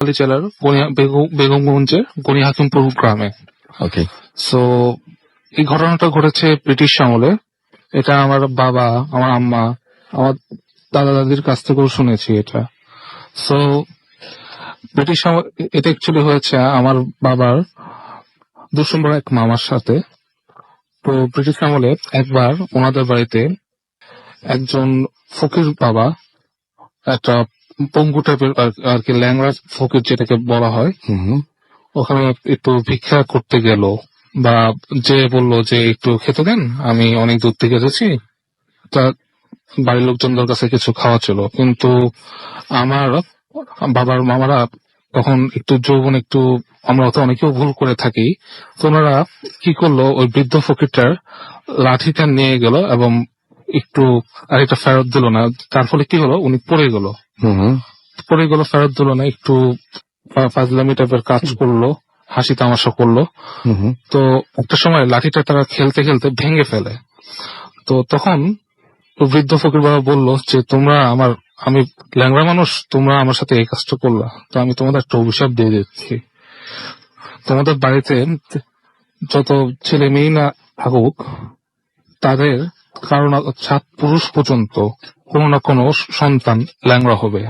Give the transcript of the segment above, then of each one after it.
নোয়াখালী জেলার বেগমগঞ্জের গনি হাকিমপুর গ্রামে। ওকে। সো এই ঘটনাটা ঘটেছে ব্রিটিশ আমলে। এটা আমার বাবা, আমার আম্মা, আমার দাদা দাদির কাছ থেকেও শুনেছি এটা। সো ব্রিটিশ এটা অ্যাকচুয়ালি হয়েছে আমার বাবার দুঃসম্পর্ক এক মামার সাথে। তো ব্রিটিশ আমলে একবার ওনাদের বাড়িতে একজন ফকির বাবা, একটা পঙ্গু টাইপের আর কি ল্যাংড়া ফকির যেটাকে বলা হয়, ওখানে একটু ভিক্ষা করতে গেল, বা যে বলল যে একটু খেতে দেন, আমি অনেক দূর থেকে এসেছি, তা বাড়ির লোকজনদের কাছে কিছু খাওয়া ছিল। কিন্তু আমার বাবার মামারা তখন একটু যৌবন, একটু আমরা তো অনেকেও ভুল করে থাকি, তো ওনারা কি করলো, ওই বৃদ্ধ ফকিরটার লাঠিটা নিয়ে গেল এবং একটু আরেকটা ফেরত দিল না। তার ফলে কি হলো, উনি পড়ে গেল, ফেরত দিল না, একটু ফাজলামি টাইপের কাজ করলো, হাসি তামাশা করলো। তো একটা সময় লাঠিটা তারা খেলতে খেলতে ভেঙে ফেলে। তো তখন বৃদ্ধ ফকির বাবা বললো যে আমি ল্যাংড়া মানুষ, তোমরা আমার সাথে এই কাজটা করলা, তো আমি তোমাদের একটা অভিশাপ দিয়ে দিচ্ছি। তোমাদের বাড়িতে যত ছেলে মেয়ে না থাকুক, তাদের কারণ 7 পুরুষ পর্যন্ত কোনো না কোনো সন্তান ল্যাংড়া হবে।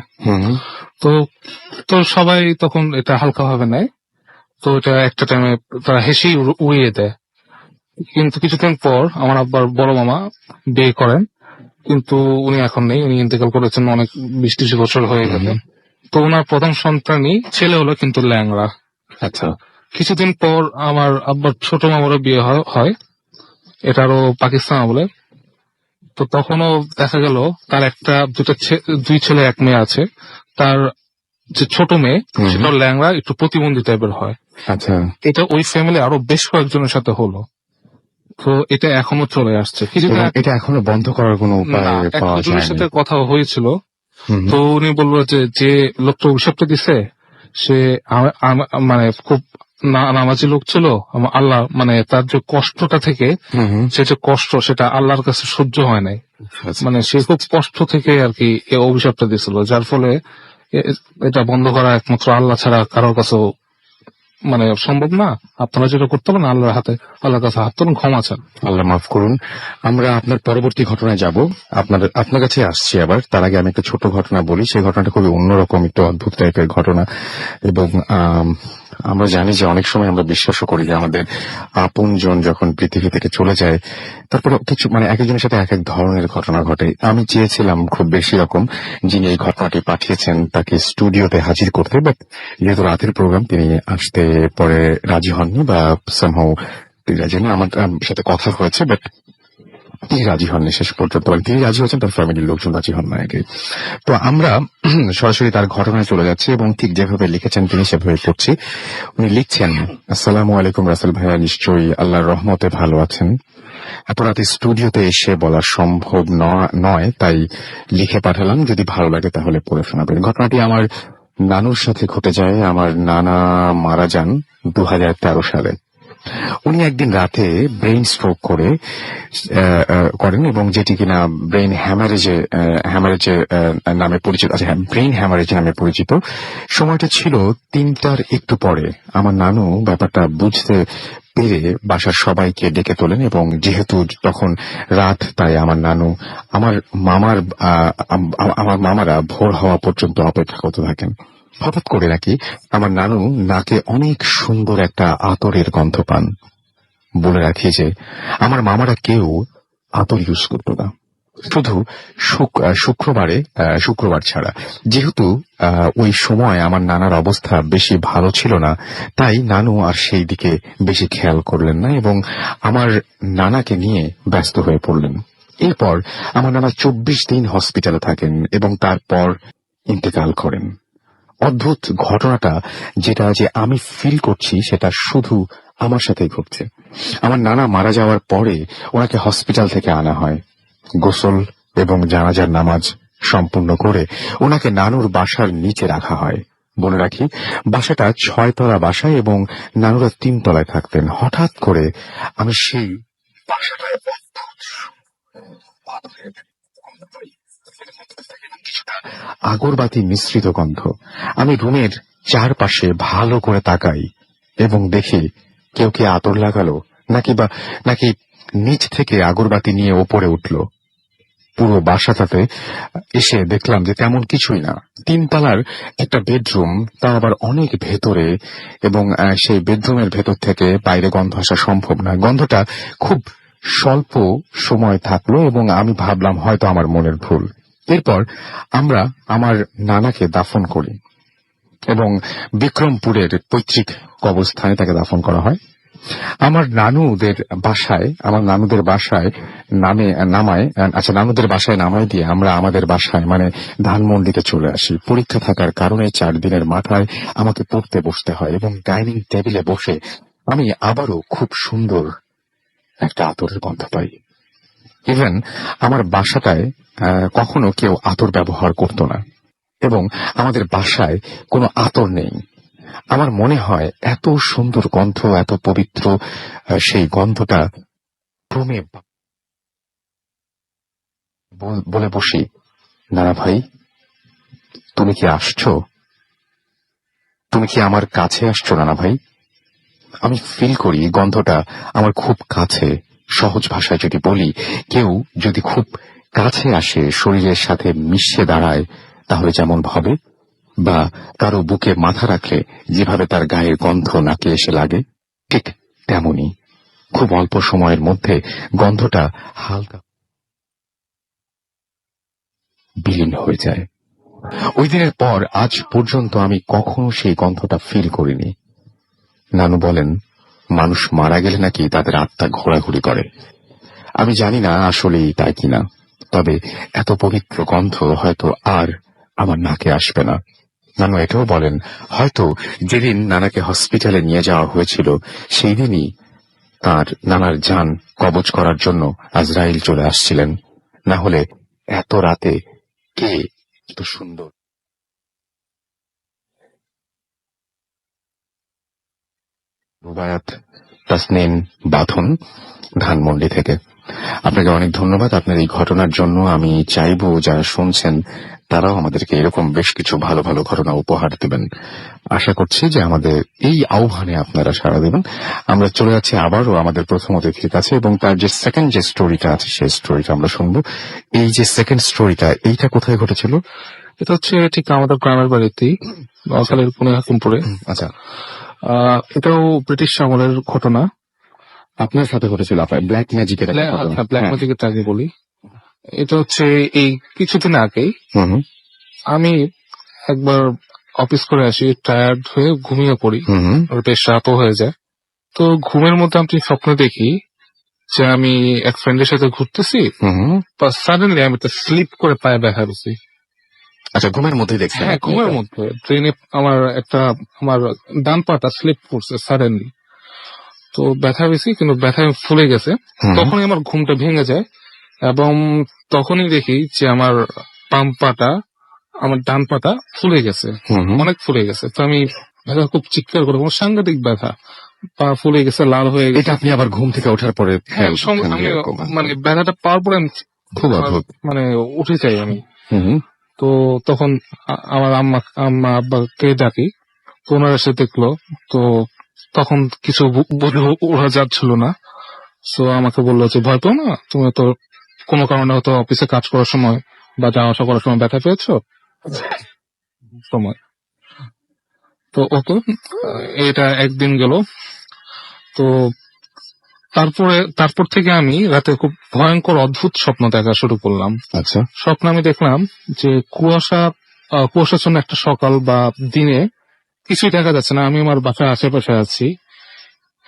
তো তো সবাই তখন এটা হালকা ভাবে নেয়। তো এটা একটা টাইমে তারা হেসেই উড়িয়ে দেয়। কিন্তু কিছুদিন পর আমার আব্বার বড় মামা বিয়ে করেন, কিন্তু উনি এখন নেই, উনি ইন্তেকাল করেছেন অনেক 20-30 বছর হয়ে গেছে। তো ওনার প্রথম সন্তানই ছেলে হলো, কিন্তু ল্যাংড়া। আচ্ছা। কিছুদিন পর আমার আব্বার ছোট মামারও বিয়ে হয়, এটারও পাকিস্তান আমলে। তো তখনও দেখা গেল তার দুই ছেলে এক মেয়ে আছে। তার যে ছোট মেয়ে, সেটা ল্যাংড়া, একটু প্রতিবন্ধী টাইপের হয়। আচ্ছা। এটা ওই ফ্যামিলি আরো বেশ কয়েকজনের সাথে হলো। তো এটা এখনো চলে আসছে। এটা এখনো বন্ধ করার কোনো উপায় পাওয়া যায় না? সাথে কথা হয়েছিল, তো উনি বললো যে লোকটা অভিশাপটা দিছে, সে মানে খুব নামাজি লোক ছিল। আল্লাহ মানে তার যে কষ্টটা থেকে, সে যে কষ্ট, সেটা আল্লাহর কাছে সহ্য হয় নাই। মানে সে খুব কষ্ট থেকে আর কি এই অভিশাপটা দিছিল, যার ফলে এটা বন্ধ করা একমাত্র আল্লাহ ছাড়া কারোর কাছেও মানে সম্ভব না। আপনারা যেটা করতে পারেন, আল্লাহর কাছে হাত তুলুন, ক্ষমা চান। আল্লাহ মাফ করুন। আমরা আপনার পরবর্তী ঘটনায় যাব, আপনার কাছে আসছি আবার। তার আগে আমি একটা ছোট ঘটনা বলি। সেই ঘটনাটা খুবই অন্যরকম, একটু অদ্ভুত টাইপের ঘটনা। এবং আমরা জানি যে অনেক সময় আমরা বিশ্বাসও করি যে আমাদের আপনজন যখন পৃথিবী থেকে চলে যায়, তারপরে কিছু মানে এক একজনের সাথে এক এক ধরনের ঘটনা ঘটে। আমি চেয়েছিলাম খুব বেশি রকম, যিনি এই ঘটনাটি পাঠিয়েছেন তাকে স্টুডিওতে হাজির করতে, বাট যেহেতু রাতের প্রোগ্রাম, তিনি আসতে পরে রাজি হননি, বা সামহাউ তিনি রাজি হননি। আমার সাথে কথা হয়েছে, বাট তিনি রাজি হননি শেষ পর্যন্ত। তিনি রাজি হয়েছেন, তার ফ্যামিলির লোকজন রাজি হন না আর কি। তো আমরা সরাসরি তার ঘটনায় চলে যাচ্ছি, এবং ঠিক যেভাবে লিখেছেন তিনি সেভাবে পড়ছি। উনি লিখছেন, আসসালামু আলাইকুম রাসেল ভাইয়া, নিশ্চয়ই আল্লাহর রহমতে ভালো আছেন। এত রাতে স্টুডিওতে এসে বলা সম্ভব নয়, তাই লিখে পাঠালাম। যদি ভালো লাগে তাহলে পড়ে শোনাবেন। ঘটনাটি আমার নানুর সাথে ঘটে যায়। আমার নানা মারা যান 2013 সালে। উনি একদিন রাতে ব্রেইন স্ট্রোক করেন, এবং যেটি কিনা ব্রেইন হ্যামারেজে নামে পরিচিত। আচ্ছা হ্যাঁ, ব্রেইন হ্যামারেজ নামে পরিচিত। সময়টা ছিল 3টার একটু পরে। আমার নানু ব্যাপারটা বুঝতে পেরে বাসার সবাইকে ডেকে তোলেন, এবং যেহেতু তখন রাত, তাই আমার মামারা ভোর হওয়া পর্যন্ত অপেক্ষা করতে থাকেন। হঠাৎ করে নাকি আমার নানু নাকে অনেক সুন্দর একটা আতরের গন্ধ পান। বলে রাখি যে আমার মামারা কেউ আতর ইউজ করতো না, শুধু শুক্রবার ছাড়া। যেহেতু ওই সময় আমার নানার অবস্থা বেশি ভালো ছিল না, তাই নানু আর সেই দিকে বেশি খেয়াল করলেন না, এবং আমার নানাকে নিয়ে ব্যস্ত হয়ে পড়লেন। এরপর আমার নানা 24 দিন হসপিটালে থাকেন, এবং তারপর ইন্তেকাল করেন। অদ্ভুত ঘটনাটা যেটা যে আমি ফিল করছি, সেটা শুধু আমার সাথেই ঘটছে। আমার নানা মারা যাওয়ার পরে ওনাকে হসপিটাল থেকে আনা হয়। গোসল এবং জানাজার নামাজ সম্পূর্ণ করে ওনাকে নানুর বাসার নিচে রাখা হয়। বলে রাখি, বাসাটা 6 তলা বাসা, এবং নানুরা 3 তলায় থাকতেন। হঠাৎ করে আমি সেই বাসাটায় আগরবাতি মিশ্রিত গন্ধ। আমি রুমের চারপাশে ভালো করে তাকাই এবং দেখি কেউ কি আতর লাগালো নাকি নিচ থেকে আগরবাতি নিয়ে ওপরে উঠলো। পুরো বাসাটাতে এসে দেখলাম যে তেমন কিছুই না। 3 তলার একটা বেডরুম, তা আবার অনেক ভেতরে, এবং সেই বেডরুমের ভেতর থেকে বাইরে গন্ধ আসা সম্ভব না। গন্ধটা খুব স্বল্প সময় থাকলো এবং আমি ভাবলাম হয়তো আমার মনের ভুল। এরপর আমরা আমার নানাকে দাফন করি এবং বিক্রমপুরের পৈতৃক কবরস্থানে তাকে দাফন করা হয়। আমার নানুদের বাসায় নামায় দিয়ে আমরা আমাদের বাসায় মানে ধানমন্ডিতে চলে আসি। পরীক্ষা থাকার কারণে 4 দিনের মাথায় আমাকে পড়তে বসতে হয় এবং ডাইনিং টেবিলে বসে আমি আবারও খুব সুন্দর একটা আতরের গন্ধ পাই। ইভেন আমার বাসাটায় কখনো কেউ আতর ব্যবহার করতো না এবং আমাদের বাসায় কোনো আতর নেই। আমার মনে হয় এত সুন্দর গন্ধ, এত পবিত্র সেই গন্ধটা ক্রমে বলে বসি, নানা ভাই, তুমি কি আসছো? তুমি কি আমার কাছে আসছো নানা ভাই? আমি ফিল করি গন্ধটা আমার খুব কাছে। সহজ ভাষায় যদি বলি, কেউ যদি খুব কাছে আসে, শরীরের সাথে মিশে দাঁড়ায়, তাহলে যেমন ভাবে, বা কারো বুকে মাথা রাখলে যেভাবে তার গায়ের গন্ধ নাকে এসে লাগে, ঠিক তেমনি খুব অল্প সময়ের মধ্যে গন্ধটা হালকা বিলীন হয়ে যায়। ওই দিনের পর আজ পর্যন্ত আমি কখনো সেই গন্ধটা ফিল করিনি। নানু বলেন, মানুষ মারা গেলে নাকি তাদের আত্মা ঘোরাঘুরি করে। আমি জানি না আসলেই তাই কিনা, তবে এত পবিত্র গন্ধ হয়তো আর আমার নাকে আসবে না। নানু এটাও বলেন, হয়তো যেদিন নানাকে হসপিটালে নিয়ে যাওয়া হয়েছিল সেই দিনই তার নানার জান কবজ করার জন্য আজরাইল চলে আসছিলেন। না হলে এত রাতে কে এত সুন্দর রুবায়াত তাসনিন বাঁধন, ধানমন্ডি থেকে। আপনাকে অনেক ধন্যবাদ আপনার এই ঘটনার জন্য। আমি চাইবো যারা শুনছেন তারাও আমাদেরকে এরকম বেশ কিছু ভালো ভালো ঘটনা উপহার দেবেন। আশা করছি যে আমাদের এই আহ্বানে আপনারা সাড়া দেবেন। আমরা চলে যাচ্ছি আবারও আমাদের প্রথম অতিথির কাছে এবং তার যে সেকেন্ড যে স্টোরিটা আছে সেই স্টোরিটা আমরা শুনবো। এই যে সেকেন্ড স্টোরিটা, এইটা কোথায় ঘটেছিল? এটা হচ্ছে ঠিক আমাদের গ্রামের বাড়িতেই, নোয়াখালীর পুনে হাকিমপুরে। আচ্ছা, এটাও ব্রিটিশ আমলের ঘটনা। আপনার সাথে ঘটেছিল আপনার ব্ল্যাক ম্যাজিকের ব্ল্যাক ম্যাজিকের আগে বলি। এটা হচ্ছে এই কিছুদিন আগেই হুম আমি একবার অফিস করে আসি, টায়ার্ড হয়ে ঘুমিয়ে পড়ি, হুম আর বেশ রাতও হয়ে যায়। তো ঘুমের মধ্যে আমি স্বপ্নে দেখি যে আমি এক ফ্রেন্ডের সাথে ঘুরতেছি, হুম বা সাডেনলি আমি একটা স্লিপ করে পায়ে ব্যথা পেয়েছি। আচ্ছা, ঘুমের মধ্যে দেখছেন? হ্যাঁ, ঘুমের মধ্যে ট্রেনে আমার ডান পাটা স্লিপ করছে সাডেনলি। তো ব্যথা পেয়েছি, কিন্তু ব্যথা ফুলে গেছে। তখনই আমার ঘুমটা ভেঙে যায় এবং তখনই দেখি যে আমার বাম পাটা, আমার ডান পাটা ফুলে গেছে, অনেক ফুলে গেছে। তো আমি ব্যথা খুব চিৎকার করে, কোনো সাংঘাতিক ব্যথা, পা ফুলে গেছে, লাল হয়ে গেছে। এটা আপনি আবার ঘুম থেকে ওঠার পরে? হ্যাঁ, আমি মানে ব্যথাটা পাওয়ার পরে আমি খুব অদ্ভুত মানে উঠে যাই আমি। হুম তো তখন আমার আম্মা আব্বাকে ডাকি, তো ওনারা এসে দেখলো। তো তখন কিছু বলে ওরা যাচ্ছিল না। সো আমাকে বললো যে ভয় পাও না, তুমি তো কোনো কারণে হয়তো অফিসে কাজ করার সময় বা যাওয়া আসা করার সময় ব্যথা পেয়েছো সময়। তো ওকে, এটা একদিন গেল। তো তারপর থেকে আমি রাতে খুব ভয়ঙ্কর অদ্ভুত স্বপ্ন দেখা শুরু করলাম। আচ্ছা, স্বপ্নে আমি দেখলাম যে কুয়াশাচ্ছন্ন একটা সকাল বা দিনে কিছুই দেখা যাচ্ছে না, আমি আমার বাসার আশেপাশে আছি।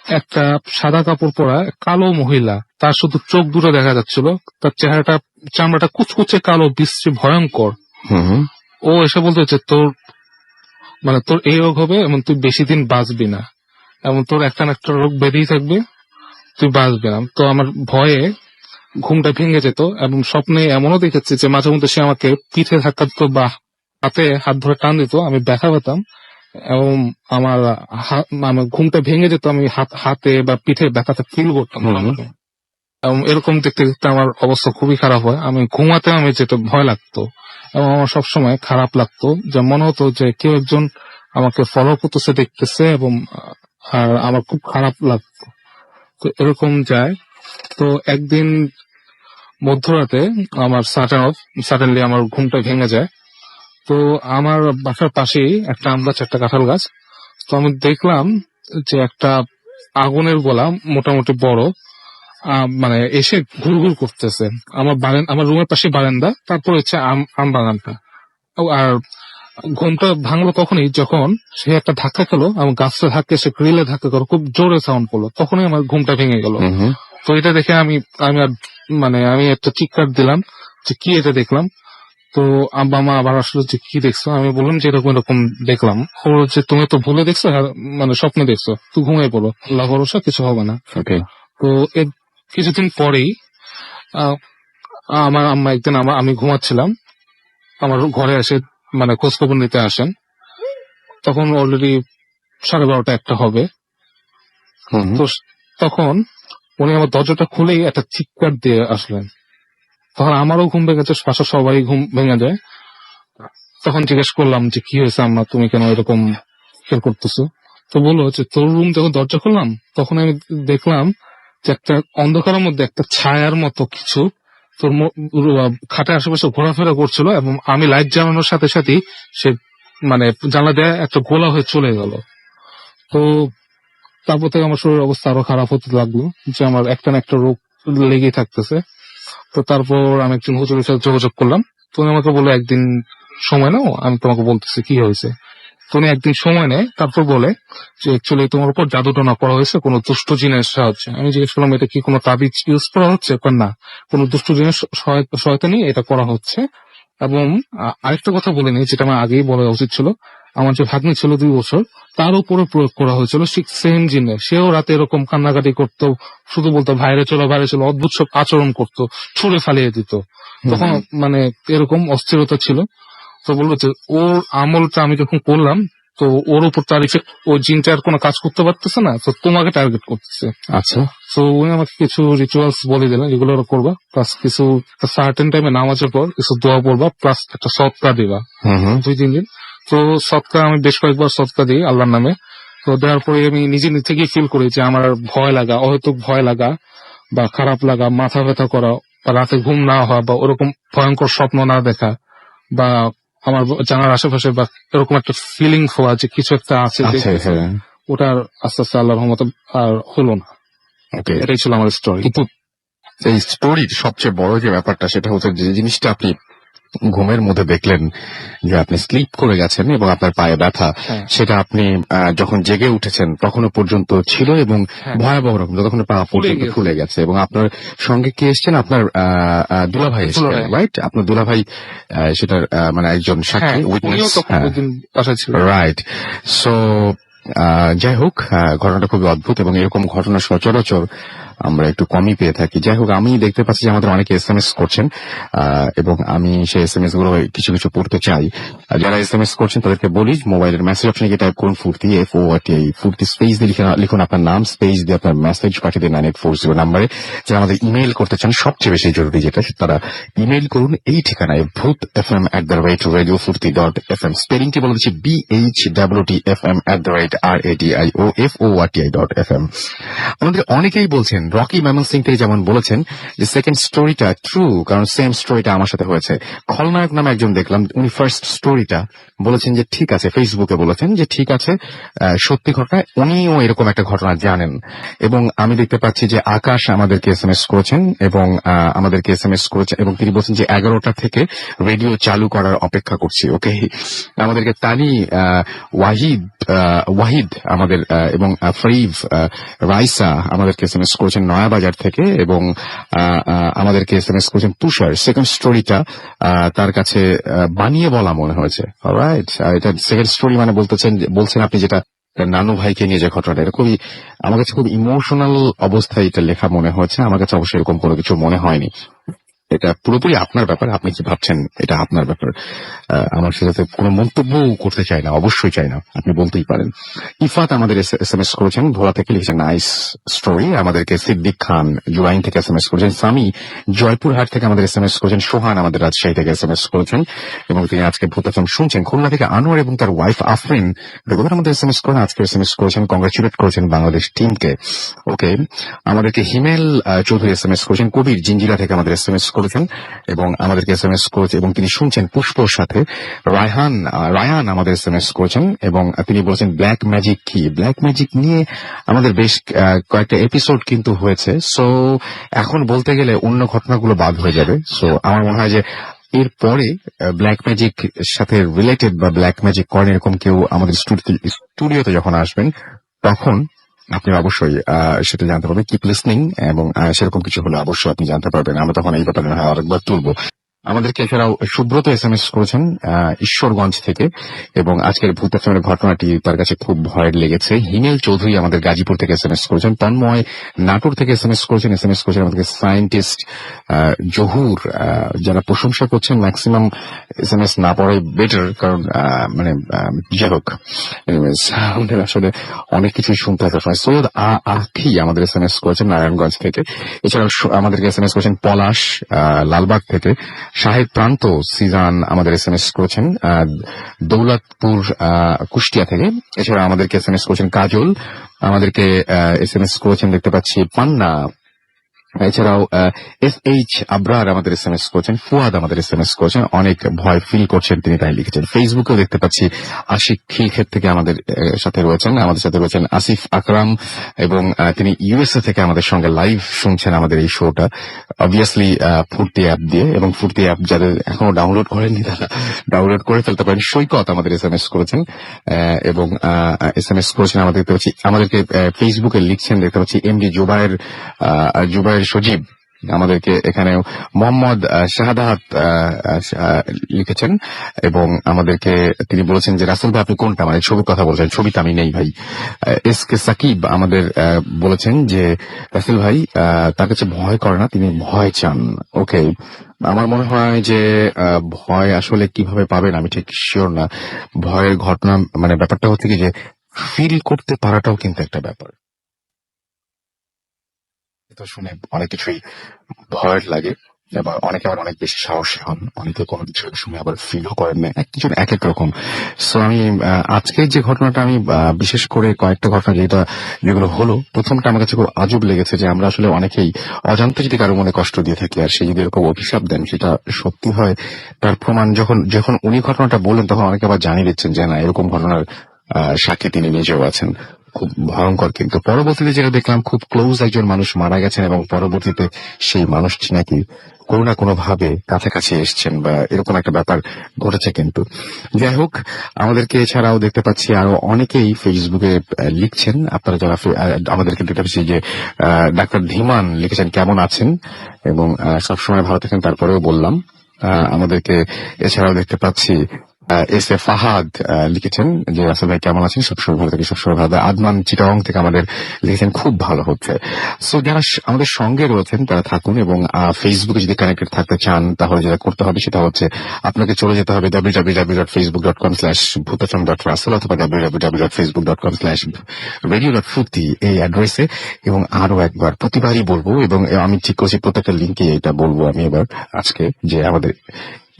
একটা সাদা কাপড় পরা কালো মহিলা, তার শুধু চোখ দুটো দেখা যাচ্ছিল, তার চামড়াটা কুচকুচে কালো, বিশ্রী, ভয়ঙ্কর। ও এসে বলতে হচ্ছে, তোর এই রোগ হবে এবং তুই বেশি দিন বাঁচবি না, এবং তোর একটা না একটা রোগ বেঁধেই থাকবে, তুই বাঁচবি না। তো আমার ভয়ে ঘুমটা ভেঙে যেত এবং স্বপ্নে এমনও দেখেছি যে মাঝে মধ্যে সে আমাকে পিঠে ধাক্কা দিত বা হাতে হাত ধরে টান দিত, আমি ব্যথা পেতাম এবং আমার ঘুমটা ভেঙে যেত, আমি হাতে বা পিঠে ব্যথাটা ফিল করতাম। এবং এরকম দেখতে দেখতে আমার অবস্থা খুবই খারাপ হয়। আমি ঘুমাতে যেতে ভয় লাগতো এবং আমার সবসময় খারাপ লাগতো, যে মনে হতো যে কেউ একজন আমাকে ফলো করতেছে, দেখতেছে, এবং আর আমার খুব খারাপ লাগতো। তো এরকম যায়। তো একদিন মধ্যরাতে আমার সাডেনলি আমার ঘুমটা ভেঙে যায়। তো আমার বাসার পাশেই একটা আম গাছ, একটা কাঁঠাল গাছ। তো আমি দেখলাম যে একটা আগুনের গোলা মোটামুটি বড় মানে এসে ঘুরঘুর করতেছে। আমার রুমের পাশে বারান্দা, তারপর হচ্ছে আম বাগানটা। আর ঘুমটা ভাঙলো তখনই যখন সে একটা ধাক্কা খেলো, আমার গাছটা ধাক্কা, সে গ্রিলে ধাক্কা করো, খুব জোরে সাউন্ড করলো, তখনই আমার ঘুমটা ভেঙে গেল। হুম হুম। তো এটা দেখে আমি আমি আর আমি একটা চিৎকার দিলাম যে কি এটা দেখলাম। তো আব্বা মা আবার আসলো যে কি দেখছো, আমি বললাম যে এরকম এরকম দেখলাম। ও বলছে তুমি তো ভুলে দেখছো, মানে স্বপ্নে দেখছো, তুই ঘুমিয়ে পড়ো, আল্লাহ ভরসা, কিছু হবে না। ওকে। তো এর কিছুদিন পরেই আহ, আমার আম্মা একদিন আমি ঘুমাচ্ছিলাম, আমার ঘরে এসে মানে খোঁজ খবর নিতে আসেন। তখন অলরেডি 12:30 একটা হবে। হুম হুম। তো তখন উনি আমার দরজাটা খুলেই একটা চিৎকার দিয়ে আসলেন। তখন আমারও ঘুম ভেঙে গেছে, বাসার সবাই ঘুম ভেঙে যায়। তখন জিজ্ঞেস করলাম যে কি হয়েছে আম্মা, তুমি কেন এরকম ফিল করতেছো? তো বললো যে তোর রুম যখন দরজা খুললাম তখন আমি দেখলাম যে একটা অন্ধকারের মধ্যে একটা ছায়ার মতো কিছু তোর খাটের আশেপাশে ঘোরাফেরা করছিল, এবং আমি লাইট জ্বালানোর সাথে সাথেই সে মানে জানলা দিয়ে একটা গোলা হয়ে চলে গেল। তো তারপর থেকে আমার শরীরের অবস্থা আরো খারাপ হতে লাগলো, যে আমার একটা না একটা রোগ লেগেই থাকতেছে। তো তারপর আমি একজন হুজুরের সাথে যোগাযোগ করলাম। তো উনি আমাকে বলে একদিন সময় নাও, আমি তোমাকে বলতেছি কি হয়েছে। তো উনি একদিন সময় নেয়, তারপর বলে যে অ্যাকচুয়ালি তোমার উপর জাদুটনা করা হয়েছে কোনো দুষ্ট জিনের সাহায্যে। আমি জিজ্ঞেস করলাম এটা কি কোনো তাবিজ ইউজ করা হচ্ছে? না, কোনো দুষ্ট জিনের সহায়তা নিয়ে এটা করা হচ্ছে। এবং আরেকটা কথা বলিনি, যেটা আমার আগেই বলা উচিত ছিল, আমার যে ভাগ্নি ছিল 2 বছর, তার উপরে প্রয়োগ করা হয়েছিল ঠিক সেম জিনে। সেও রাতে এরকম কান্নাকাটি করতো, শুধু বলতো বাইরে চলো বাইরে চলো, অদ্ভুত সব আচরণ করতো, ছুঁড়ে ফালিয়ে দিত। তখন মানে এরকম অস্থিরতা ছিল। তো বললো যে ওর আমলটা আমি যখন করলাম, তো ওর উপর তার ওই জিনটা আর কোনো কাজ করতে পারতেছে না, তো তোমাকে টার্গেট করতেছে। আচ্ছা। তো উনি আমাকে কিছু রিচুয়ালস বলে দিলেন, এগুলো ওরা করবা, প্লাস কিছু সার্টেন টাইমে নামাজের পর কিছু দোয়া পড়বা, প্লাস একটা সৎকা দিবা হুম হুম। 2-3 দিন। তো সৎকা আমি বেশ কয়েকবার সৎকা দিই আল্লাহর নামে। তো দেওয়ার পরে আমি নিজে থেকেই ফিল করি যে আমার ভয় লাগা, অহেতুক ভয় লাগা বা খারাপ লাগা, মাথা ব্যথা করা, বা রাতে ঘুম না হওয়া, বা ওরকম ভয়ঙ্কর স্বপ্ন না দেখা, বা আমার জানার আশেপাশে বা এরকম একটা ফিলিং হওয়া যে কিছু একটা আছে আচ্ছা। দেখতেছি, হ্যাঁ। ওটার আস্তে আস্তে আল্লাহর রহমতে আর হলো না। ওকে। এটাই ছিল আমার স্টোরি। কিন্তু এই স্টোরির সবচেয়ে বড় যে ব্যাপারটা সেটা হচ্ছে যে জিনিসটা আপনি ঘুমের মধ্যে দেখলেন যে আপনি স্লিপ করে গেছেন এবং আপনার পায়ে ব্যথা, হ্যাঁ। সেটা আপনি যখন জেগে উঠেছেন তখনও পর্যন্ত ছিল এবং হ্যাঁ। ভয়াবহ রকম যতক্ষণ পা পর্যন্ত গেছে। ফুলে গেছে। এবং আপনার সঙ্গে কে এসছেন? আপনার দুলাভাই এসছেন, দুলাভাই। রাইট? আপনার দুলাভাই সেটার মানে একজন সাক্ষী, হ্যাঁ, উনিও উইটনেস। তখন ওই দিন বাসায় ছিল। রাইট। সো যাই হোক, ঘটনাটা খুবই অদ্ভুত এবং এরকম ঘটনা সচরাচর আমরা একটু কমই পেয়ে থাকি। যাই হোক, আমি দেখতে পাচ্ছি যে আমাদের অনেকে SMS করছেন এবং আমি সেই SMS গুলো কিছু কিছু পড়তে চাই। যারা SMS করছেন তাদেরকে বলি, মোবাইলের মেসেজ অপশনে গিয়ে টাইপ করুন ফুর্তি, FORTI, ফুর্তি স্পেস দিয়ে লিখুন আপনার নাম, স্পেস দিয়ে আপনার মেসেজ পাঠিয়ে দিন 9840 নাম্বারে। যারা আমাদের ইমেইল করতে চান, সবচেয়ে বেশি জরুরি যেটা, তারা ইমেইল করুন এই ঠিকানায় bhutfm@radiofurti.fm। স্পেলিংটি বলে দিচ্ছি, BHWTFM@radiofurti.fm। আমাদের অনেকেই বলছেন, রকি ময়মনসিং থেকে যেমন বলেছেন যে সেকেন্ড স্টোরিটা ট্রু, কারণ সেম স্টোরিটা আমার সাথে হয়েছে। খলনায়ক নামে একজন দেখলাম, উনি ফার্স্ট স্টোরিটা বলেছেন যে ঠিক আছে, ফেসবুকে বলেছেন যে ঠিক আছে, সত্যি ঘটনা, উনিও এরকম একটা ঘটনা জানেন। এবং আমি দেখতে পাচ্ছি যে আকাশ আমাদেরকে SMS করেছেন এবং আমাদেরকে SMS করেছেন এবং তিনি বলছেন যে 11টা থেকে রেডিও চালু করার অপেক্ষা করছি। ওকে, আমাদেরকে তানি ওয়াহিদ আমাদের এবং ফরিভ রাইসা আমাদেরকে SMS করেছেন নয়াবাজার থেকে, এবং আমাদেরকে SMS করেছেন তুষার। সেকেন্ড স্টোরিটা তার কাছে বানিয়ে বলা মনে হয়েছে। অলরাইট, এটা সেকেন্ড স্টোরি মানে বলছেন আপনি যেটা নানু ভাইকে নিয়ে যে ঘটনাটা, এটা খুবই আমার কাছে খুব ইমোশনাল অবস্থায় এটা লেখা মনে হয়েছে। আমার কাছে অবশ্যই এরকম কোনো কিছু মনে হয়নি। এটা পুরোপুরি আপনার ব্যাপার, আপনি কি ভাবছেন এটা আপনার ব্যাপার। আমার সাথে কোনো মন্তব্য করতে চাই না, অবশ্যই চাই না, আপনি বলতেই পারেন। ইফাত আমাদের SMS করেছেন ভোলা থেকে, লিখেছেন নাইস স্টোরি। আমাদেরকে সিদ্দিক খান জুরাইন থেকে SMS করেছেন। সামি জয়পুরহাট থেকে আমাদের SMS করেছেন। সোহান আমাদের রাজশাহী থেকে SMS করেছেন এবং তিনি আজকে ভূত FM শুনছেন। খুলনা থেকে আনোয়ার এবং তার ওয়াইফ আফরিন রেগুলার আমাদের SMS করেন, আজকে SMS করেছেন, কংগ্রাচুলেট করেছেন বাংলাদেশ টিমকে। ওকে, আমাদেরকে হিমেল চৌধুরী SMS করেছেন। কবির জিঞ্জিরা থেকে আমাদের SMS করেছেন এবং আমাদেরকে SMS করেছে এবং তিনি শুনছেন পুষ্পর সাথে। রায়ান আমাদের SMS করেছেন এবং তিনি বলেছেন ব্ল্যাক ম্যাজিক কি। ব্ল্যাক ম্যাজিক নিয়ে আমাদের বেশ কয়েকটা এপিসোড কিন্তু হয়েছে। সো এখন বলতে গেলে অন্য ঘটনাগুলো বাদ হয়ে যাবে। সো আমার মনে হয় যে এরপরে ব্ল্যাক ম্যাজিক সাথে রিলেটেড বা ব্ল্যাক ম্যাজিক করেন এরকম কেউ আমাদের স্টুডিওতে যখন আসবেন তখন আপনি অবশ্যই সেটা জানতে পারবেন। কিপ লিসনিং এবং সেরকম কিছু হলে অবশ্যই আপনি জানতে পারবেন। আমরা তখন এই ব্যাপারে আরেকবার তুলবো। আমাদেরকে এছাড়াও সুব্রত SMS করেছেন ঈশ্বরগঞ্জ থেকে এবং আজকের ভূত এফএমের ঘটনাটি তার কাছে খুব ভয়ের লেগেছে। হিমেল চৌধুরী আমাদের গাজীপুর থেকে SMS করেছেন। তন্ময় নাটোর থেকে SMS করেছেন। আমাদেরকে সায়েন্টিস্ট জহুর, যারা প্রশংসা করছেন ম্যাক্সিমাম SMS না পড়াই বেটার, কারণ যাই হোক আমাদের আসলে অনেক কিছুই শুনতে হয় সবসময়। সৈয়দ আখি আমাদের SMS করেছেন নারায়ণগঞ্জ থেকে। এছাড়াও আমাদেরকে SMS করেছেন পলাশ লালবাগ থেকে। শাহেদ প্রান্ত সিজান আমাদের SMS করেছেন দৌলতপুর কুষ্টিয়া থেকে। এছাড়া আমাদেরকে SMS করেছেন কাজল, আমাদেরকে SMS করেছেন দেখতে পাচ্ছি পান্না। এছাড়াও SH আবরার আমাদের SMS করেছেন। ফুয়াদ আমাদের SMS করেছেন, অনেক ভয় ফিল করছেন তিনি, তাই লিখেছেন। ফেসবুকেও দেখতে পাচ্ছি আশিক খিলক্ষেত থেকে আমাদের সাথে রয়েছেন আসিফ আকরাম এবং তিনি USA থেকে আমাদের সঙ্গে লাইভ শুনছেন আমাদের এই শোটা, অবভিয়াসলি ফুর্তি অ্যাপ দিয়ে। এবং ফুর্তি অ্যাপ যাদের এখনো ডাউনলোড করেননি তারা ডাউনলোড করে ফেলতে পারেন। সৈকত আমাদের SMS করেছেন এবং SMS করেছেন আমাদের দেখতে পাচ্ছি। আমাদেরকে ফেসবুকে লিখছেন দেখতে পাচ্ছি MD জুবায়ের সজীব। আমাদেরকে এখানে মোহাম্মদ শাহাদাত লিখেছেন এবং আমাদেরকে তিনি বলেছেন যে রাসেল ভাই আপনি কোনটা, মানে ছবির কথা বলছেন, ছবিতে আমি নেই ভাই। SK সাকিব আমাদের বলেছেন যে রাসেল ভাই তার কাছে ভয় করে না, তিনি ভয় চান। ওকে, আমার মনে হয় যে ভয় আসলে কিভাবে পাবেন আমি ঠিক শিওর না। ভয়ের ঘটনা ব্যাপারটা হচ্ছে কি যে ফিল করতে পারাটাও কিন্তু একটা ব্যাপার। তো শুনে অনেক কিছুই ভয়ের লাগে, আবার অনেকে আবার অনেক বেশি সাহসী হন, অনেকে কোনো কিছু শুনে আবার ফিলও করেন না, এক কিছু এক এক রকম। সো আমি আজকের যে ঘটনাটা আমি বিশেষ করে কয়েকটা ঘটনা যেগুলো হলো, প্রথমটা আমার কাছে খুব আজব লেগেছে যে আমরা আসলে অনেকেই অজান্তে যদি কারো মনে কষ্ট দিয়ে থাকি আর সে যদি এরকম অভিশাপ দেন সেটা সত্যি হয়, তার প্রমাণ যখন উনি ঘটনাটা বললেন তখন অনেকে আবার জানিয়ে দিচ্ছেন যে না এরকম ঘটনার সাক্ষী তিনি নিজেও আছেন। খুব ভয়ঙ্কর। কিন্তু পরবর্তীতে যেটা দেখলাম, খুব ক্লোজ একজন মানুষ মারা গেছেন এবং পরবর্তীতে সেই মানুষটি নাকি কোনো না কোনো ভাবে কাছাকাছি এসছেন বা এরকম একটা ব্যাপার ঘটেছে। কিন্তু যাই হোক, আমাদেরকে এছাড়াও দেখতে পাচ্ছি আরো অনেকেই ফেসবুকে লিখছেন। আপনারা যারা আমাদেরকে দেখতে পাচ্ছি যে ডাক্তার ধীমান লিখেছেন কেমন আছেন এবং সবসময় ভালো থাকেন, তারপরেও বললাম। আমাদেরকে এছাড়াও দেখতে পাচ্ছি এস এ ফাহাদ লিখেছেন যে রাসেল ভাই কেমন আছেন, সবসময় ভালো থাকি, সবসময় ভালো। আদনান চিটাগং থেকে আমাদের লিখেছেন খুব ভালো হচ্ছে। সো যারা আমাদের সঙ্গে রয়েছেন তারা থাকুন এবং ফেসবুকে যদি কানেক্টেড থাকতে চান তাহলে যেটা করতে হবে সেটা হচ্ছে আপনাকে চলে যেতে হবে www.facebook.com/bhutafm.russell অথবা www.facebook.com/radio.futi এই অ্যাড্রেসে। এবং আরো একবার প্রতিবারই বলবো এবং আমি ঠিক করছি প্রত্যেকটা লিঙ্কে এটা বলবো আমি এবার আজকে, যে আমাদের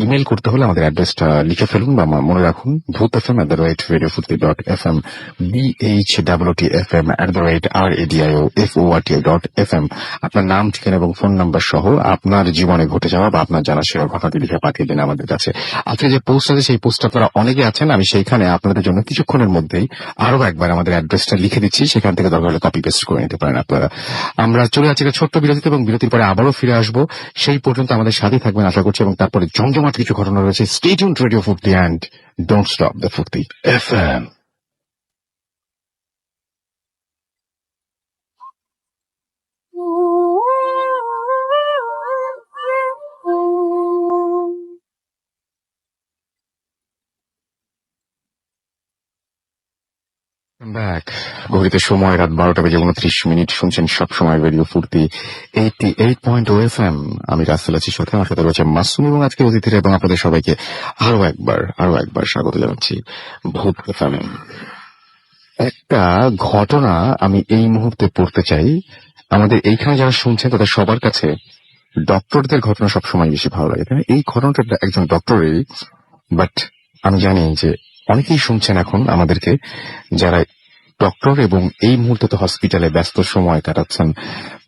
ইমেল করতে হলে আমাদের অ্যাড্রেসটা লিখে ফেলুন বা মনে রাখুন, bhutfm@radiofutli.fm, BHWTFM@RADIOFORTI.FM। আপনার নাম, ঠিকানা এবং ফোন নাম্বার সহ আপনার জীবনে ঘটে যাওয়া বা আপনার জানা সেরা ঘটনাটি লিখে পাঠিয়ে দিন আমাদের কাছে। আজকে যে পোস্ট আছে সেই পোস্ট আপনারা অনেকে আছেন, আমি সেইখানে আপনাদের জন্য কিছুক্ষণের মধ্যেই আরো একবার আমাদের অ্যাড্রেসটা লিখে দিচ্ছি, সেখান থেকে দরকার হলে কপি পেস্ট করে নিতে পারেন আপনারা। আমরা চলে যাচ্ছি একটা ছোট্ট বিরতিতে এবং বিরতির পরে আবারও ফিরে আসবো। সেই পর্যন্ত আমাদের সাথে থাকবেন আশা করছি এবং তারপরে জমজমাট কিছু ঘটনা রয়েছে। Stay tuned to Radio Futi and don't stop the Futi FM. Back ঘড়িতে সময় রাত 12:29 শুনছেন সব সময় রেডিও ফুর্তি 88.0 FM। আমি রাসেল আছি সাথে, আমার সাথে রয়েছে মাসুম এবং আজকে অতিথিরা এবং আপনাদের সবাইকে আরো একবার স্বাগত জানাচ্ছি ভূত এফএম। একটা ঘটনা আমি এই মুহূর্তে পড়তে চাই। আমাদের এইখানে যারা শুনছেন তাদের সবার কাছে ডক্টরদের ঘটনা সবসময় বেশি ভালো লাগে, তাই না? এই ঘটনাটা একজন ডক্টরেরই, বাট আমি জানি যে অনেকেই শুনছেন এখন আমাদেরকে যারা ডক্টর এবং এই মুহূর্তে তো হসপিটালে ব্যস্ত সময় কাটাচ্ছেন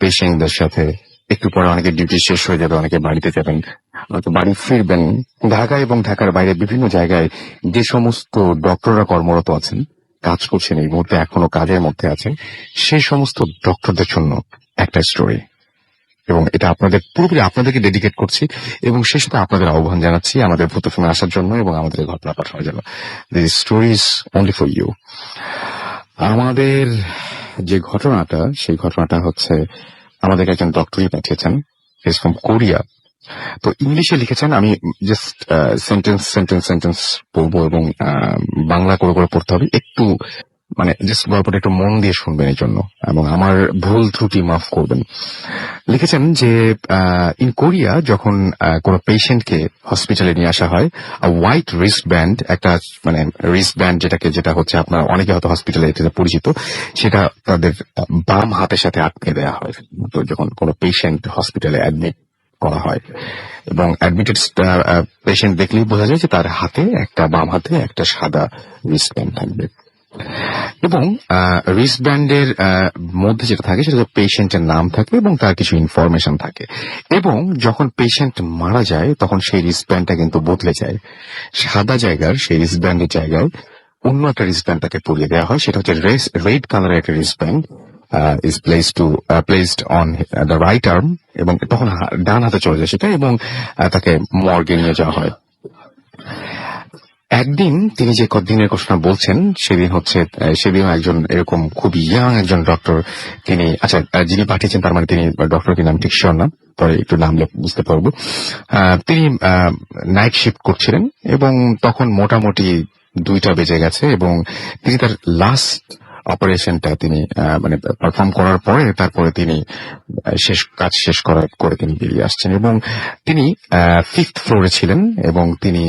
পেশেন্টদের সাথে। একটু পরে অনেকে ডিউটি শেষ হয়ে যাবে, অনেকে বাড়িতে যাবেন, হয়তো বাড়ি ফিরবেন। ঢাকা এবং ঢাকার বাইরে বিভিন্ন জায়গায় যে সমস্ত ডক্টররা কর্মরত আছেন, কাজ করছেন, এই মুহূর্তে এখনো কাজের মধ্যে আছেন, সেই সমস্ত ডক্টরদের জন্য একটা স্টোরি, এবং এটা আপনাদের পুরোপুরি আপনাদেরকে ডেডিকেট করছি এবং সেই সাথে আপনাদের আহ্বান জানাচ্ছি আমাদের ভূত ফিল্মে আসার জন্য এবং আমাদের এই ঘটনা পাঠানোর জন্য। This story is only for you. আমাদের যে ঘটনাটা, সেই ঘটনাটা হচ্ছে আমাদেরকে একজন ডক্টরই পাঠিয়েছেন, ইজ ফ্রম কোরিয়া। তো ইংলিশে লিখেছেন, আমি জাস্ট সেন্টেন্স বলবো এবং বাংলা করে করে পড়তে হবে, একটু মানে জাস্ট গল্পটা একটু মন দিয়ে শুনবেন এই জন্য, এবং আমার ভুল ত্রুটি মাফ করবেন। লিখেছেন যে ইন কোরিয়া যখন কোনো পেশেন্টকে হসপিটালে নিয়ে আসা হয়, হোয়াইট রিস্ট ব্যান্ড, একটা মানে রিস্ট ব্যান্ড যেটা হচ্ছে আপনার অনেকে হয়তো হসপিটালে এটা পরিচিত, সেটা তাদের বাম হাতের সাথে আটকে দেওয়া হয়। তো যখন কোনো পেশেন্ট হসপিটালে অ্যাডমিট করা হয় এবং অ্যাডমিটেড পেশেন্ট দেখলেই বোঝা যায় যে তার হাতে বাম হাতে একটা সাদা রিস্ট ব্যান্ড থাকবে, এবং রিস্ট ব্যান্ডের মধ্যে যেটা থাকে সেটা পেশেন্টের নাম থাকে এবং তার কিছু ইনফরমেশন থাকে। এবং যখন পেশেন্ট মারা যায় তখন সেই রিস্ট ব্যান্ডটা কিন্তু বদলে যায়, সাদা জায়গার সেই রিস্ট ব্যান্ডের জায়গায় অন্য একটা রিস্ট ব্যান্ড তাকে পরিয়ে দেওয়া হয়, সেটা হচ্ছে রেড কালারের একটা wrist band is placed on the right arm, এবং তখন ডান হাতে চলে যায় সেটা, এবং তাকে মর্গে নিয়ে যাওয়া হয়। একদিন তিনি যে দিনের ঘটনা বলছেন সেদিন একজন এরকম খুব ইয়াং একজন ডক্টর, তিনি যিনি পাঠিয়েছেন তার মানে তিনি ডক্টর কি নাম ঠিক শিওর না, পরে একটু নাম বুঝতে পারবো। তিনি নাইট শিফট করছিলেন এবং তখন মোটামুটি 2টা বেজে গেছে, এবং তিনি তার লাস্ট অপারেশনটা তিনি মানে পারফর্ম করার পরে তারপরে তিনি শেষ করার করে তিনি বেরিয়ে আসছেন, এবং তিনি 5th ফ্লোরে ছিলেন, এবং তিনি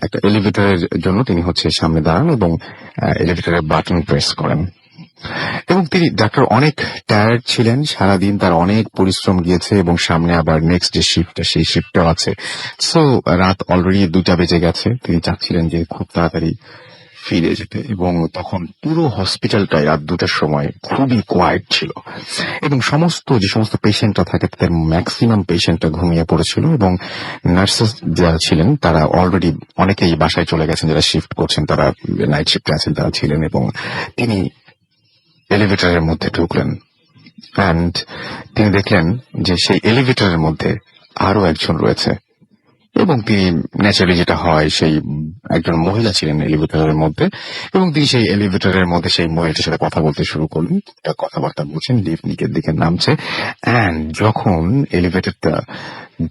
একটা এলিভেটরের জন্য তিনি সামনে দাঁড়ান এবং এলিভেটরের বাটন প্রেস করেন। এবং তিনি ডাক্তার অনেক টায়ার্ড ছিলেন, সারাদিন তার অনেক পরিশ্রম গিয়েছে এবং সামনে আবার নেক্সট যে শিফটটা সেই শিফটটাও আছে। সো রাত অলরেডি 2টা বেজে গেছে, তিনি চাচ্ছিলেন যে খুব তাড়াতাড়ি ফিরে যেতে, এবং তখন পুরো হসপিটালটায় রাত 2টার সময় খুবই কোয়াইট ছিল, এবং যে সমস্ত পেশেন্টরা থাকে তাদের ম্যাক্সিমাম পেশেন্টরা ঘুমিয়ে পড়েছিল, এবং নার্সেস যারা ছিলেন তারা অলরেডি অনেকেই বাসায় চলে গেছেন, যারা শিফট করছেন তারা নাইট শিফটে আছেন তারা ছিলেন। এবং তিনি এলিভেটরের মধ্যে ঢুকলেন, অ্যান্ড তিনি দেখলেন যে সেই এলিভেটরের মধ্যে আরো একজন রয়েছে, এবং তিনি ন্যাচারালি যেটা হয় সেই একজন মহিলা ছিলেন এলিভেটরের মধ্যে, এবং তিনি সেই এলিভেটরের মধ্যে সেই মহিলাটির সাথে কথা বলতে শুরু করলেন, কথাবার্তা বলছেন, লিফট নিচের দিকে নামছে, অ্যান্ড যখন এলিভেটরটা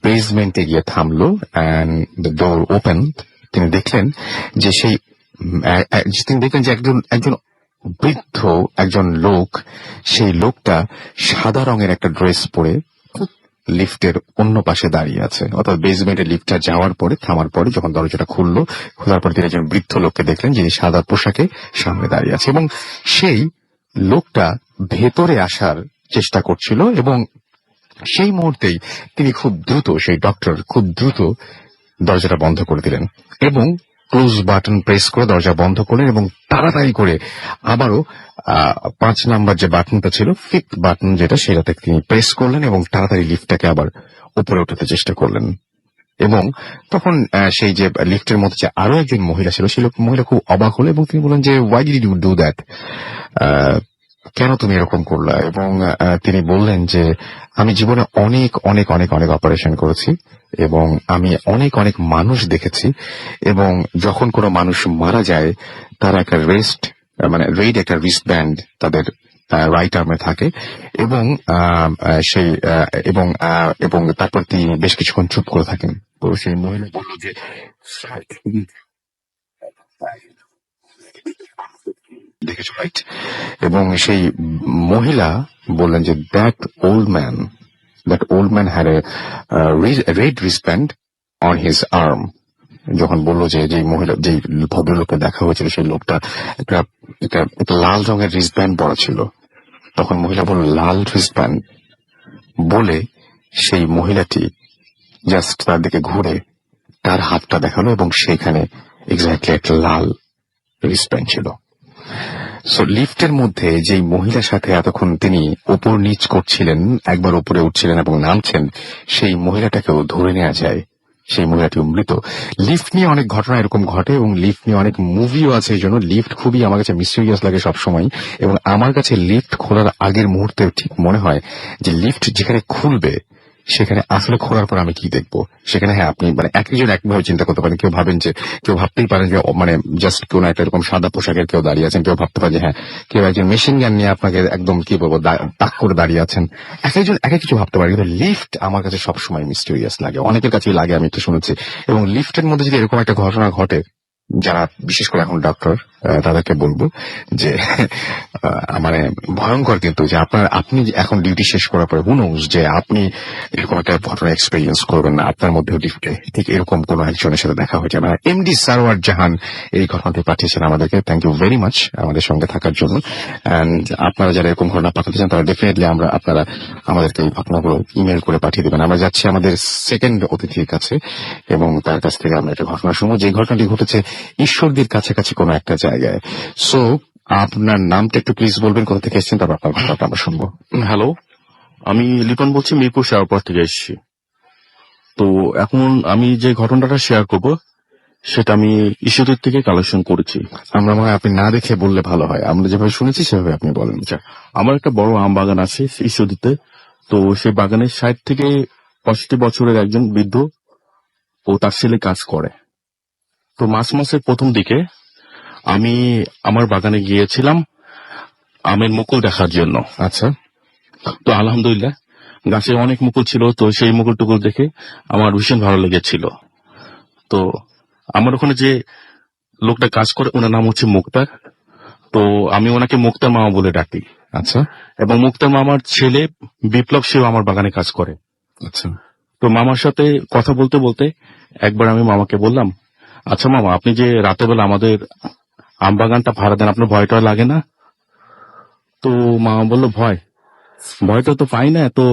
বেসমেন্টে গিয়ে থামলো অ্যান্ড দ্য ডোর ওপেন, তিনি দেখলেন যে একজন বৃদ্ধ একজন লোক, সেই লোকটা সাদা রঙের একটা ড্রেস পরে লিফটের অন্য পাশে দাঁড়িয়ে আছে, অর্থাৎ বেসমেন্টে লিফটটা যাওয়ার পরে থামার পরে যখন দরজাটা খোলার পরে তিনি একজন বৃদ্ধ লোককে দেখলেন যিনি সাদা পোশাকে সামনে দাঁড়িয়ে আছে, এবং সেই লোকটা ভেতরে আসার চেষ্টা করছিল, এবং সেই মুহূর্তেই তিনি সেই ডক্টর খুব দ্রুত দরজাটা বন্ধ করে দিলেন এবং ক্লোজ বাটন প্রেস করে দরজা বন্ধ করলেন, এবং তাড়াতাড়ি করে আবারও 5 নাম্বার যে বাটনটা ছিল, 5th বাটন যেটা, সেটাতে তিনি প্রেস করলেন এবং তাড়াতাড়ি লিফটটাকে আবার উপরে উঠাতে চেষ্টা করলেন। এবং তখন সেই যে লিফটের মধ্যে যে আরো একজন মহিলা ছিল, সেই মহিলা খুব অবাক হলো এবং তিনি বললেন যে why did you do that, কেন তুমি এরকম করলা? এবং তিনি বললেন যে আমি জীবনে অনেক অনেক অনেক অনেক অপারেশন করেছি এবং আমি অনেক অনেক মানুষ দেখেছি, এবং যখন কোনো মানুষ মারা যায় তার একটা রেড একটা রিস্ট ব্যান্ড তাদের রাইট আর্মে থাকে, এবং এবং তারপর তিনি বেশ কিছুক্ষণ চুপ করে থাকেন। তো সেই মহিলা বলল যে দেখেছো, রাইট? এবং সেই মহিলা বললেন যে that old man had a red wristband on his arm. যখন বললো যে যে মহিলা, যে ভদ্রলোককে দেখা হয়েছিল, সেই লোকটা একটা একটা লাল রঙের রিস্টব্যান্ড পরা ছিল। তখন মহিলা বলল লাল রিস্টব্যান্ড, বলে সেই মহিলাটি জাস্ট তার দিকে ঘুরে তার হাতটা দেখালো এবং সেখানে এক্স্যাক্টলি একটা লাল রিস্টব্যান্ড ছিল। সো লিফটের মধ্যে যেই মহিলার সাথে এতক্ষণ তিনি উপর নিচ করছিলেন, একবার উপরে উঠছিলেন এবং নামছেন, সেই মহিলাটাকেও ধরে নেওয়া যায় সেই মহিলাটি মৃত। লিফট নিয়ে অনেক ঘটনা এরকম ঘটে এবং লিফট নিয়ে অনেক মুভিও আছে। এই জন্য লিফট খুবই আমার কাছে মিস্টেরিয়াস লাগে সবসময়। এবং আমার কাছে লিফট খোলার আগের মুহূর্তে ঠিক মনে হয় যে লিফট যেখানে খুলবে সেখানে আসলে খোলার পর আমি কি দেখবো সেখানে। হ্যাঁ, আপনি মানে একজন একভাবে চিন্তা করতে পারেন। কেউ ভাবেন যে, কেউ ভাবতেই পারেন যে মানে জাস্ট কোন একটা এরকম সাদা পোশাকের কেউ দাঁড়িয়ে আছেন। কেউ ভাবতে পারে যে হ্যাঁ, কেউ একজন মেশিন গান নিয়ে আপনাকে একদম কি বলবো তাক করে দাঁড়িয়ে আছেন। এক একজন এক এক কিছু ভাবতে পারে, কিন্তু লিফট আমার কাছে সবসময় মিস্টেরিয়াস লাগে, অনেকের কাছেই লাগে, আমি তো শুনেছি। এবং লিফটের মধ্যে যদি এরকম একটা ঘটনা ঘটে, যারা বিশেষ করে এখন ডক্টর, তাদেরকে বলবো যে মানে ভয়ঙ্কর, কিন্তু যে আপনি এখন ডিউটি শেষ করার পরে হুনোস যে আপনি এরকম একটা ঘটনা এক্সপেরিয়েন্স করবেন না, আপনার মধ্যেও লিফটে ঠিক এরকম কোন একজনের সাথে দেখা হয়েছে। মানে এমডি সারোয়ার জাহান এই ঘটনাটি পাঠিয়েছেন আমাদেরকে। থ্যাংক ইউ ভেরি মাচ আমাদের সঙ্গে থাকার জন্য। এন্ড আপনারা যারা এরকম ঘটনা পাঠাতে চান তারা ডেফিনেটলি আপনারা আমাদেরকে এই ঘটনাগুলো ইমেল করে পাঠিয়ে দেবেন। আমরা যাচ্ছি আমাদের সেকেন্ড অতিথির কাছে এবং তার কাছ থেকে আমরা একটা ঘটনা শুনবো, যে ঘটনাটি ঘটেছে ঈশ্বরদীর কাছাকাছি কোনো একটা জায়গায়। সো আপনার নামটা একটু প্লিজ বলবেন, কোথা থেকে এসেছেন, তারপর আপনার ঘটনাটা আমরা শুনবো। হ্যালো, আমি লিটন বলছি, মিরপুর শেয়ারপোর্ট থেকে এসেছি। তো এখন আমি যে ঘটনাটা শেয়ার করব সেটা আমি ঈশ্বরের থেকে কালেকশন করেছি। আমরা মনে হয় আপনি না দেখে বললে ভালো হয়, আমরা যেভাবে শুনেছি সেভাবে আপনি বলেন। আচ্ছা, আমার একটা বড় আম বাগান আছে ঈশ্বরদীতে। তো সেই বাগানের 60 থেকে 65 বছরের একজন বৃদ্ধ ও তার ছেলে কাজ করে। তো মাসের প্রথম দিকে আমি আমার বাগানে গিয়েছিলাম আমের মুকুল দেখার জন্য। আচ্ছা, তো আলহামদুলিল্লাহ গাছে অনেক মুকুল ছিল। তো সেই মুকুল টুকুল দেখে আমার ভীষণ ভালো লেগেছিল। তো আমার ওখানে যে লোকটা কাজ করে ওনার নাম হচ্ছে মুক্তার। তো আমি ওনাকে মুক্তার মামা বলে ডাকি। আচ্ছা, এবং মুক্তার মামার ছেলে বিপ্লব, সেও আমার বাগানে কাজ করে। আচ্ছা। তো মামার সাথে কথা বলতে বলতে একবার আমি মামাকে বললাম, আচ্ছা মামা, আপনি যে রাতের বেলা আমাদের আম বাগানটা ভাড়া দেন, আপনার ভয়টা লাগে না? তো মামা বলল, ভয়টা তো পাই না। তো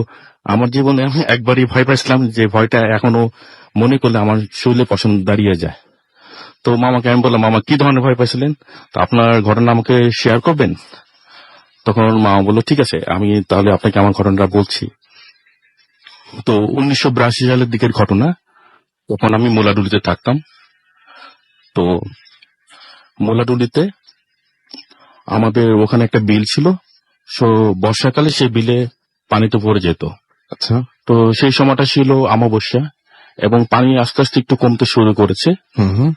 আমার জীবনে আমি একবারই ভয় পাইছিলাম, যে ভয়টা এখনো মনে করলে আমার শরীরে পছন্দ দাঁড়িয়ে যায়। তো মামাকে আমি বললাম, মামা কি ধরনের ভয় পাইছিলেন, তো আপনার ঘটনা আমাকে শেয়ার করবেন? তখন মামা বললো, ঠিক আছে, আমি তাহলে আপনাকে আমার ঘটনাটা বলছি। তো 1982 সালের দিকের ঘটনা। তখন আমি মোলাডুলিতে থাকতাম। তো মোলাডুলিতে আমাদের ওখানে একটা বিল ছিল। সো বর্ষাকালে সেই বিলে পানিতে ভরে যেত। আচ্ছা, তো সেই সময়টা ছিল অমাবস্যা এবং পানি আস্তে আস্তে একটু কমতে শুরু করেছে।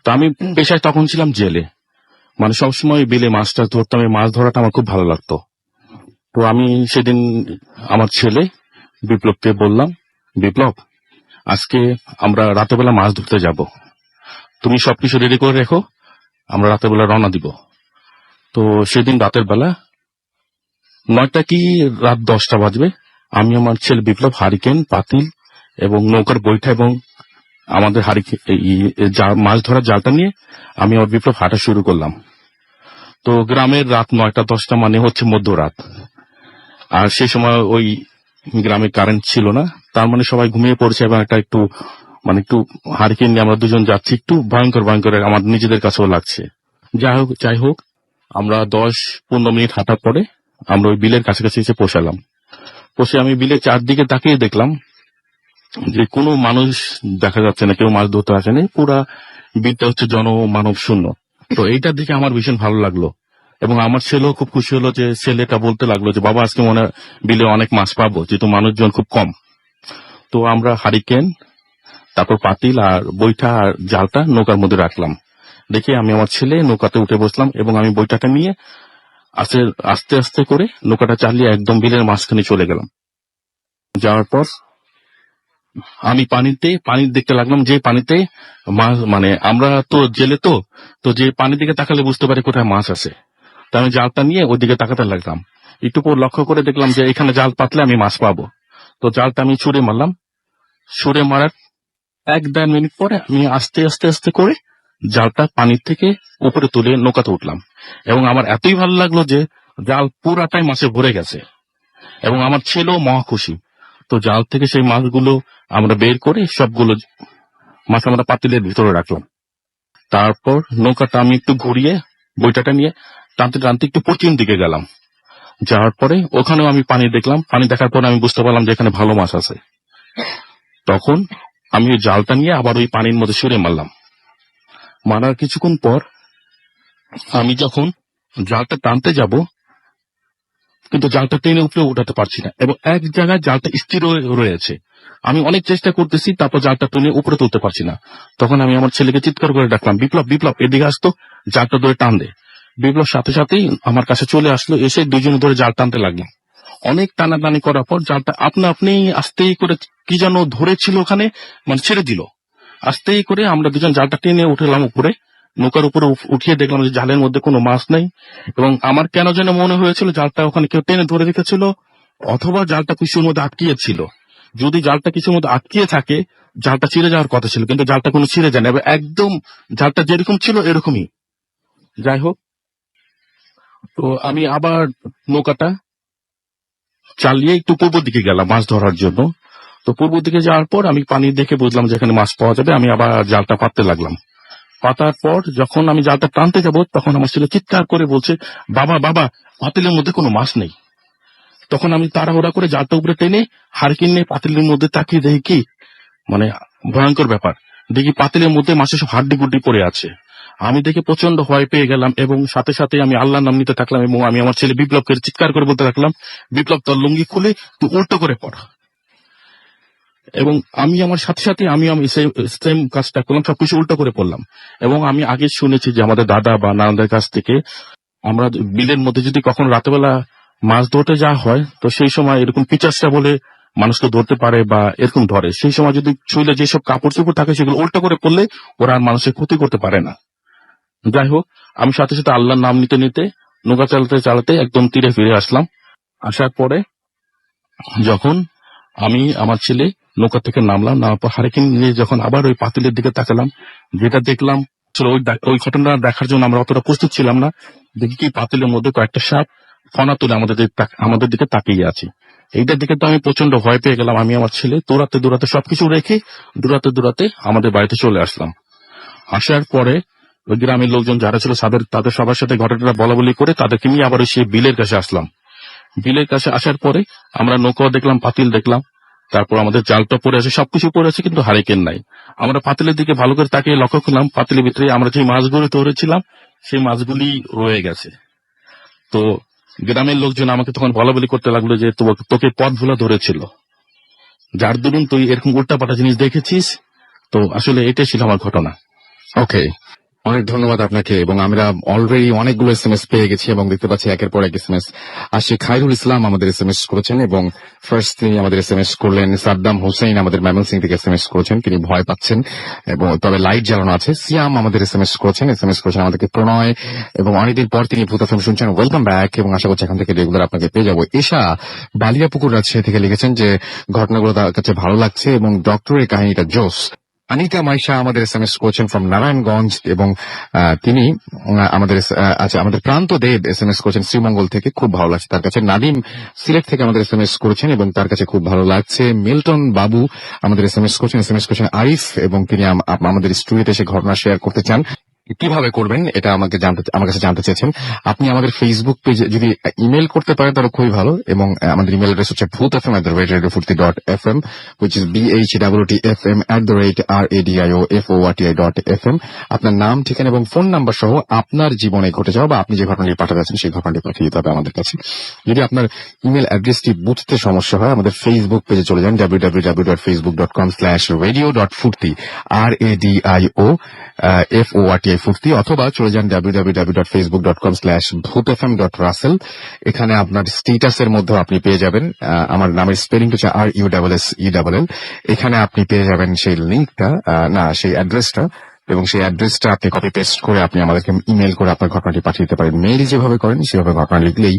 তো আমি পেশায় তখন ছিলাম জেলে, মানে সবসময় বিলে মাছটা ধরতাম। এই মাছ ধরাটা আমার খুব ভালো লাগতো। তো আমি সেদিন আমার ছেলে বিপ্লবকে বললাম, বিপ্লব, আজকে আমরা রাতেবেলা মাছ ধরতে যাব, তুমি সবকিছু রেডি করে রেখো, আমরা রাতেবেলা রওনা দিব। তো সেদিন রাতের বেলা 9টা কি রাত 10টা বাজবে, আমি আমার ছেলে বিপ্লব হারিকেন, পাতিল এবং নৌকার বৈঠা এবং আমাদের মাছ ধরার জালটা নিয়ে আমি আমার বিপ্লব হাঁটা শুরু করলাম। তো গ্রামের রাত 9টা 10টা মানে হচ্ছে মধ্যরাত। আর সেই সময় ওই গ্রামে কারেন্ট ছিল না, তার মানে সবাই ঘুমিয়ে পড়ছে এবং একটু হারিকেন নিয়ে আমরা দুজন যাচ্ছি। একটু ভয়ঙ্কর আমার নিজেদের কাছেও লাগছে। যাই হোক আমরা 10-15 মিনিট হাঁটার পরে আমরা ওই বিলের কাছাকাছি এসে পৌঁছালাম। পৌঁছে আমি বিলের চারদিকে তাকিয়ে দেখলাম যে কোনো মানুষ দেখা যাচ্ছে না, কেউ মাছ ধরতে আসেনি, পুরা বিলটা হচ্ছে জনমানব শূন্য। তো এইটার দিকে আমার ভীষণ ভালো লাগলো এবং আমার ছেলেও খুব খুশি হলো। যে ছেলেটা বলতে লাগলো যে বাবা, আজকে মনে হয় বিলে অনেক মাছ পাবো, যেহেতু মানুষজন খুব কম। তো আমরা হারিকেন, তারপর পাতিল আর বৈঠা আর জালটা নৌকার মধ্যে রাখলাম। দেখে আমি আমার ছেলে নৌকাতে উঠে বসলাম এবং আমি বৈঠাটা নিয়ে আস্তে আস্তে করে নৌকাটা চালিয়ে একদম বিলের মাঝখানে চলে গেলাম। যাওয়ার পর আমি পানি দেখতে লাগলাম, যে পানিতে মাছ, মানে আমরা তো জেলে, তো যে পানির দিকে তাকালে বুঝতে পারি কোথায় মাছ আছে। তো তা আমি জালটা নিয়ে ওইদিকে তাকাতে লাগলাম। একটু পর লক্ষ্য করে দেখলাম যে এখানে জাল পাতলে আমি মাছ পাবো। তো জালটা আমি ছুঁড়ে মারলাম। ছুঁড়ে মারার 1-1.5 মিনিট পরে আমি আস্তে আস্তে আস্তে করে জালটা পানির থেকে উপরে তুলে নৌকাতে উঠলাম, এবং আমার এতই ভালো লাগলো যে জাল পুরাটাই মাছে ভরে গেছে, এবং আমার ছেলেও মহা খুশি। তো জাল থেকে সেই মাছগুলো আমরা বের করে সবগুলো মাছ আমরা পাতিলের ভিতরে রাখলাম। তারপর নৌকাটা আমি একটু ঘুরিয়ে বইটাটা নিয়ে টানতে টানতে একটু পশ্চিম দিকে গেলাম। যাওয়ার পরে ওখানেও আমি পানি দেখলাম। পানি দেখার পরে আমি বুঝতে পারলাম যে এখানে ভালো মাছ আছে। তখন আমি ওই জালটা নিয়ে আবার ওই পানির মধ্যে ছুঁড়ে মারলাম। মারার কিছুক্ষণ পর আমি যখন জালটা টানতে যাব, কিন্তু জালটা টেনে উপরে উঠাতে পারছি না, এবং এক জায়গায় জালটা স্থির রয়েছে। আমি অনেক চেষ্টা করতেছি, তারপর জালটা টেনে উপরে তুলতে পারছি না। তখন আমি আমার ছেলেকে চিৎকার করে ডাকলাম, বিপ্লব বিপ্লব এদিকে আসতো, জালটা ধরে টান দে। বিপ্লব সাথে সাথেই আমার কাছে চলে আসলো, এসে দুজনে ধরে জাল টানতে লাগলাম। অনেক টানাটানি করার পর জালটা আপনি আস্তেই করে কি যেন ধরেছিল ওখানে, মানে ছেড়ে দিল। আস্তেই করে আমরা দুজন জালটা টেনে উঠলাম উপরে। নৌকার উপরে উঠিয়ে দেখলাম যে জালের মধ্যে কোনো মাছ নেই, এবং আমার কেন যেন মনে হয়েছিল জালটা ওখানে কেউ টেনে ধরে রেখেছিল, অথবা জালটা কিছুর মধ্যে আটকিয়ে ছিল। যদি জালটা কিছুর মধ্যে আটকিয়ে থাকে, জালটা ছিঁড়ে যাওয়ার কথা ছিল, কিন্তু জালটা কোনো ছিঁড়ে যায় না, এবং একদম জালটা যেরকম ছিল এরকমই। যাই হোক, তো আমি আবার নৌকাটা চালিয়ে একটু পূর্ব দিকে গেলাম মাছ ধরার জন্য। তো পূর্ব দিকে যাওয়ার পর আমি পানি দেখে বুঝলাম যে এখানে মাছ পাওয়া যাবে। আমি আবার জালটা পাততে লাগলাম। পাতার পর যখন আমি জালটা টানতে যাব, তখন আমার ছেলে চিৎকার করে বলছে, বাবা বাবা পাতিলের মধ্যে কোনো মাছ নেই। তখন আমি তাড়াহুড়া করে জালটা উপরে টেনে হারকিন নিয়ে পাতিলের মধ্যে তাকিয়ে দেখি কি, মানে ভয়ঙ্কর ব্যাপার, দেখি পাতিলের মধ্যে মাছের সব হাড্ডি গুড্ডি পড়ে আছে। আমি দেখে প্রচন্ড ভয় পেয়ে গেলাম, এবং সাথে সাথে আমি আল্লাহর নাম নিতে থাকলাম, এবং আমি আমার ছেলে বিপ্লবকে চিৎকার করে বলতে থাকলাম, বিপ্লব তোর লুঙ্গি খুলে তুই উল্টো করে পড়। এবং আমি আমার সাথে সাথে আমি সেম কাজটা করলাম, সবকিছু উল্টো করে পড়লাম। এবং আমি আগে শুনেছি যে আমাদের দাদা বা নানাদের কাছ থেকে, আমরা বিলের মধ্যে যদি কখনো রাতেবেলা মাছ ধরতে যাওয়া হয়, তো সেই সময় এরকম পিচাসটা বলে মানুষকে ধরতে পারে বা এরকম ধরে, সেই সময় যদি শরীরে যেসব কাপড় চোপড় থাকে সেগুলো উল্টো করে পড়লে ওরা আর মানুষের ক্ষতি করতে পারে না। যাই হোক, আমি সাথে সাথে আল্লাহর নাম নিতে নিতে নৌকা চালাতে চালাতে একদম তীরে ফিরে আসলাম। আসার পরে যখন আমি আমার ছেলে নৌকা থেকে নামলাম, নামার পর হারিকেন নিয়ে যখন আবার ওই পাতিলের দিকে তাকালাম, যেটা দেখলাম আসলে ওই ঘটনা দেখার জন্য আমরা অতটা প্রস্তুত ছিলাম না। দেখি কি পাতিলের মধ্যে কয়েকটা সাপ ফনা তুলে আমাদের দিকে তাকিয়ে আছে। এইটার দিকে তো আমি প্রচন্ড ভয় পেয়ে গেলাম। আমি আমার ছেলে দৌড়াতে দৌড়াতে সবকিছু রেখে দৌড়াতে দৌড়াতে আমাদের বাড়িতে চলে আসলাম। আসার পরে ওই গ্রামের লোকজন যারা ছিল তাদের সবার সাথে ঘটনাটা বলা বলি করে তাদেরকে নিয়ে আবার সেই বিলের কাছে আসলাম। বিলের কাছে আসার পরে আমরা নৌকা দেখলাম, পাতিল দেখলাম, তারপর আমাদের জালটা পড়ে আছে, সবকিছু পড়ে আছে, কিন্তু হারিকেন নাই। আমরা পাতিলের দিকে ভালো করে তাকিয়ে লক্ষ্য করলাম, পাতিলের ভিতরে আমরা যে মাছগুলো ধরেছিলাম সেই মাছগুলি রয়ে গেছে। তো গ্রামের লোকজন আমাকে তখন বলা বলি করতে লাগলো যে তোকে পথ ভোলা ধরেছিল, যার দরুন তুই এরকম উল্টাপাল্টা জিনিস দেখেছিস। তো আসলে এটাই ছিল আমার ঘটনা। ওকে, অনেক ধন্যবাদ আপনাকে। এবং আমরা অলরেডি অনেকগুলো এসএমএস পেয়ে গেছি এবং দেখতে পাচ্ছি একের পর এক এসএমএস আসছে। খায়রুল ইসলাম আমাদের এসএমএস করেছেন, এবং ফার্স্ট তিনি আমাদের এসএমএস করলেন। সাদ্দাম হোসেন আমাদের ময়মনসিংহ থেকে এসএমএস করেছেন, তিনি ভয় পাচ্ছেন এবং তবে লাইট জ্বালানো আছে। সিয়াম আমাদের এসএমএস করেছেন আমাদেরকে প্রণয়, এবং অনেকদিন পর তিনি ভূত এফএম শুনছেন, ওয়েলকাম ব্যাক, এবং আশা করছি এখান থেকে রেগুলার আপনাকে পেয়ে যাবো। এশা বালিয়াপুকুর রাজশাহী থেকে লিখেছেন যে ঘটনাগুলো তার কাছে ভালো লাগছে এবং ডক্টরের কাহিনীটা জোস। আনিকা মাইশা আমাদের এসএমএস করেছেন ফ্রম নারায়ণগঞ্জ, এবং তিনি আমাদের প্রান্ত দেব এসএমএস করেছেন শ্রীমঙ্গল থেকে, খুব ভালো লাগছে তার কাছে। নাদিম সিলেট থেকে আমাদের এসএমএস করেছেন এবং তার কাছে খুব ভালো লাগছে। মিল্টন বাবু আমাদের এসএমএস করেছেন আরিফ, এবং তিনি আমাদের স্টুডিওতে এসে ঘটনা শেয়ার করতে চান। কিভাবে করবেন এটা আমার কাছে জানতে চেয়েছেন। আপনি আমাদের ফেসবুক পেজে যদি ইমেল করতে পারেন তাহলে খুবই ভালো, এবং আমাদের ইমেল অ্যাড্রেস হচ্ছে bhutfm@radiofurti.fm, which is BHWTFM@radiofurti.fm। আপনার নাম, ঠিকানা এবং ফোন নাম্বার সহ আপনার জীবনে ঘটে যাওয়া বা আপনি যে ঘটনাটি পাঠাতে যাচ্ছেন সেই ঘটনাটি পাঠিয়ে দিতে হবে আমাদের কাছে। যদি আপনার ইমেল অ্যাড্রেসটি বুঝতে সমস্যা হয়, আমাদের ফেসবুক পেজে চলে যান, www.facebook.com/radio.furti, RADIOFORTI, অথবা চলে যান www.facebook.com/bhutfm.russell। এখানে আপনার স্ট্যাটাসের মধ্যে আপনি পেয়ে যাবেন আমার নামের স্পেলিং হচ্ছে RUSSELL। এখানে আপনি পেয়ে যাবেন সেই লিঙ্কটা, সেই অ্যাড্রেসটা, এবং সেই অ্যাড্রেসটা আপনি কপি পেস্ট করে আপনি আমাদেরকে ইমেল করে আপনার ঘটনাটি পাঠিয়ে দিতে পারেন। মেইল যেভাবে করেন সেভাবে ঘটনা লিখলেই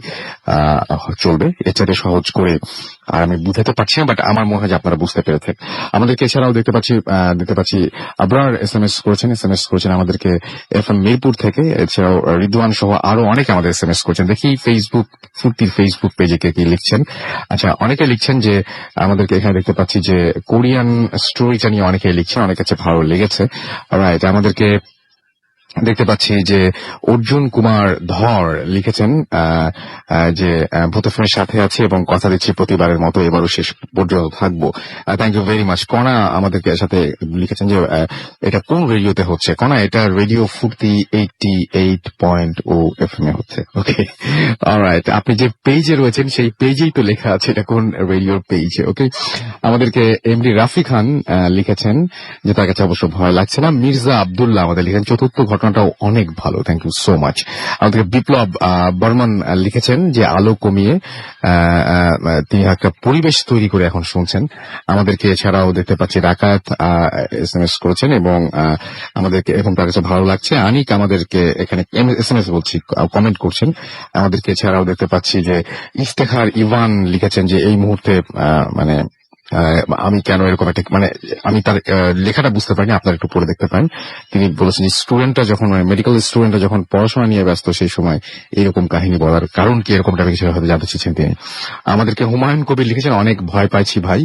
চলবে, এর চাইতে সহজ করে আর আমি বুঝাতে পারছি না, বাট আমার মনে হয় যে আপনারা বুঝতে পেরেছেন। আমাদেরকে এছাড়াও দেখতে পাচ্ছি আবরার এসএমএস করেছেন আমাদেরকে এফএম মিরপুর থেকে। এছাড়াও রিদওয়ান সহ আরো অনেকে আমাদের এসএমএস করেছেন। দেখি ফুর্তির ফেসবুক পেজে কে কি লিখছেন। আচ্ছা, অনেকে লিখছেন যে আমাদেরকে এখানে দেখতে পাচ্ছি যে কোরিয়ান স্টোরিটা নিয়ে অনেকে লিখছেন, অনেক কাছে ভালো লেগেছে। রাইট, আমাদেরকে দেখতে পাচ্ছি যে অর্জুন কুমার ধর লিখেছেন যে ভূতফিল্মের সাথে আছে এবং কথা দিচ্ছি প্রতিবারের মতো এবারও শেষ পর্যন্ত থাকবো। Thank you very much. Kona আমাদেরকে সাথে লিখেছেন যে এটা কোন রেডিওতে হচ্ছে। কণা, এটা রেডিও ফুর্তি 88.0 FM এ হচ্ছে। ওকে, অলরাইট, আপনি যে পেজে রয়েছেন সেই পেজেই তো লেখা আছে এটা কোন রেডিওর পেজে। ওকে, আমাদেরকে এমডি রাফি খান লিখেছেন যে তার কাছে অবশ্য ভয় লাগছে না। মির্জা আব্দুল্লাহ আমাদের লিখেন চতুর্থ ঘটনাটাও অনেক ভালো, থ্যাংক ইউ সো মাচ। আমাদেরকে বিপ্লব বর্মন লিখেছেন যে আলো কমিয়ে তিনি একটা পরিবেশ তৈরি করে এখন শুনছেন আমাদেরকে। এছাড়াও দেখতে পাচ্ছি রাকাত এসএমএস করেছেন এবং আমাদেরকে এখন তার কাছে ভালো লাগছে। আনিক আমাদেরকে এখানে এসএমএস বলছি কমেন্ট করছেন আমাদেরকে। এছাড়াও দেখতে পাচ্ছি যে ইফতেখার ইভান লিখেছেন যে এই মুহূর্তে মানে আমি কেন এরকম একটা মানে আমি তার লেখাটা বুঝতে পারিনি, আপনারা একটু পড়ে দেখতে পারেন। তিনি বলেছেন স্টুডেন্টরা যখন মেডিকেল স্টুডেন্টরা যখন পড়াশোনা নিয়ে ব্যস্ত সেই সময় এরকম কাহিনী বলার কারণ কি, এরকমটা কিছু হয়তো জানতে চেয়েছেন তিনি। আমাদেরকে হুমায়ুন কবির লিখেছেন অনেক ভয় পাইছি ভাই।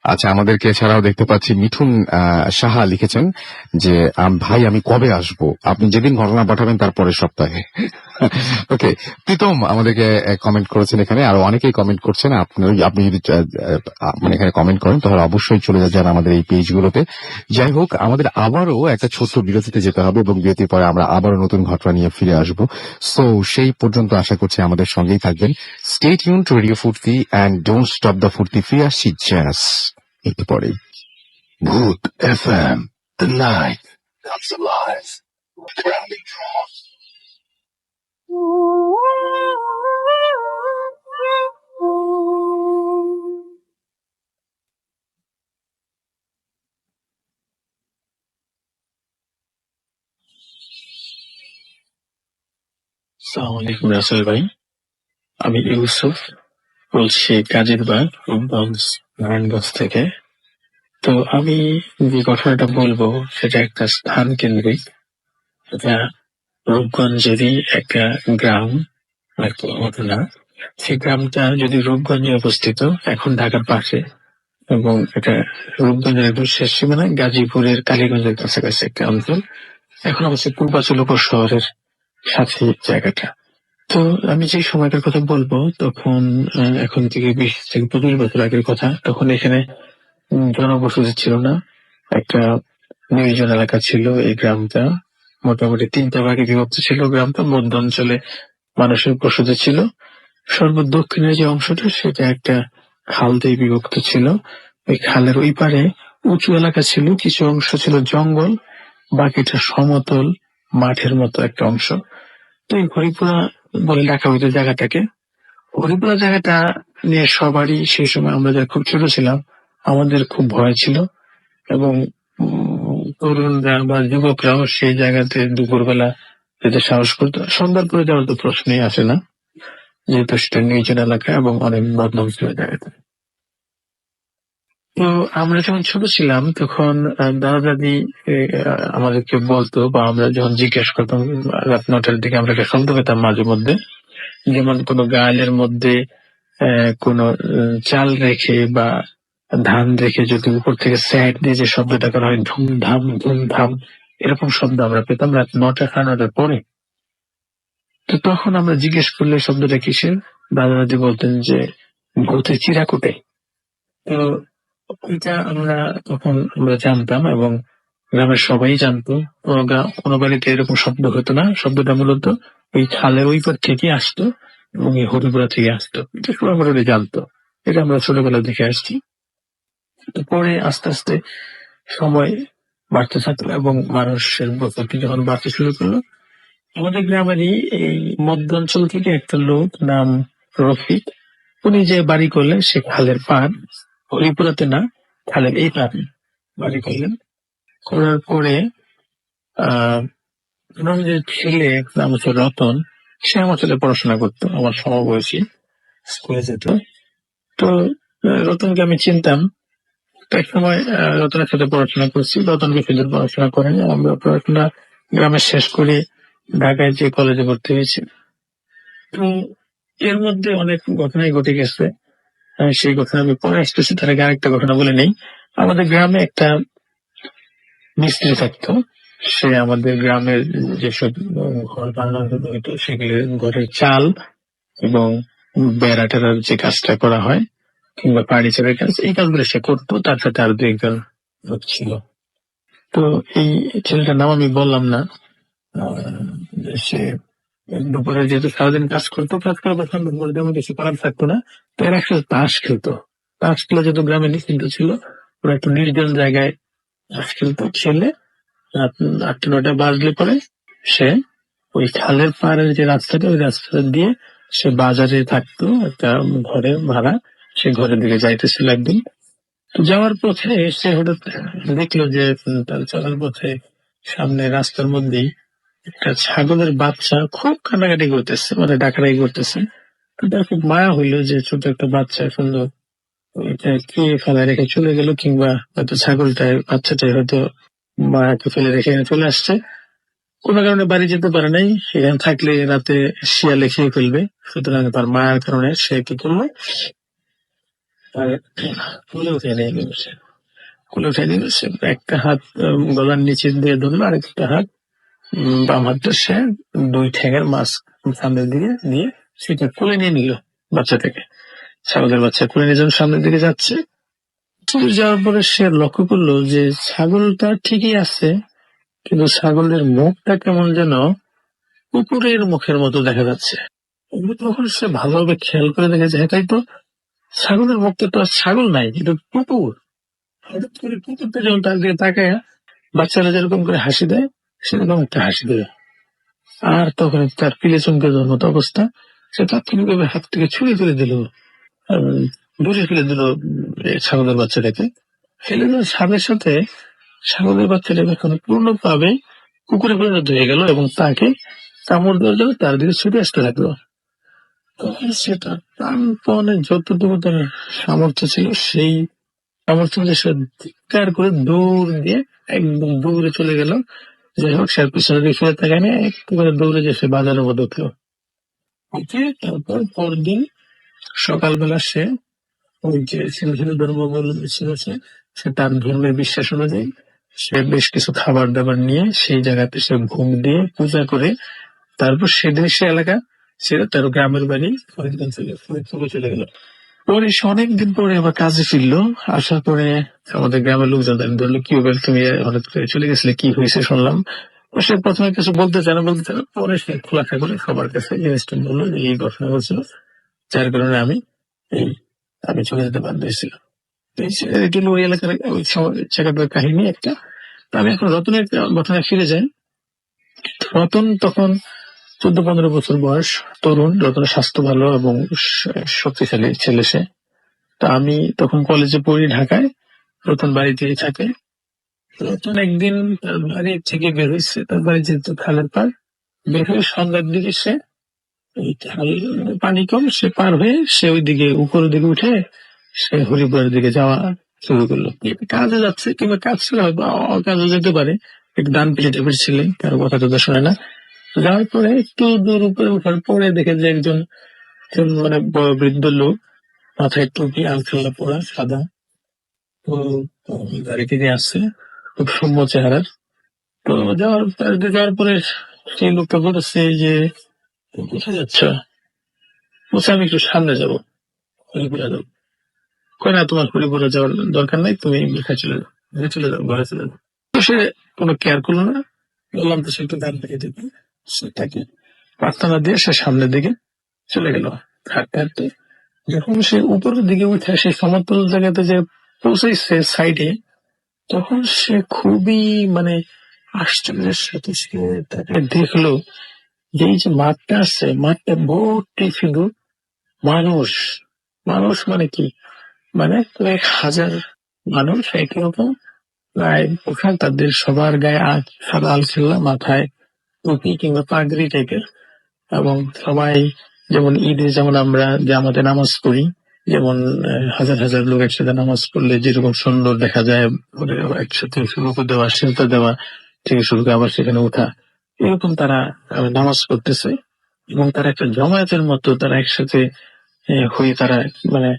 আচ্ছা, আমাদেরকে এছাড়াও দেখতে পাচ্ছি মিঠুন সাহা লিখেছেন যে ভাই আমি কবে আসবো, আপনি যেদিন ঘটনা পাঠাবেন তার পরের সপ্তাহে। ওকে, প্রীতম আমাদেরকে কমেন্ট করেছেন এখানে, আরো অনেকেই কমেন্ট করছেন। আপনি যদি মানে এখানে কমেন্ট করেন তাহলে অবশ্যই চলে যান আমাদের এই পেজগুলোতে। যাই হোক, আমাদের আবারও একটা ছোট্ট বিরতিতে যেতে হবে এবং বিরতির পরে আমরা আবারও নতুন ঘটনা নিয়ে ফিরে আসবো। সো সেই পর্যন্ত আশা করছি আমাদের সঙ্গেই থাকবেন। স্টে টিউন টু রেডিও ফুর্তি অ্যান্ড ডোন্ট স্টপ দ্য ফুর্তি। ফিরে আসছি জ্যাস একটু পরে। ভূত FM, the night comes alive. আসসালামু আলাইকুম রাসেল ভাই, আমি ইউসুফ বলছি গাজীরবাগ রূপগঞ্জ নারায়ণগঞ্জ থেকে। তো আমি যে ঘটনাটা বলবো সেটা একটা স্থান কেন্দ্রিক। এটা রূপগঞ্জেরই একটা গ্রাম, একটা ঘটনা। সেই গ্রামটা যদি রূপগঞ্জে অবস্থিত, এখন ঢাকার পাশে, এবং এটা রূপগঞ্জের একদম শেষ সীমানায় গাজীপুরের কালীগঞ্জের কাছাকাছি একটা অঞ্চল। এখন অবশ্যই পূর্বাচল উপশহরের সাথে জায়গাটা। তো আমি যে সময়টার কথা বলবো তখন এখন থেকে 20 থেকে 25 বছর আগের কথা। তখন এখানে জনবসতি ছিল না, একটা নির্জন এলাকা ছিল এই গ্রামটা। মোটামুটি 3টা ভাগে বিভক্ত ছিল গ্রামটা। মধ্য অঞ্চলে মানুষের বসতি ছিল, সর্বদক্ষিণের যে অংশটা সেটা একটা খাল দিয়ে বিভক্ত ছিল। ওই খালের ওই পারে উঁচু এলাকা ছিল, কিছু অংশ ছিল জঙ্গল, বাকিটা সমতল মাঠের মতো একটা অংশ। তো এই হরিপুরা বলে ডাকা হইতো জায়গাটাকে। হরিপুরা জায়গাটা নিয়ে সবারই সেই সময়, আমরা যারা খুব ছোট ছিলাম, আমাদের খুব ভয় ছিল। এবং তরুণরা বা যুবকরাও সেই জায়গাতে দুপুরবেলা যেতে সাহস করতো। সন্ধ্যার পরে যাওয়ার তো প্রশ্নই আসে না, যেহেতু সেটা নির্জন এলাকা এবং অনেক বদনাম ছিল জায়গাতে। তো আমরা যখন ছোট ছিলাম তখন দাদা দাদি আমাদেরকে বলতো, বা আমরা যখন জিজ্ঞেস করতাম রাত 9টার দিকে, আমরা একটা শব্দ পেতাম মাঝে মধ্যে, যেমন কোনো গালের মধ্যে কোনো চাল রেখে বা ধান রেখে যদি উপর থেকে স্যাট দিয়ে যে শব্দটা করা হয়, ধুমধাম ধুমধাম, এরকম শব্দ আমরা পেতাম রাত 9টা 9:30 পরে। তো তখন আমরা জিজ্ঞেস করলে শব্দটা কিসের, দাদা দাদি বলতেন যে ভূতের চিরাকুটে। তো এটা আমরা জানতাম এবং গ্রামের সবাই জানতো। কোনো বাড়িতে এরকম শব্দ হতো না, শব্দটা মূলত ওই খালের ওই পার থেকে আসতো এবং এই হরিপুরা থেকে আসতো। এটা সবাই মোটামুটি জানতো, এটা আমরা ছোটবেলা দেখে আসছি। তো পরে আস্তে আস্তে সময় বাড়তে থাকলো এবং মানুষের বসতি যখন বাড়তে শুরু করলো, আমাদের গ্রামেরই এই মধ্য অঞ্চল থেকে একটা লোক নাম রফিক, উনি যে বাড়ি করলেন সে খালের পার, হরিপুরাতে না, খালের এই পারে বাড়ি করলেন। করার পরে আহ ওনার যে ছেলে নাম হচ্ছে রতন, সে আমার সাথে পড়াশোনা করতো, আমার সমবয়সী, স্কুলে যেত। তো রতনকে আমি চিনতাম। তো এক সময় রতনের সাথে পড়াশোনা করছি, রতন বেশি দূর পড়াশোনা করেনি, আমরা পড়াশোনা গ্রামে শেষ করে ঢাকায় যে কলেজে ভর্তি হয়েছি। তো এর মধ্যে অনেক ঘটনাই ঘটে গেছে, সেই ঘটনা আমি পরে আসতেছি, তার আগে আরেকটা ঘটনা বলে নেই। আমাদের গ্রামে একটা মিস্ত্রি থাকতো। সে আমাদের গ্রামের যেসব ঘর বানানো হতো সেগুলো, ঘরের চাল এবং বেড়া টেরার যে কাজটা করা হয় কিংবা ফার্নিচারের কাজ, এই কাজগুলো সে করতো। তার সাথে আরো দু একজন লোক ছিল। তো এই ছেলেটার নাম আমি বললাম না। সে দুপুরে যেহেতু সারাদিন কাজ করতো, কাজ করার পর সন্ধ্যার পরে তেমন কিছু করার থাকতো না, তো এরা একসাথে তাস খেলতো। তাস খেলা যেহেতু গ্রামে নিষিদ্ধ ছিল, ওরা একটু নির্জন জায়গায় তাস খেলতো। খেলে রাত 8টা 9টা বাজলে পরে সে ওই খালের পাড়ের যে রাস্তাটা, ওই রাস্তাটা দিয়ে সে বাজারে থাকতো একটা ঘরে ভাড়া, সে ঘরের দিকে যাইতেছিল একদিন। তো যাওয়ার পথে সে হঠাৎ দেখলো যে তার চলার পথে সামনে রাস্তার মধ্যেই একটা ছাগলের বাচ্চা খুব কান্নাকাটি করতেছে, মানে ডাকাডাকি করতেছে। তো তার খুব মায়া হইলো যে ছোট একটা বাচ্চা সুন্দর, এটা কে ফেলে রেখে চলে গেল, কিংবা হয়তো ছাগলটাই বাচ্চাটাই হয়তো মায়াকে ফেলে রেখে এখানে চলে আসছে। কোনো কারণে বাড়ি যেতে পারে নাই, এখানে থাকলে রাতে শিয়ালে খেয়ে ফেলবে। সুতরাং তার মায়ের কারণে সে কি করলো, তার কোলে উঠে নিয়ে গেল। সে কোলে উঠে নিয়ে সে একটা হাত গলার নিচে দিয়ে ধরলো, আরেকটা হাত বাম হাতটা সে দুই ঠ্যাঙের মাছ সামনের দিকে নিয়ে সেটা কোলে নিয়ে নিল বাচ্চাটাকে। ছাগলের বাচ্চা কোলে নিয়ে যখন সামনের দিকে যাচ্ছে, তো যাওয়ার পরে সে লক্ষ্য করলো যে ছাগলটা ঠিকই আছে, কিন্তু ছাগলের মুখটা কেমন যেন কুকুরের মুখের মতো দেখা যাচ্ছে। তখন সে ভালোভাবে খেয়াল করে দেখেছে, হ্যাঁ তাই তো, ছাগলের মুখটা তো আর ছাগল নাই, এটা কুকুর। হঠাৎ করে কুকুরটা যখন তার দিকে তাকায়, বাচ্চারা যেরকম করে হাসি দেয় সেরকম একটা হাসি দেয়। আর তখন তার পিলে চমকে যাওয়ার মতো অবস্থা। সে তাৎক্ষণিকভাবে হাত থেকে ছুঁড়ে ফেলে দিল, দূরে ফেলে দিল এই ছাগলের বাচ্চাটাকে। ফেলে দেওয়ার সাথে সাথে ছাগলের বাচ্চাটা এখন পূর্ণভাবে কুকুরে পরিণত হয়ে গেল এবং তাকে কামড় দেওয়ার জন্য তার দিকে ছুটে আসতে লাগলো। তখন সেটা প্রাণপণে যতটুকু তার সামর্থ্য ছিল সেই সামর্থ্য দিয়ে সে চিৎকার করে দৌড় দিয়ে একদম দৌড়ে চলে গেল। যাই হোক, সে আর পিছনে দিকে ফিরে তাকায় না, একেবারে দৌড়ে যে সে বাজারের মধ্যে উঠলো। উঠে তারপর পরদিন সকালবেলা সে ওই যে ছিল ছিল ধর্মাবলম্বী ছিল, সে তার ধর্মের বিশ্বাস অনুযায়ী সে বেশ কিছু খাবার দাবার নিয়ে সেই জায়গাতে সে ভোগ দিয়ে পূজা করে তারপর সেদিন সে এলাকা ছেড়ে তার গ্রামের বাড়ি ফরিদপুরে চলে গেল। পরে সে অনেকদিন পরে আবার কাজে ফিরলো, আসার পরে আমাদের গ্রামের লোকজন তাকে ধরলো, কি ব্যাপার তুমি হঠাৎ করে চলে গেছিলে, কি হয়েছে শুনলাম। তো সে প্রথমে কিছু বলতে চায় না, পরে সে খোলাসা করে সবার কাছে জিনিসটা বললো যে এই ঘটনা হয়েছিল, যার কারণে এই আমি চলে যেতে বাধ্য হয়েছিলাম। তো এটি হলো ওই এলাকার ওই জায়গাটার কাহিনী একটা। তো আমি এখন রতনের ঘটনায় ফিরে যাই। রতন তখন 14-15 বছর বয়স, তরুণ। রতনের স্বাস্থ্য ভালো এবং শক্তিশালী ছেলে সে। তা আমি তখন কলেজে পড়ি ঢাকায়, রতন বাড়িতেই থাকে। রতন একদিন তার বাড়ি থেকে বের হয়েছে, তার বাড়ি যেহেতু খালের পার, বের হয়ে সন্ধ্যার দিকে সে ওই খাল পানি কম, সে পার হয়ে সে ওই দিকে উপরের দিকে উঠে সে হরিপুরের দিকে যাওয়া শুরু করলো। কাজে যাচ্ছে কিংবা কাজ ছিল, হয়তো কাজে যেতে পারে। একটু ডান পিছিয়ে টাইপের ছেলে, কারো কথা টথা শোনে না। যাওয়ার পরে একটু দূর উপরে ওঠার পরে দেখে যে একজন মানে বৃদ্ধ লোক, মাথায় টুপি, আলখাল্লা পরা, সাদা, তো গাড়ি থেকে আসছে, খুব সৌম্য চেহারার। তো যাওয়ার পরে সেই লোকটা বলেছে যে কোথায় যাচ্ছ? বলছে আমি একটু সামনে যাবো, হরিপুরা যাবো। কয় না, তোমার হরিপুরা যাওয়ার দরকার নাই, তুমি লেখায় চলে যাও, চলে যাও, ঘরে চলে যাও। তো সে কোনো কেয়ার করলো না। বললাম তো সে একটু ডান দিকে যেতে, সেটাকে পাত্তা না দিয়ে সে সামনের দিকে চলে গেল হাঁটতে হাঁটতে। যখন সে উপরের দিকে উঠে সেই সমতল জায়গাতে যে পৌঁছেছে সাইডে, তখন সে খুবই মানে আশ্চর্যের সাথে সে তাকে দেখলো যে এই যে মাঠটা আছে, মাঠটা ভর্তি শুধু মানুষ। মানুষ মানে কি, মানে 1,000 মানুষ একই রকম গায়ে পোশাক, তাদের সবার গায়ে সাদা আলখাল্লা, মাথায় টুপি কিংবা পাগড়ি টাইপের, এবং সবাই যেমন ঈদে যেমন আমরা জামাতে নামাজ পড়ি, যেমন হাজার হাজার লোক একসাথে নামাজ পড়লে যেরকম সুন্দর দেখা যায়, ওরা একসাথে রুকু দেওয়া, সেজদা দেওয়া থেকে শুরু করে আবার সেখানে ওঠা, এরকম তারা নামাজ পড়তেছে। এবং তারা একটা জমায়েতের মতো তারা একসাথে হয়ে তারা মানে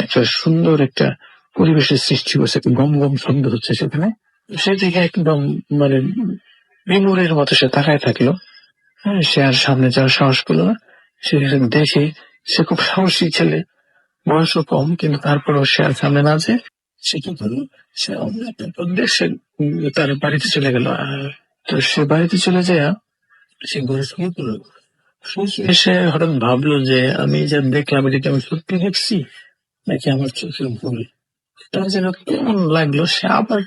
একটা সুন্দর একটা পরিবেশের সৃষ্টি করছে, একটা গম গম শব্দ হচ্ছে সেখানে। সে থেকে একদম মানে বিমূঢ়ের মতো সে তাকায় থাকলো। হ্যাঁ, সে আর সামনে যাওয়ার সাহস করলো না। সে দেখে, সে খুব সাহসী ছেলে, বয়সও কম, কিন্তু তারপরেও সে আর সামনে না যেয়ে সে কি করলো, সে অন্য একটা পথ দিয়ে সে তার বাড়িতে চলে গেল। তো সে বাড়িতে চলে যায়, সে ঘরে শুয়ে পড়লো। সে হঠাৎ ভাবলো যে আমি যা দেখলাম এটা কি আমি সত্যি দেখছি নাকি আমার চোখের ভুল। তার যেন কেমন লাগলো, সে আবার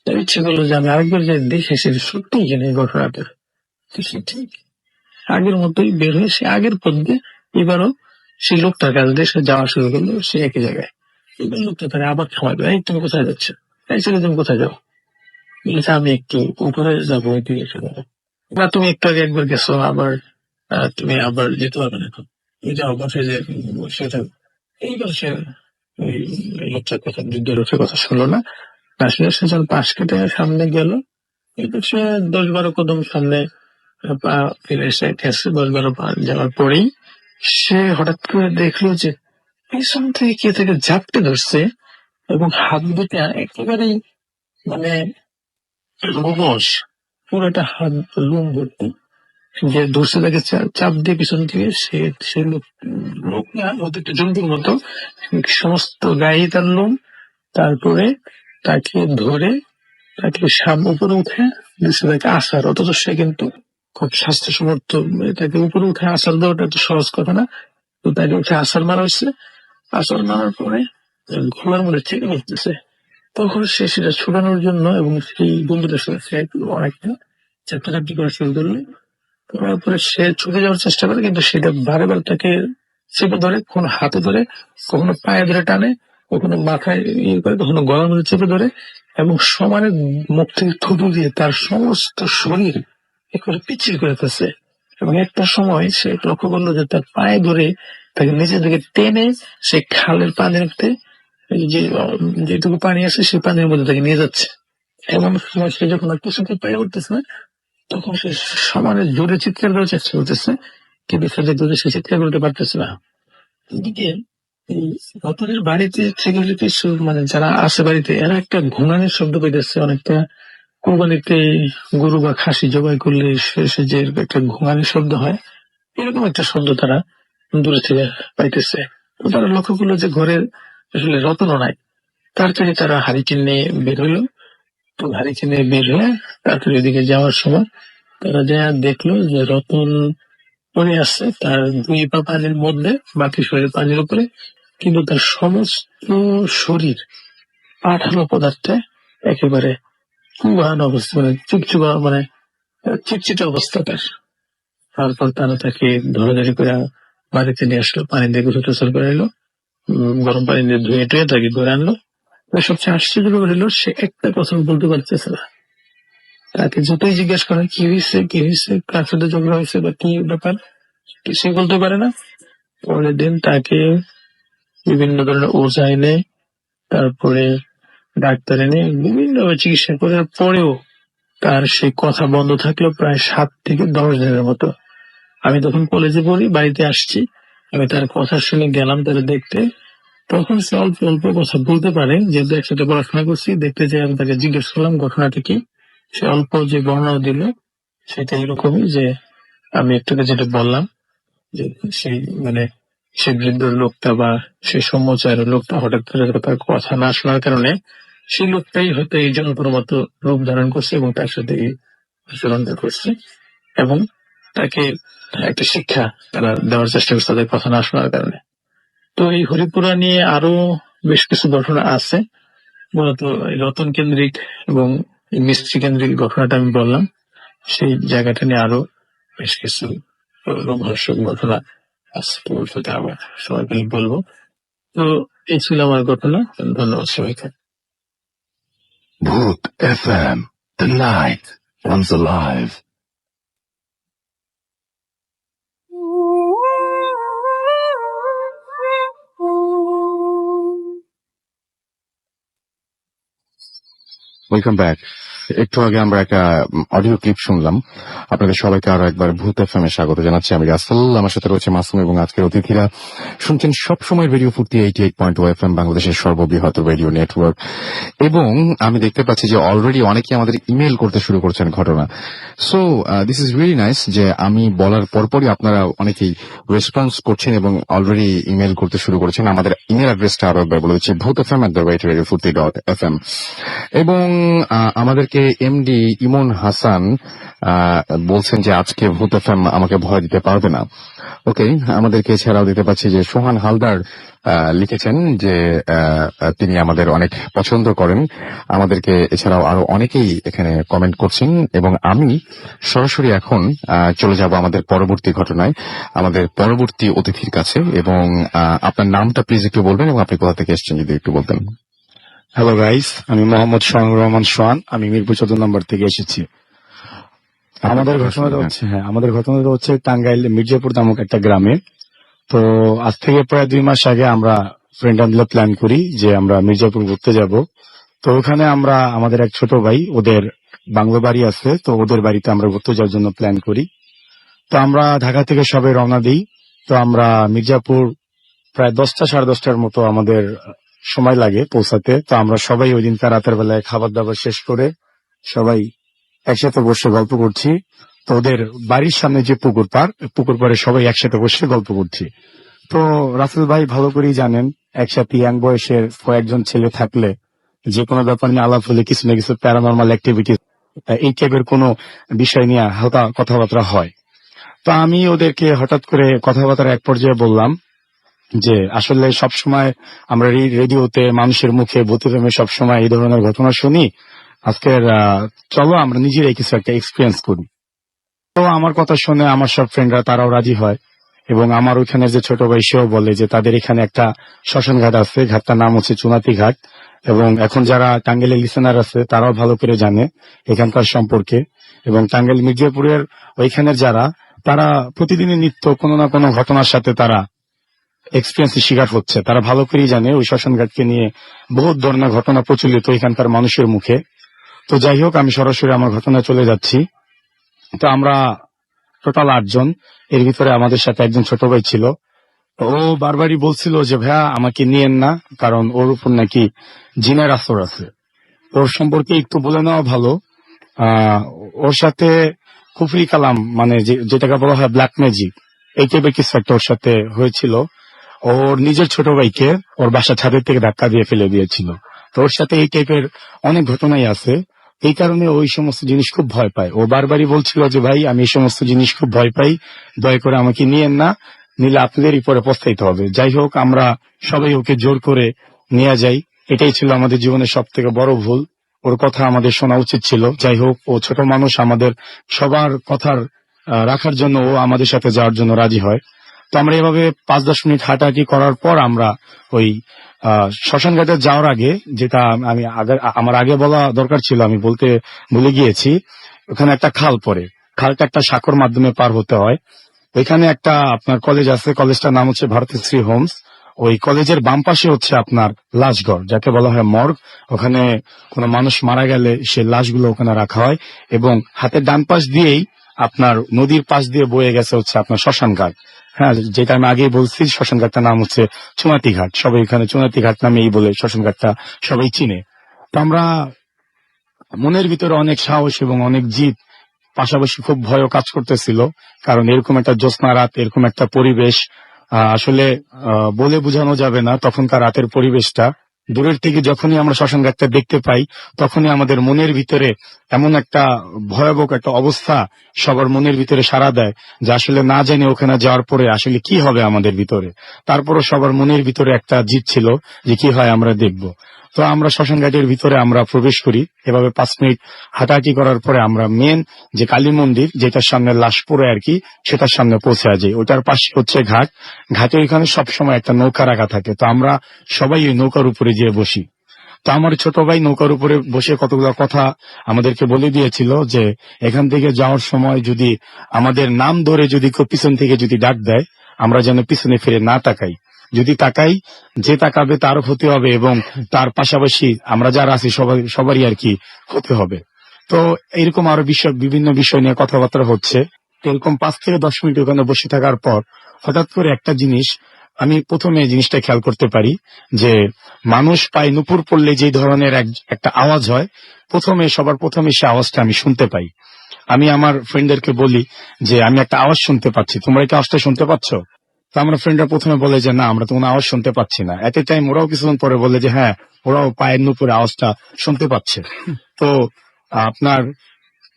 তার ইচ্ছে করলো যে আমি আরেকবার যে দেখে সে সত্যি কিনা এই ঘটনাটা। তো সে ঠিক আগের মতোই বের হয়ে সে আগের পথ দিয়ে এবারও সেই লোকটার কাছ দিয়ে সে যাওয়া শুরু করলো, সে একই জায়গায়। এবার লোকটা তারা আবার থামাবে, এই তুমি কোথায় যাচ্ছ, এই ছেলে তুমি কোথায় যাও? বলেছে আমি একটু উপরে যাবো, ওই দিকে চলে যাবো। না, তুমি একটু আগে একবার গেছো, আবার তুমি আবার যেতে পারবে না এখন, তুমি যাও বাসায় যে বসে থাকো। এইবার সে ওই লোকটার কথা, যুদ্ধের লোকের কথা শুনলো না। আসলে সে যখন পাশ কেটে সামনে গেল, এবার সে 10-12 কদম সামনে পা ফেলে এসে গেছে। 10-12 পা যাওয়ার পরেই সে হঠাৎ করে দেখলো যে পিছন থেকে কে তাকে ঝাপটে ধরছে, এবং হাত দুটা একেবারেই মানে লোমশ, পুরোটা হাত লোম ভর্তি। যে ধরছে তাকে চাপ দিয়ে পিছন থেকে, সে লোক না, হয়তো একটা জন্তুর মতো সমস্ত গায়ে তার লোম। তারপরে তাকে ধরে তাকে উপরে উঠে দিচ্ছে তাকে আসার, অথচ সে কিন্তু খুব স্বাস্থ্য সমর্থ। তাকে উপরে উঠে আসার দেওয়াটা তো সহজ কথা না। তো তাকে উঠে আসার মারা হয়েছে। আসার মারার পরে ঘোড়ার মধ্যে চেপে বসতেছে। তখন সে সেটা ছুটানোর জন্য এবং সেই বন্ধুটার সাথে সে অনেকটা চাপটাচাপটি করা শুরু করলো। তারপরে সে ছুটে যাওয়ার চেষ্টা করে, কিন্তু সেটা বারে বার তাকে চেপে ধরে, কখনো হাতে ধরে, কখনো পায়ে ধরে টানে, কখনো মাথায় ইয়ে করে, কখনো গলার মধ্যে চেপে ধরে, এবং সমানে মুখ থেকে থুতু দিয়ে তার সমস্ত শরীর একেবারে পিচ্ছিল করে ফেলছে। এবং একটা সময় সে লক্ষ্য করলো যে তার পায়ে ধরে তাকে নিচের দিকে টেনে সে খালের পানিতে, যে যেটুকু পানি আছে সেই পানির মধ্যে তাকে নিয়ে যাচ্ছে। এমন সময় সে যখন আর কিছুতে পায়ে উঠতেছে না, তখন সে সমানে জোরে চিৎকার করার চেষ্টা করতেছে, কিন্তু সে দেখলো যে সে চিৎকার করতে পারতেছে না। এদিকে এই রতনের বাড়িতে থেকে কিছু মানে যারা আছে বাড়িতে, এরা একটা ঘুমানোর শব্দ পাইতেছে, অনেকটা কোরবানিতে গরু বা খাসি জবাই করলে শেষে যে একটা ঘুমানোর শব্দ হয়, এরকম একটা শব্দ তারা দূরে থেকে পাইতেছে। তো তারা লক্ষ্য করলো যে ঘরের আসলে রতনও নাই। তাড়াতাড়ি তারা হারিকেন নিয়ে বের হইলো। তো হারিকেন নিয়ে বের হয়ে তাড়াতাড়ি এদিকে যাওয়ার সময় তারা যা দেখলো যে রতন পড়ে আছে, তার 2 পা পানির মধ্যে, বাকি শরীর পানির উপরে, কিন্তু তার সমস্ত শরীর পাঠানো পদার্থে একেবারে চুবানো অবস্থা, মানে চুপচুপা, মানে চিটচিটে অবস্থা তার। তারপর তারা তাকে ধরাধরি করে বাড়িতে নিয়ে আসলো, পানি দিয়ে গোসল টোসল করে এলো, গরম পানি দিয়ে ধুয়ে টুয়ে তাকে ধরে আনলো। সবচেয়ে আশ্চর্য ব্যাপার হলো সে একটা কথা বলতে পারতেছে না। তাকে যতই জিজ্ঞেস করে কি হয়েছে, কি হয়েছে, কার সাথে ঝগড়া হয়েছে বা কি ব্যাপার, কিছুই বলতে পারে না। পরের দিন তাকে বিভিন্ন ধরনের ওষা এনে, তারপরে ডাক্তার এনে বিভিন্ন চিকিৎসা করার পরেও তার সেই কথা বন্ধ থাকলো প্রায় 7 থেকে 10 দিনের মতো। আমি তখন কলেজে পড়ি, বাড়িতে আসছি, আমি তার কথা শুনে গেলাম তারা দেখতে। তখন সে অল্প অল্প কথা বলতে পারে, যেহেতু একসাথে পড়াশোনা করছি। দেখতে যাই আমি তাকে জিজ্ঞেস করলাম ঘটনাটা কি। সে অল্প যে বর্ণনা দিল সেটা এরকমই যে আমি একটু আগে যেটা বললাম, যে সেই মানে সে বৃদ্ধ লোকটা বা সে সম্মচারের লোকটা হঠাৎ করে তার কথা না শোনার কারণে সেই লোকটাই হয়তো এই জনপর মতো রূপ ধারণ করছে এবং তার সাথে এই আচরণটা করছে, এবং তাকে একটা শিক্ষা তারা দেওয়ার চেষ্টা করছে তাদের কথা না শোনার কারণে। তো এই হরিপুরা নিয়ে আরো বেশ কিছু ঘটনা আছে, মূলত এই রতন কেন্দ্রিক এবং এই মিস্ত্রি কেন্দ্রিক ঘটনাটা আমি বললাম। সেই জায়গাটা নিয়ে আরো বেশ কিছু রোমহর্ষক ঘটনা আছে, ভবিষ্যতে আবার সময় পেলে বলবো। তো এই ছিল আমার ঘটনা। ধন্যবাদ সবাইকে। Bhoot FM. The night comes alive. Welcome back. একটু আগে আমরা একটা অডিও ক্লিপ শুনলাম। আপনাদের সবাইকে আরো একবার ভূত এফএম এ স্বাগত জানাচ্ছি। আমি রাসেল, আমার সাথে রয়েছে মাসুম এবং আজকের অতিথিরা। শুনছেন সবসময় রেডিও ফুর্তি 88.2 FM, বাংলাদেশের সর্ববৃহৎ রেডিও নেটওয়ার্ক। এবং আমি দেখতে পাচ্ছি যে অলরেডি অনেকে আমাদের ইমেল করতে শুরু করছেন ঘটনা। So this is really nice যে আমি বলার পরপরই আপনারা অনেকেই রেসপন্স করছেন এবং অলরেডি ইমেল করতে শুরু করেছেন। আমাদের ইমেল অ্যাড্রেসটা আরো একবার বলে দিচ্ছি, bhootfm@radiofurti.fm। এবং আমাদেরকে এমডি ইমন হাসান বলছেন যে আজকে ভূত এফএম আমাকে ভয় দিতে পারবে না। ওকে, আমাদেরকে এছাড়াও দিতে পাচ্ছি যে সোহান হালদার লিখেছেন যে তিনি আমাদের অনেক পছন্দ করেন। আমাদেরকে এছাড়াও আরো অনেকেই এখানে কমেন্ট করছেন এবং আমি সরাসরি এখন চলে যাব আমাদের পরবর্তী ঘটনায়, আমাদের পরবর্তী অতিথির কাছে। এবং আপনার নামটা প্লিজ একটু বলবেন এবং আপনি কোথা থেকে এসেছেন যদি একটু বলতেন। হ্যালো গাইস, আমি মোহাম্মদ সোহানুর রহমান সোহান। আমি মিরপুর 14 নম্বর থেকে এসেছি। আমাদের ঘটনাটা হচ্ছে টাঙ্গাইল মির্জাপুর নামক একটা গ্রামে। তো আজ থেকে প্রায় 2 মাস আগে আমরা ফ্রেন্ডরা মিলে প্ল্যান করি যে আমরা মির্জাপুর ঘুরতে যাব। তো ওখানে আমরা আমাদের এক ছোট ভাই, ওদের বাংলো বাড়ি আছে, তো ওদের বাড়িতে আমরা ঘুরতে যাওয়ার জন্য প্ল্যান করি। তো আমরা ঢাকা থেকে সবাই রওনা দিই। তো আমরা মির্জাপুর প্রায় 10টা 10:30টার মতো আমাদের সময় লাগে পৌঁছাতে। তো আমরা সবাই ওই দিনকার রাতের বেলায় খাবার দাবার শেষ করে সবাই একসাথে বসে গল্প করছি। তো ওদের বাড়ির সামনে যে পুকুর পাড়ে সবাই একসাথে বসে গল্প করছি। তো রাসেল ভাই ভালো করেই জানেন, একসাথে ইয়াং বয়সের কয়েকজন ছেলে থাকলে যে কোনো ব্যাপার নিয়ে আলাপ হলে কিছু না কিছু প্যারানরমাল অ্যাক্টিভিটি, এই টাইপের কোনো বিষয় নিয়ে হালকা কথাবার্তা হয়। তো আমি ওদেরকে হঠাৎ করে কথাবার্তার এক পর্যায়ে বললাম যে আসলে সবসময় আমরা রেডিওতে মানুষের মুখে ভূত প্রেমে সবসময় এই ধরনের ঘটনা শুনি, আজকের চলো আমরা নিজেরাই কিছু একটা এক্সপিরিয়েন্স করি। তো আমার কথা শুনে আমার সব ফ্রেন্ডরা তারাও রাজি হয় এবং আমার ওইখানে যে ছোট ভাই সেও বলে যে তাদের এখানে একটা শ্মশান ঘাট আছে, ঘাটটার নাম হচ্ছে চুনাতি ঘাট। এবং এখন যারা টাঙ্গাইলের লিসেনার আছে তারাও ভালো করে জানে এখানকার সম্পর্কে। এবং টাঙ্গাইল মির্জাপুরের ওইখানের যারা, তারা প্রতিদিনই নিত্য কোনো না কোনো ঘটনার সাথে তারা এক্সপিরিয়েন্সের শিকার হচ্ছে। তারা ভালো করেই জানে ওই শ্মশান ঘাটকে নিয়ে বহুত ধরনের ঘটনা প্রচলিত এখানকার মানুষের মুখে। তো যাই হোক, আমি সরাসরি আমার ঘটনায় চলে যাচ্ছি। তো আমরা টোটাল 8 জন, এর ভিতরে আমাদের সাথে একজন ছোট ভাই ছিল। ও বারবারই বলছিল যে ভাইয়া আমাকে নিয়েন না, কারণ ওর উপর নাকি জিনের আসর আছে। ওর সম্পর্কে একটু বলে নেওয়া ভালো। ওর সাথে কুফরি কালাম, মানে যেটাকে বলা হয় ব্ল্যাক ম্যাজিক, এই টাইপের কিছু একটা ওর সাথে হয়েছিল। ওর নিজের ছোট ভাইকে ওর বাসা ছাদের থেকে ধাক্কা দিয়ে ফেলে দিয়েছিল। তো ওর সাথে এই টাইপের অনেক ঘটনাই আছে। এই কারণে ওই সমস্ত জিনিস খুব ভয় পায়। ও বারবারই বলছিল যে ভাই আমি এই সমস্ত জিনিস খুব ভয় পাই, দয়া করে আমাকে নিয়েন না, নিলে আপনাদেরই পরে পস্তাইতে হবে। যাই হোক, আমরা সবাই ওকে জোর করে নিয়ে যাই। এটাই ছিল আমাদের জীবনের সব থেকে বড় ভুল। ওর কথা আমাদের শোনা উচিত ছিল। যাই হোক, ও ছোট মানুষ, আমাদের সবার কথার রাখার জন্য ও আমাদের সাথে যাওয়ার জন্য রাজি হয়। তো আমরা এভাবে 5-10 মিনিট হাঁটাহাঁটি করার পর আমরা ওই শ্মশান ঘাটে যাওয়ার আগে, যেটা আমার আগে বলা দরকার ছিল, আমি বলতে ভুলে গিয়েছি, ওখানে একটা খাল পড়ে। খালটা একটা সাঁকোর মাধ্যমে পার হতে হয়। ওইখানে একটা আপনার কলেজ আছে, কলেজটার নাম হচ্ছে ভারতশ্রী হোমস। ওই কলেজের বাম পাশে হচ্ছে আপনার লাশঘর, যাকে বলা হয় মর্গ। ওখানে কোনো মানুষ মারা গেলে সে লাশগুলো ওখানে রাখা হয়। এবং হাতের ডান পাশ দিয়েই আপনার নদীর পাশ দিয়ে বয়ে গেছে হচ্ছে আপনার শ্মশান ঘাট। হ্যাঁ, যেটা আমি আগেই বলছি, শ্মশান ঘাটটার নাম হচ্ছে চুনাতি ঘাট। সবাই এখানে চুনাতি ঘাট নামেই বলে শ্মশান ঘাটটা সবাই চিনে। তো আমরা মনের ভিতরে অনেক সাহস এবং অনেক জিদ, পাশাপাশি খুব ভয়ও কাজ করতেছিল। কারণ এরকম একটা জ্যোৎস্না রাত, এরকম একটা পরিবেশ আসলে বলে বোঝানো যাবে না। তখনকার রাতের পরিবেশটা দূরের থেকে যখনই আমরা শ্মশান ঘাটটা দেখতে পাই, তখনই আমাদের মনের ভিতরে এমন একটা ভয়াবহ একটা অবস্থা সবার মনের ভিতরে সাড়া দেয় যে আসলে না জানি ওখানে যাওয়ার পরে আসলে কি হবে আমাদের ভিতরে। তারপরও সবার মনের ভিতরে একটা জিদ ছিল যে কি হয় আমরা দেখব। তো আমরা শ্মশান ঘাটের ভিতরে আমরা প্রবেশ করি। এভাবে 5 মিনিট হাঁটাহাঁটি করার পরে আমরা মেন যে কালী মন্দির, যেটার সামনে লাশ পড়ে আর কি, সেটার সামনে পৌঁছে যাই। ওটার পাশে হচ্ছে ঘাট। ঘাটে ওইখানে সবসময় একটা নৌকা রাখা থাকে। তো আমরা সবাই ওই নৌকার উপরে গিয়ে বসি। তো আমার ছোট ভাই নৌকার উপরে বসে কতগুলো কথা আমাদেরকে বলে দিয়েছিল যে এখান থেকে যাওয়ার সময় যদি আমাদের নাম ধরে যদি কেউ পিছন থেকে যদি ডাক দেয়, আমরা যেন পিছনে ফিরে না তাকাই। যদি তাকাই, যে তাকাবে তারও ক্ষতি হবে এবং তার পাশাপাশি আমরা যারা আছি সবারই আর কি ক্ষতি হবে। তো এরকম আরো বিভিন্ন বিষয় নিয়ে কথাবার্তা হচ্ছে। এরকম 5 থেকে 10 মিনিট ওখানে বসে থাকার পর হঠাৎ করে একটা জিনিস আমি প্রথমে জিনিসটা খেয়াল করতে পারি যে মানুষ পায়ে নুপুর পড়লে যে ধরনের একটা আওয়াজ হয়, সবার প্রথমে সে আওয়াজটা আমি শুনতে পাই। আমি আমার ফ্রেন্ডদেরকে বলি যে আমি একটা আওয়াজ শুনতে পাচ্ছি, তোমরা কি আওয়াজটা শুনতে পাচ্ছ? তো আমরা ফ্রেন্ডরা প্রথমে বলে যে না, আমরা তো কোনো আওয়াজ শুনতে পাচ্ছি না। এট এ টাইম ওরাও কিছুক্ষণ পরে বলে যে হ্যাঁ, ওরাও পায়ের নুপুরে আওয়াজটা শুনতে পাচ্ছে। তো আপনার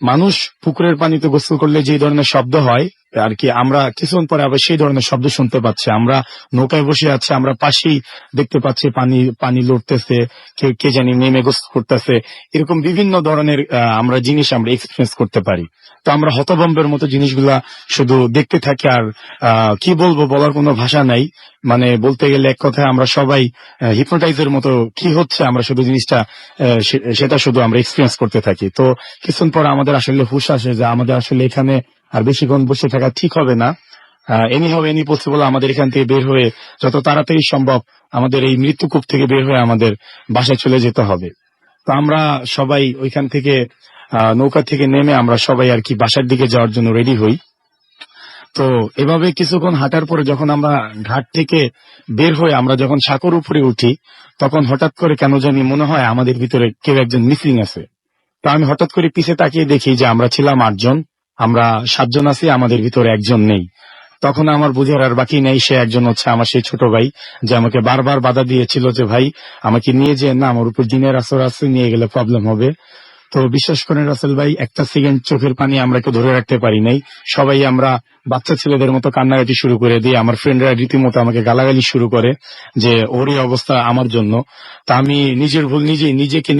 মানুষ পুকুরের পানিতে গোসল করলে যে ধরনের শব্দ হয় আর কি, আমরা কিছুক্ষণ পরে আবার সেই ধরনের শব্দ শুনতে পাচ্ছি। আমরা নৌকায় বসে আছি, আমরা পাশেই দেখতে পাচ্ছি পানি লড়তেছে, কে জানি নেমে গোসল করতেছে। এরকম বিভিন্ন ধরনের আমরা এক্সপিরিয়েন্স করতে পারি। তো আমরা হতভম্বের মতো জিনিসগুলা শুধু দেখতে থাকি, আর কি বলবো, বলার কোনো ভাষা নাই। মানে বলতে গেলে এক কথায় আমরা সবাই হিপনোটাইজের মতো কি হচ্ছে আমরা শুধু জিনিসটা সেটা শুধু আমরা এক্সপিরিয়েন্স করতে থাকি। তো কিছুক্ষণ পর আমাদের আসলে হুঁশ আসে যে আমাদের আসলে এখানে আর বেশিক্ষণ বসে থাকা ঠিক হবে না। এনি পসিবল আমাদের এখান থেকে বের হয়ে যত তাড়াতাড়ি সম্ভব আমাদের এই মৃত্যুকূপ থেকে বের হয়ে আমাদের বাসায় চলে যেতে হবে। তো আমরা সবাই ওইখান থেকে নৌকা থেকে নেমে আমরা সবাই আর কি বাসার দিকে যাওয়ার জন্য রেডি হই। তো এভাবে কিছুক্ষণ হাঁটার পরে যখন আমরা ঘাট থেকে বের হয়ে আমরা যখন সাঁকোর উপরে উঠি, তখন হঠাৎ করে কেন জানি মনে হয় আমাদের ভিতরে কেউ একজন মিসিং আছে। তো আমি হঠাৎ করে পিছে তাকিয়ে দেখি যে আমরা ছিলাম 8 জন, আমরা 7 জন আছি, আমাদের ভিতরে একজন নেই। তখন আমার বুঝার আর বাকি নেই, সে একজন হচ্ছে আমার সেই ছোট ভাই, যে আমাকে বারবার বাধা দিয়েছিল যে ভাই আমাকে নিয়ে যে না, আমার উপর দিনের আসর আছে, নিয়ে গেলে প্রবলেম হবে। তো বিশ্বাস করেন রাসেল ভাই, একটা সেকেন্ড চোখের পানি আমরা কেউ ধরে রাখতে পারি নাই। সবাই আমরা বাচ্চা ছেলেদের মতো কান্নাকাটি শুরু করে দিই। আমার ফ্রেন্ডরা রীতিমতো আমাকে গালাগালি শুরু করে যে ওর এই অবস্থা আমার জন্য। তা আমি নিজের ভুল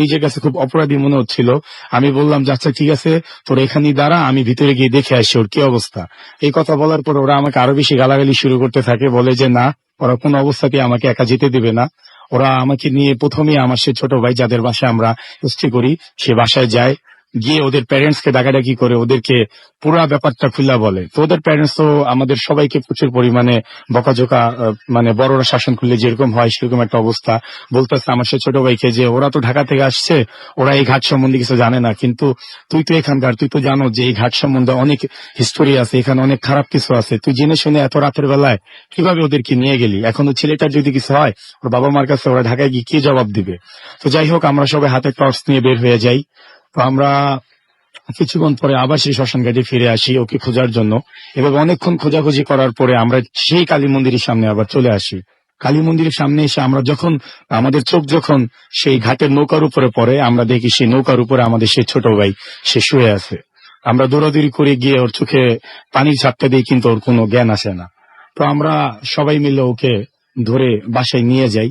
নিজের কাছে খুব অপরাধী মনে হচ্ছিল। আমি বললাম যে আচ্ছা ঠিক আছে, তোর এখানেই দাঁড়া, আমি ভিতরে গিয়ে দেখে আসি ওর কি অবস্থা। এই কথা বলার পর ওরা আমাকে আরো বেশি গালাগালি শুরু করতে থাকে, বলে যে না, ওরা কোনো অবস্থাতেই আমাকে একা যেতে দেবে না। ওরা আমাকে নিয়ে প্রথমেই আমার সে ছোট ভাই যাদের বাসায় আমরা স্টে করি সে বাসায় যায়, গিয়ে ওদের প্যারেন্টস কে ডাকাডাকি করে ওদেরকে পুরা ব্যাপারটা খুলে বলে। তো ওদের প্যারেন্টস তো আমাদের সবাইকে প্রচুর পরিমাণে বকাঝোকা, মানে বড়রা শাসন করলে যেরকম হয় সেরকম একটা অবস্থা। বলতেছে আমার সে ছোট ভাইকে যে ওরা তো ঢাকা থেকে আসছে, ওরা এই ঘাট সম্বন্ধে কিছু জানে না, কিন্তু তুই তো এখানকার, তুই তো জানো যে এই ঘাট সম্বন্ধে অনেক হিস্টোরি আছে, এখানে অনেক খারাপ কিছু আছে, তুই জেনে শুনে এত রাতের বেলায় কিভাবে ওদেরকে নিয়ে গেলি? এখন ছেলেটার যদি কিছু হয় ওর বাবা মার কাছে ওরা ঢাকায় গিয়ে কি জবাব দিবে? তো যাই হোক, আমরা সবাই হাতে টর্চ নিয়ে বের হয়ে যাই। তো আমরা কিছুক্ষণ পরে আবার সেই শ্মশান ঘাটে ফিরে আসি ওকে খোঁজার জন্য। এভাবে অনেকক্ষণ খোঁজাখুঁজি করার পরে আমরা সেই কালী মন্দিরের সামনে আবার চলে আসি। কালী মন্দিরের সামনে এসে আমরা যখন আমাদের চোখ যখন সেই ঘাটের নৌকার উপরে পড়ে, আমরা দেখি সেই নৌকার উপরে আমাদের সেই ছোট ভাই সে শুয়ে আছে। আমরা দৌড়াদৌড়ি করে গিয়ে ওর চোখে পানির ঝাপটা দিই, কিন্তু ওর কোনো জ্ঞান আসে না। তো আমরা সবাই মিলে ওকে ধরে বাসায় নিয়ে যাই।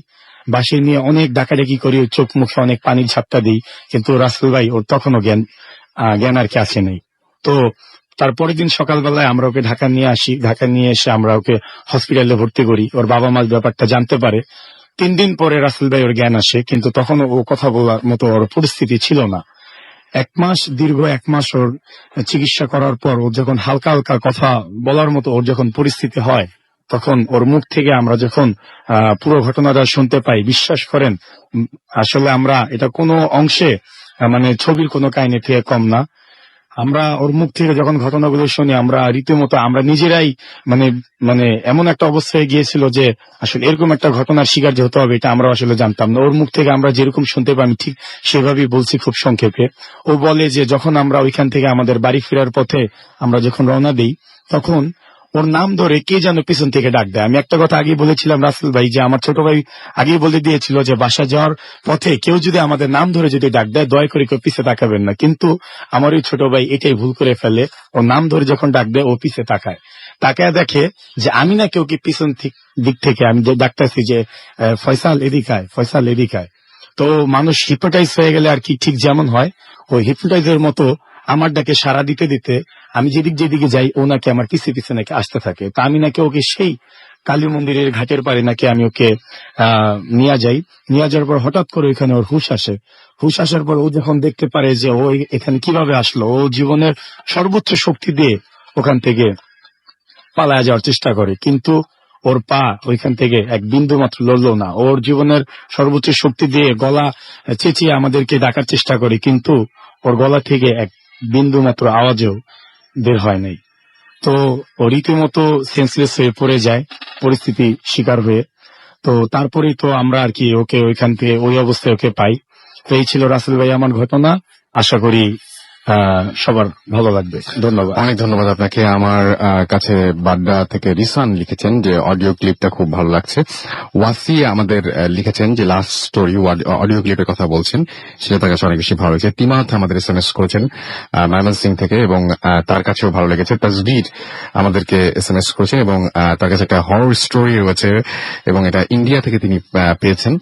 বাসায় নিয়ে অনেক ডাকাডাকি করি, ওর চোখ মুখে অনেক পানির ঝাপটা দিই, কিন্তু রাসেল ভাই ওর তখনও জ্ঞান আর কি আসে নেই। তো তারপরের দিন সকালবেলায় আমরা ওকে ঢাকা নিয়ে আসি। ঢাকা নিয়ে এসে আমরা ওকে হসপিটালে ভর্তি করি। ওর বাবা মা ব্যাপারটা জানতে পারে। 3 দিন পরে রাসেল ভাই ওর জ্ঞান আসে, কিন্তু তখনও ও কথা বলার মতো ওর পরিস্থিতি ছিল না। দীর্ঘ 1 মাস ওর চিকিৎসা করার পর ও যখন হালকা হালকা কথা বলার মতো ওর যখন পরিস্থিতি হয়, তখন ওর মুখ থেকে আমরা যখন পুরো ঘটনাটা শুনতে পাই, বিশ্বাস করেন আসলে আমরা এটা কোনো অংশে মানে ছবির কোনো কাহিনী থেকে কম না। আমরা ওর মুখ থেকে যখন ঘটনাগুলো শুনি, আমরা রীতিমতো আমরা নিজেরাই মানে মানে এমন একটা অবস্থায় গিয়েছিল যে আসলে এরকম একটা ঘটনার শিকার যে হতে হবে এটা আমরা আসলে জানতাম না। ওর মুখ থেকে আমরা যেরকম শুনতে পাই আমি ঠিক সেভাবেই বলছি খুব সংক্ষেপে। ও বলে যে যখন আমরা ওইখান থেকে আমাদের বাড়ি ফেরার পথে আমরা যখন রওনা দিই, তখন ওর নাম ধরে কে যেন পিছন থেকে ডাক দেয়। আমি একটা কথা আগেই বলেছিলাম রাসেল ভাই, যে আমার ছোট ভাই আগেই বলে দিয়েছিল যে বাসা যাওয়ার পথে কেউ যদি আমাদের নাম ধরে যদি ডাক দেয় দয়া করে কেউ পিছে তাকাবেন না। কিন্তু আমার ওই ছোট ভাই এটাই ভুল করে ফেলে, ওর নাম ধরে যখন ডাক দেয় ও পিছে তাকায় দেখে যে আমি না কেউ কি পিছন দিক থেকে আমি যে ডাকতেছি যে ফয়সাল এদিকায়। তো মানুষ হিপনোটাইজ হয়ে গেলে আর কি ঠিক যেমন হয়, ওই হিপনোটাইজের মতো আমার ডাকে সাড়া দিতে দিতে আমি যেদিকে যাই ও নাকি আমার পিছে নাকি আসতে থাকে। তা আমি নাকি ওকে সেই কালী মন্দিরের ঘাটের পারে নাকি আমি ওকে নিয়ে যাই। নিয়ে যাওয়ার পর হঠাৎ করে ওইখানে ওর হুঁশ আসে। হুঁশ আসার পর ও যখন দেখতে পারে যে ও এখানে কিভাবে আসলো, ও জীবনের সর্বোচ্চ শক্তি দিয়ে ওখান থেকে পালায় যাওয়ার চেষ্টা করে, কিন্তু ওর পা ওইখান থেকে এক বিন্দু মাত্র লড়লো না। ওর জীবনের সর্বোচ্চ শক্তি দিয়ে গলা চেঁচিয়ে আমাদেরকে ডাকার চেষ্টা করে, কিন্তু ওর গলা থেকে এক বিন্দু মাত্র আওয়াজও বের হয় নাই। তো ও রীতিমতো সেন্সলেস হয়ে পড়ে যায় পরিস্থিতি শিকার হয়ে। তো তারপরেই তো আমরা আর কি ওকে ওইখান থেকে ওই অবস্থায় ওকে পাই। তো এই ছিল রাসেল ভাই আমার ঘটনা। আশা করি সবার ভালো লাগবে। ধন্যবাদ। অনেক ধন্যবাদ আপনাকে। আমার কাছে বাড্ডা থেকে রিসান লিখেছেন যে অডিও ক্লিপটা খুব ভালো লাগছে। ওয়াসি আমাদের লিখেছেন যে লাস্ট স্টোরি অডিও ক্লিপের কথা বলছেন, সেটা তার কাছে অনেক বেশি ভালো লেগেছে। তিমাথ আমাদের SMS করেছেন ময়মনসিং থেকে, এবং তার কাছেও ভালো লেগেছে। তাজবির আমাদেরকে SMS করেছেন এবং তার কাছে একটা হরর স্টোরি রয়েছে এবং এটা ইন্ডিয়া থেকে তিনি পেয়েছেন।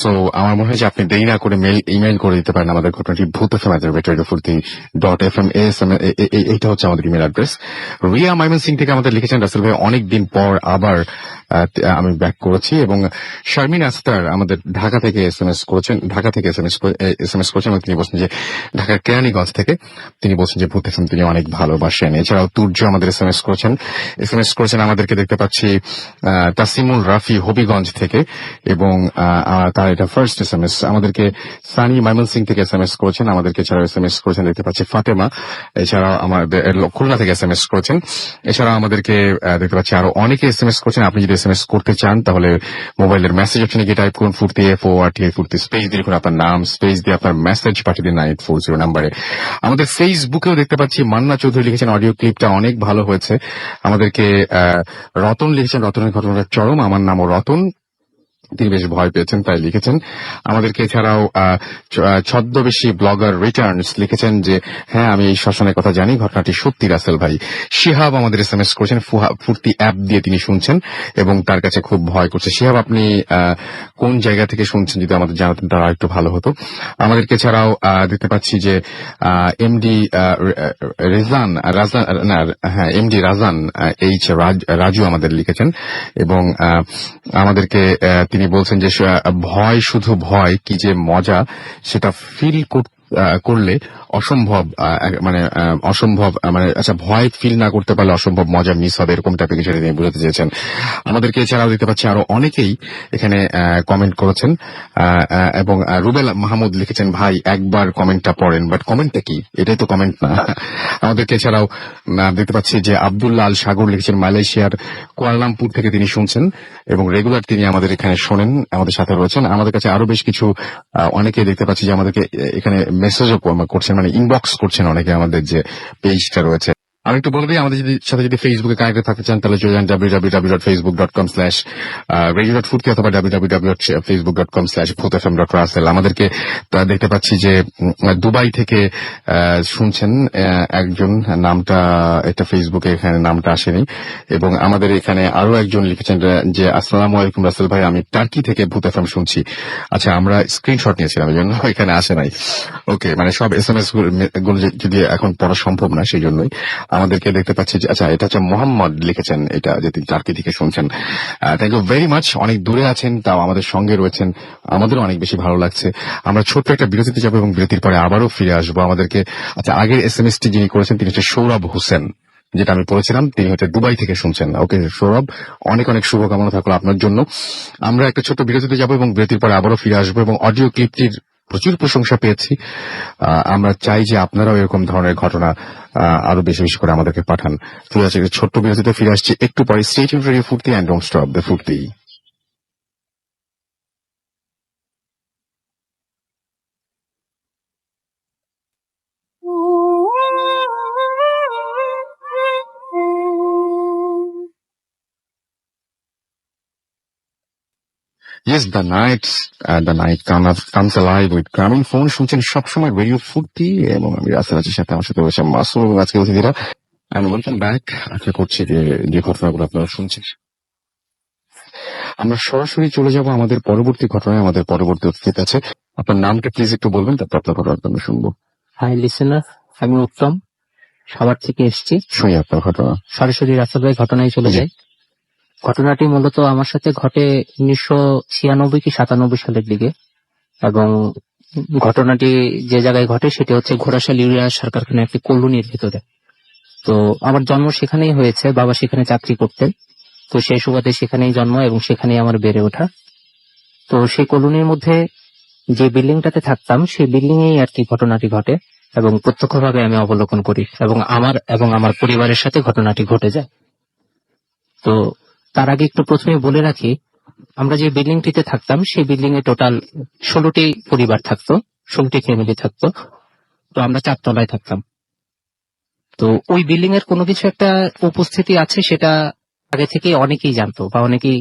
সো আমার মনে হয় যে আপনি দেরি না করে ইমেইল করে দিতে পারেন আমাদের ঘটনাটি ভূতফম@radiofurti.fm। এইটা হচ্ছে আমাদের ইমেল অ্যাড্রেস। রিয়া ময়মনসিং থেকে আমাদের লিখেছেন রাসেল ভাই অনেক দিন পর আবার আমি ব্যাক করেছি, এবং শারমিন আস্তার আমাদের ঢাকা থেকে এসএমএস করেছেন এবং তিনি বলছেন যে ঢাকার কেরানীগঞ্জ থেকে তিনি বলছেন যে ভূত এফএম তিনি অনেক ভালোবাসেন। এছাড়াও তুর্য আমাদের এসএমএস করেছেন আমাদেরকে দেখতে পাচ্ছি তাসিমুল রাফি হবিগঞ্জ থেকে, এবং তার এটা ফার্স্ট এসএমএস। আমাদেরকে সানি ময়মনসিং থেকে এসএমএস করেছেন, আমাদেরকে এছাড়াও এসএমএস করেছেন দেখতে পাচ্ছি ফাতেমা, এছাড়াও আমাদের খুলনা থেকে এসএমএস করেছেন। এছাড়াও আমাদেরকে দেখতে পাচ্ছি আরো অনেকে এসএমএস করছেন। আপনি যদি এসএমএস করতে চান তাহলে মোবাইলের মেসেজ অপশনে গিয়ে টাইপ করুন ফুর্তি FORTI ফুর্তি, স্পেস দিয়ে লিখুন আপনার নাম, স্পেস দিয়ে আপনার মেসেজ পাঠিয়ে দিন 9840 নাম্বারে। আমাদের ফেসবুকেও দেখতে পাচ্ছি মান্না চৌধুরী লিখেছেন অডিও ক্লিপটা অনেক ভালো হয়েছে। আমাদেরকে রতন লিখেছেন রতনের ঘটনাটা চরম, আমার নামও রতন, তিনি বেশ ভয় পেয়েছেন তাই লিখেছেন। আমাদেরকে এছাড়াও ছদ্মবেশী ব্লগার রিটার্নস লিখেছেন যে হ্যাঁ আমি এই শ্মশানের কথা জানি, ঘটনাটি সত্যি রাসেল ভাই। শিহাব আমাদের এসএমএস করেছেন ফুর্তি অ্যাপ দিয়ে তিনি শুনছেন এবং তার কাছে খুব ভয় করছে। শিহাব আপনি কোন জায়গা থেকে শুনছেন যদি আমাদের জানাতেন তারা একটু ভালো হতো। আমাদেরকে এছাড়াও দেখতে পাচ্ছি যে এমডি রাজান রাজু আমাদের লিখেছেন এবং আমাদেরকে তিনি বলছেন যে ভয় শুধু ভয়, কি যে মজা সেটা ফিল করলে অসম্ভব, আচ্ছা ভয় ফিল না করতে পারলে অসম্ভব মজা মিস হবে, এরকম টাইপের কিছু তিনি বোঝাতে চেয়েছেন। আমাদেরকে এছাড়াও দেখতে পাচ্ছি আরো অনেকেই এখানে কমেন্ট করেছেন এবং রুবেল মাহমুদ লিখেছেন ভাই একবার কমেন্টটা পড়েন, বাট কমেন্টটা কি, এটাই তো কমেন্ট না। আমাদেরকে এছাড়াও দেখতে পাচ্ছি যে আব্দুল্লাহ আল সাগর লিখেছেন মালয়েশিয়ার কুয়ালালামপুর থেকে তিনি শুনছেন এবং রেগুলার তিনি আমাদের এখানে শোনেন, আমাদের সাথে রয়েছেন। আমাদের কাছে আরো বেশ কিছু অনেকে দেখতে পাচ্ছি যে আমাদেরকে এখানে মেসেজও করছেন, মানে ইনবক্স করছেন অনেকে আমাদের যে পেজটা রয়েছে। আমি একটু বলে দিই আমাদের সাথে যদি ফেসবুকে কানেক্টেড থাকতে চান তাহলে চলে যান www.facebook.com/radio.furti অথবা www.facebook.com/bhutfm.russell। আমাদেরকে দেখতে পাচ্ছি যে দুবাই থেকে শুনছেন একজন, নামটা এটা ফেসবুকে এখানে নামটা আসেনি, এবং আমাদের এখানে আরো একজন লিখেছেন যে আসসালামু আলাইকুম রাসেল ভাই, আমি টার্কি থেকে ভূত এফএম শুনছি। আচ্ছা আমরা স্ক্রিনশট নিয়েছিলাম এই জন্য এখানে আসে নাই। ওকে, মানে সব এসএমএস গুলো যদি এখন পড়া সম্ভব না সেই জন্যই। আমাদেরকে দেখতে পাচ্ছি যে আচ্ছা এটা হচ্ছে মোহাম্মদ লিখেছেন এটা যে তিনি টার্কি থেকে শুনছেন। Thank you very much. অনেক দূরে আছেন তাও আমাদের সঙ্গে রয়েছেন, আমাদেরও অনেক বেশি ভালো লাগছে। আমরা ছোট্ট একটা বিরতিতে যাবো এবং বিরতির পরে আবারও ফিরে আসবো। আমাদেরকে আচ্ছা আগের এসএমএসটি যিনি করেছেন তিনি হচ্ছে সৌরভ হোসেন, যেটা আমি পড়েছিলাম, তিনি হচ্ছে দুবাই থেকে শুনছেন। ওকে সৌরভ, অনেক অনেক শুভকামনা থাকলো আপনার জন্য। আমরা একটা ছোট্ট বিরতিতে যাবো এবং বিরতির পরে আবারও ফিরে আসবো এবং অডিও ক্লিপটির প্রচুর প্রশংসা পেয়েছি। আমরা চাই যে আপনারাও এরকম ধরনের ঘটনা আরো বেশি বেশি করে আমাদেরকে পাঠান। ঠিক আছে, ছোট্ট বিরতিতে ফিরে আসছি একটু পরে। স্টে টিউনড রেডিও ফুর্তি এন্ড ডোন্ট স্টপ দ্য ফুর্তি। Yes, the night comes alive with গ্রামীণ ফোন। শুনছেন সবসময় রেডিও ফুর্তি এবং আমি রাসেল আছি, সাথে আমার সাথে বসে মাসুম এবং আজকে অতিথিরা। আমি ওয়েলকাম ব্যাক। আশা করছি যে ঘটনাগুলো আপনারা শুনছেন। আমরা সরাসরি চলে যাব আমাদের পরবর্তী ঘটনায়। আমাদের পরবর্তী অতিথি আছে, আপনার নামটা প্লিজ একটু বলবেন, তারপর আপনার ঘটনাটা আমরা শুনবো। হাই লিসেনার, আমি উত্তম সাভার থেকে এসেছি। শুনি আপনার ঘটনা। সরাসরি রাসেল ভাই ঘটনায় চলে যাই। ঘটনাটি মূলত আমার সাথে ঘটে 1996 কি 97 সালের দিকে, এবং ঘটনাটি যে জায়গায় ঘটে সেটি হচ্ছে ঘোড়াশাল ইউরিয়া সার কারখানার একটি কলোনির ভিতরে। তো আমার জন্ম সেখানেই হয়েছে, বাবা সেখানে চাকরি করতেন। তো সেই সুবাদে সেখানেই জন্ম এবং সেখানেই আমার বেড়ে ওঠা। তো সেই কলোনির মধ্যে যে বিল্ডিংটাতে থাকতাম সেই বিল্ডিং এই আর কি ঘটনাটি ঘটে, এবং প্রত্যক্ষভাবে আমি অবলোকন করি এবং আমার পরিবারের সাথে ঘটনাটি ঘটে যায়। তো তার আগে একটু প্রথমে বলে রাখি, আমরা যে বিল্ডিংটিতে থাকতাম সেই বিল্ডিং এ টোটাল 16টি পরিবার থাকতো, 16টি ফ্যামিলি থাকতো। তো আমরা 4 তলায় থাকতাম। তো ওই বিল্ডিং এর কোনো কিছু একটা উপস্থিতি আছে সেটা আগে থেকে অনেকেই জানতো বা অনেকেই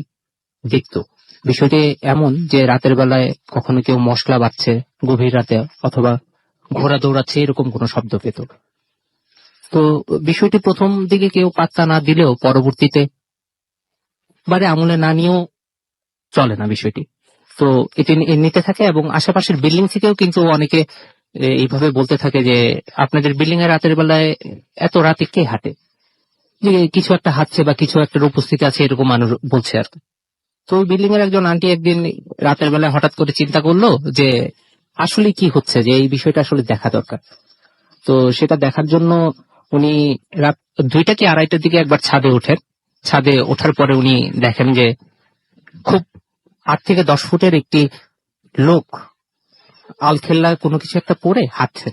দেখতো। বিষয়টি এমন যে রাতের বেলায় কখনো কেউ মশলা বাটছে গভীর রাতে, অথবা ঘোড়া দৌড়াচ্ছে, এরকম কোনো শব্দ পেত। তো বিষয়টি প্রথম দিকে কেউ পাত্তা না দিলেও পরবর্তীতে বারে আমলে না নিয়েও চলে না বিষয়টি। তো এটি নিতে থাকে এবং আশেপাশের বিল্ডিং থেকেও কিন্তু অনেকে এইভাবে বলতে থাকে যে আপনাদের বিল্ডিং এর রাতের বেলায় এত রাতে কে হাঁটে, যে কিছু একটা হাঁটছে বা কিছু একটা উপস্থিতি আছে, এরকম মানুষ বলছে আর কি। তো ওই বিল্ডিং এর একজন আন্টি একদিন রাতের বেলায় হঠাৎ করে চিন্তা করলো যে আসলে কি হচ্ছে, যে এই বিষয়টা আসলে দেখা দরকার। তো সেটা দেখার জন্য উনি রাত 2টা কি 2:30টার দিকে একবার ছাদে ওঠেন। ছাদে ওঠার পরে উনি দেখেন যে খুব 8 থেকে 10 ফুটের একটি লোক আলখেল্লা কোনো কিছু একটা পরে হাঁটছে।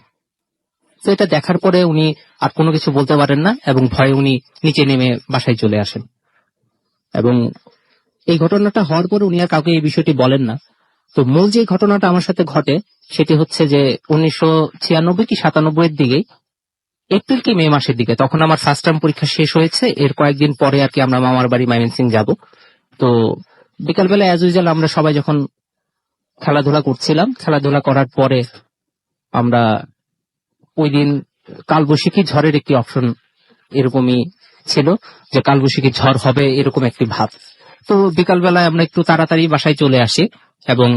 তো এটা দেখার পরে উনি আর কোনো কিছু বলতে পারেন না এবং ভয়ে উনি নিচে নেমে বাসায় চলে আসেন। এবং এই ঘটনাটা হওয়ার পরে উনি আর কাউকে এই বিষয়টি বলেন না। তো মূল যে ঘটনাটা আমার সাথে ঘটে সেটি হচ্ছে যে 1996 কি 97 এর দিকে, এপ্রিল কি মে মাসের দিকে, তখন আমার ফার্স্ট টার্ম পরীক্ষা শেষ হয়েছে। এর কয়েকদিন পরে আর কি আমরা মামার বাড়ি ময়মনসিংহ যাব। তো বিকালবেলা অ্যাজ ইউজুয়াল আমরা সবাই যখন খেলাধুলা করছিলাম, খেলাধুলা করার পরে আমরা ওই দিন কালবৈশাখী ঝড়ের একটি অপশন এরকমই ছিল, যে কালবৈশাখী ঝড় হবে এরকম একটি ভাব। তো বিকালবেলায় আমরা একটু তাড়াতাড়ি বাসায় চলে আসি, এবং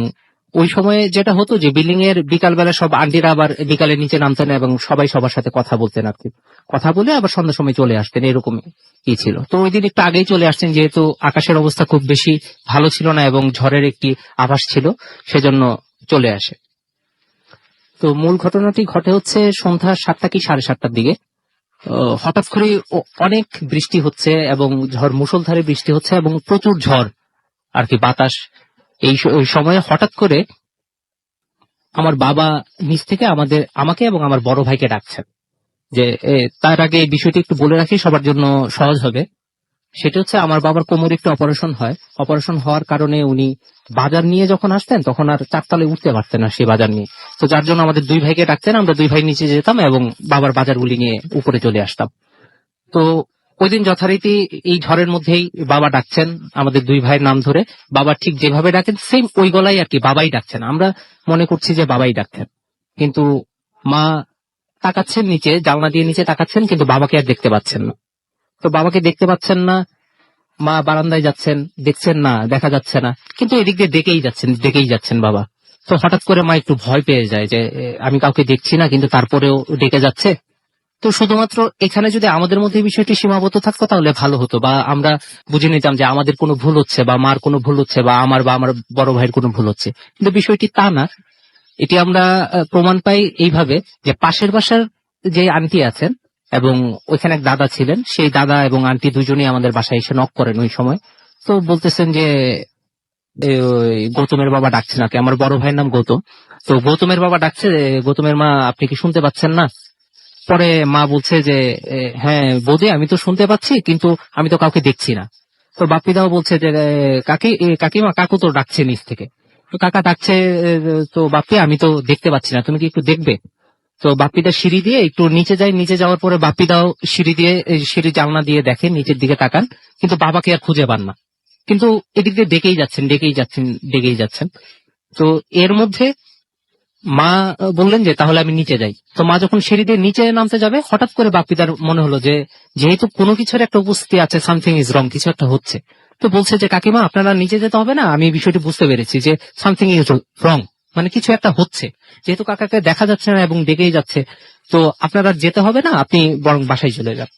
ওই সময়ে যেটা হতো যে বিল্ডিং এর বিকালবেলা সব আন্টিরা আবার বিকালে নিচে নামতেন এবং সবাই সবার সাথে কথা বলতেন আর কি, কথা বলে আবার সন্ধ্যার সময় চলে আসতেন, এরকম কি ছিল। তো ওই দিন একটু আগেই চলে আসতেন, যেহেতু আকাশের অবস্থা খুব বেশি ভালো ছিল না এবং ঝড়ের একটি আভাস ছিল, সেজন্য চলে আসে। তো মূল ঘটনাটি ঘটে হচ্ছে সন্ধ্যা 7টা কি 7:30টার দিকে। হঠাৎ করে অনেক বৃষ্টি হচ্ছে এবং ঝড়, মুষলধারে বৃষ্টি হচ্ছে এবং প্রচুর ঝড় আর কি, বাতাস। ওই সময়ে হঠাৎ করে আমার বাবা নিচ থেকে আমাকে এবং আমার বড় ভাইকে ডাকছেন। যে তার আগে এই বিষয়টি একটু বলে রাখি সবার জন্য সহজ হবে। সেটা হচ্ছে আমার বাবার কোমরে একটু অপারেশন হয়। অপারেশন হওয়ার কারণে উনি বাজার নিয়ে যখন আসতেন তখন আর 4 তলায় উঠতে পারতেন না সেই বাজার নিয়ে। তো যার জন্য আমাদের 2 ভাইকে ডাকতেন, আমরা 2 ভাই নিচে যেতাম এবং বাবার বাজারগুলি নিয়ে উপরে চলে আসতাম। তো ওই দিন যথারীতি এই ঝড়ের মধ্যেই বাবা ডাকছেন আমাদের 2 ভাইয়ের নাম ধরে। বাবা ঠিক যেভাবে ডাকেন সেম ওই গলায় আর কি বাবাই ডাকছেন। আমরা মনে করছি যে বাবাই ডাকছেন, কিন্তু মা তাকাচ্ছেন নিচে, জানলা দিয়ে নিচে তাকাচ্ছেন, কিন্তু বাবাকে আর দেখতে পাচ্ছেন না। তো বাবাকে দেখতে পাচ্ছেন না, মা বারান্দায় যাচ্ছেন, দেখছেন না, দেখা যাচ্ছে না, কিন্তু এদিক দিয়ে ডেকেই যাচ্ছেন বাবা। তো হঠাৎ করে মা একটু ভয় পেয়ে যায় যে আমি কাউকে দেখছি না, কিন্তু তারপরেও ডেকে যাচ্ছে। তো শুধুমাত্র এখানে যদি আমাদের মধ্যে এই বিষয়টি সীমাবদ্ধ থাকতো তাহলে ভালো হতো, বা আমরা বুঝে নিতাম যে আমাদের কোনো ভুল হচ্ছে বা মার কোনো ভুল হচ্ছে বা আমার বড় ভাইয়ের কোনো ভুল হচ্ছে, কিন্তু বিষয়টি তা না। এটি আমরা প্রমাণ পাই এইভাবে যে পাশের বাসার যে আন্টি আছেন এবং ওইখানে এক দাদা ছিলেন, সেই দাদা এবং আন্টি দুজনেই আমাদের বাসায় এসে নক করেন ওই সময়। তো বলতেছেন যে ওই গৌতমের বাবা ডাকছেন আর কি, আমার বড় ভাইয়ের নাম গৌতম। তো গৌতমের বাবা ডাকছে, গৌতমের মা আপনি কি শুনতে পাচ্ছেন না? পরে মা বলছে যে হ্যাঁ বৌদি আমি তো শুনতে পাচ্ছি, কিন্তু আমি তো কাউকে দেখছি না। তো বাপ্পিদাও বলছে যে কাকিমা কাকু তো ডাকছে নিচ থেকে। তো কাকা ডাকছে, তো বাপ্পি আমি তো দেখতে পাচ্ছি না, তুমি কি একটু দেখবে? তো বাপ্পিদা সিঁড়ি দিয়ে একটু নিচে যায়, নিচে যাওয়ার পরে বাপ্পিদাও সিঁড়ি জানলা দিয়ে দেখে, নিচের দিকে তাকান, কিন্তু বাবাকে আর খুঁজে পান না। কিন্তু এদিক দিয়ে ডেকেই যাচ্ছেন। তো এর মধ্যে মা বললেন যে তাহলে আমি নিচে যাই। তো মা যখন সিঁড়ি দিয়ে নিচে নামতে যাবে, হঠাৎ করে বাপ্পিদার মনে হলো যে যেহেতু কোনো কিছুর একটা উপস্থিতি আছে, সামথিং ইজ রং, কিছু একটা হচ্ছে। তো বলছে যে কাকিমা আপনারা নিচে যেতে হবে না, আমি বিষয়টি বুঝতে পেরেছি যে সামথিং ইজ রং, মানে কিছু একটা হচ্ছে, যেহেতু কাকাকে দেখা যাচ্ছে না এবং ডেকেই যাচ্ছে, তো আপনারা যেতে হবে না, আপনি বরং বাসায় চলে যান।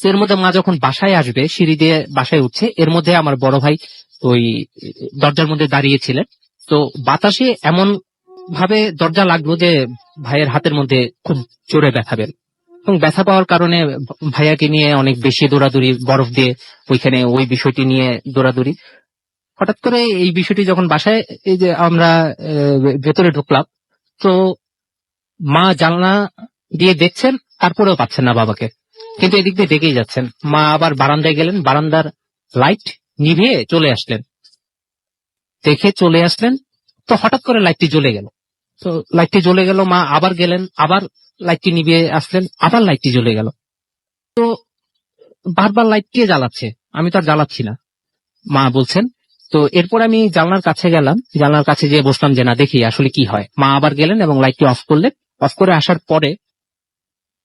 তো এর মধ্যে মা যখন বাসায় আসবে, সিঁড়ি দিয়ে বাসায় উঠছে, এর মধ্যে আমার বড় ভাই ওই দরজার মধ্যে দাঁড়িয়েছিলেন। তো বাতাসে এমন ভাবে দরজা লাগলো যে ভাইয়ের হাতের মধ্যে খুব জোরে ব্যথা পেল, এবং ব্যথা পাওয়ার কারণে ভাইয়াকে নিয়ে অনেক বেশি দৌড়াদৌড়ি, বরফ দিয়ে ওইখানে ওই বিষয়টি নিয়ে দৌড়াদৌড়ি। হঠাৎ করে এই বিষয়টি যখন বাসায়, এই যে আমরা ভেতরে ঢুকলাম, তো মা জানলা দিয়ে দেখছেন, তারপরেও পাচ্ছেন না বাবাকে, কিন্তু এদিক দিয়ে ডেকেই যাচ্ছেন। মা আবার বারান্দায় গেলেন, বারান্দার লাইট নিভিয়ে চলে আসলেন, দেখে চলে আসলেন। তো হঠাৎ করে লাইটটি জ্বলে গেল। তো লাইটটি জ্বলে গেল, মা আবার গেলেন, আবার লাইটটি নিভিয়ে আসলেন, আবার লাইটটি জ্বলে গেল। তো বারবার লাইট কে জ্বালাচ্ছে, আমি তো আর জ্বালাচ্ছি না, মা বলছেন। তো এরপর আমি জানলার কাছে গেলাম, জানলার কাছে যেয়ে বসলাম যে না, দেখি আসলে কি হয়। মা আবার গেলেন এবং লাইটটি অফ করলেন। অফ করে আসার পরে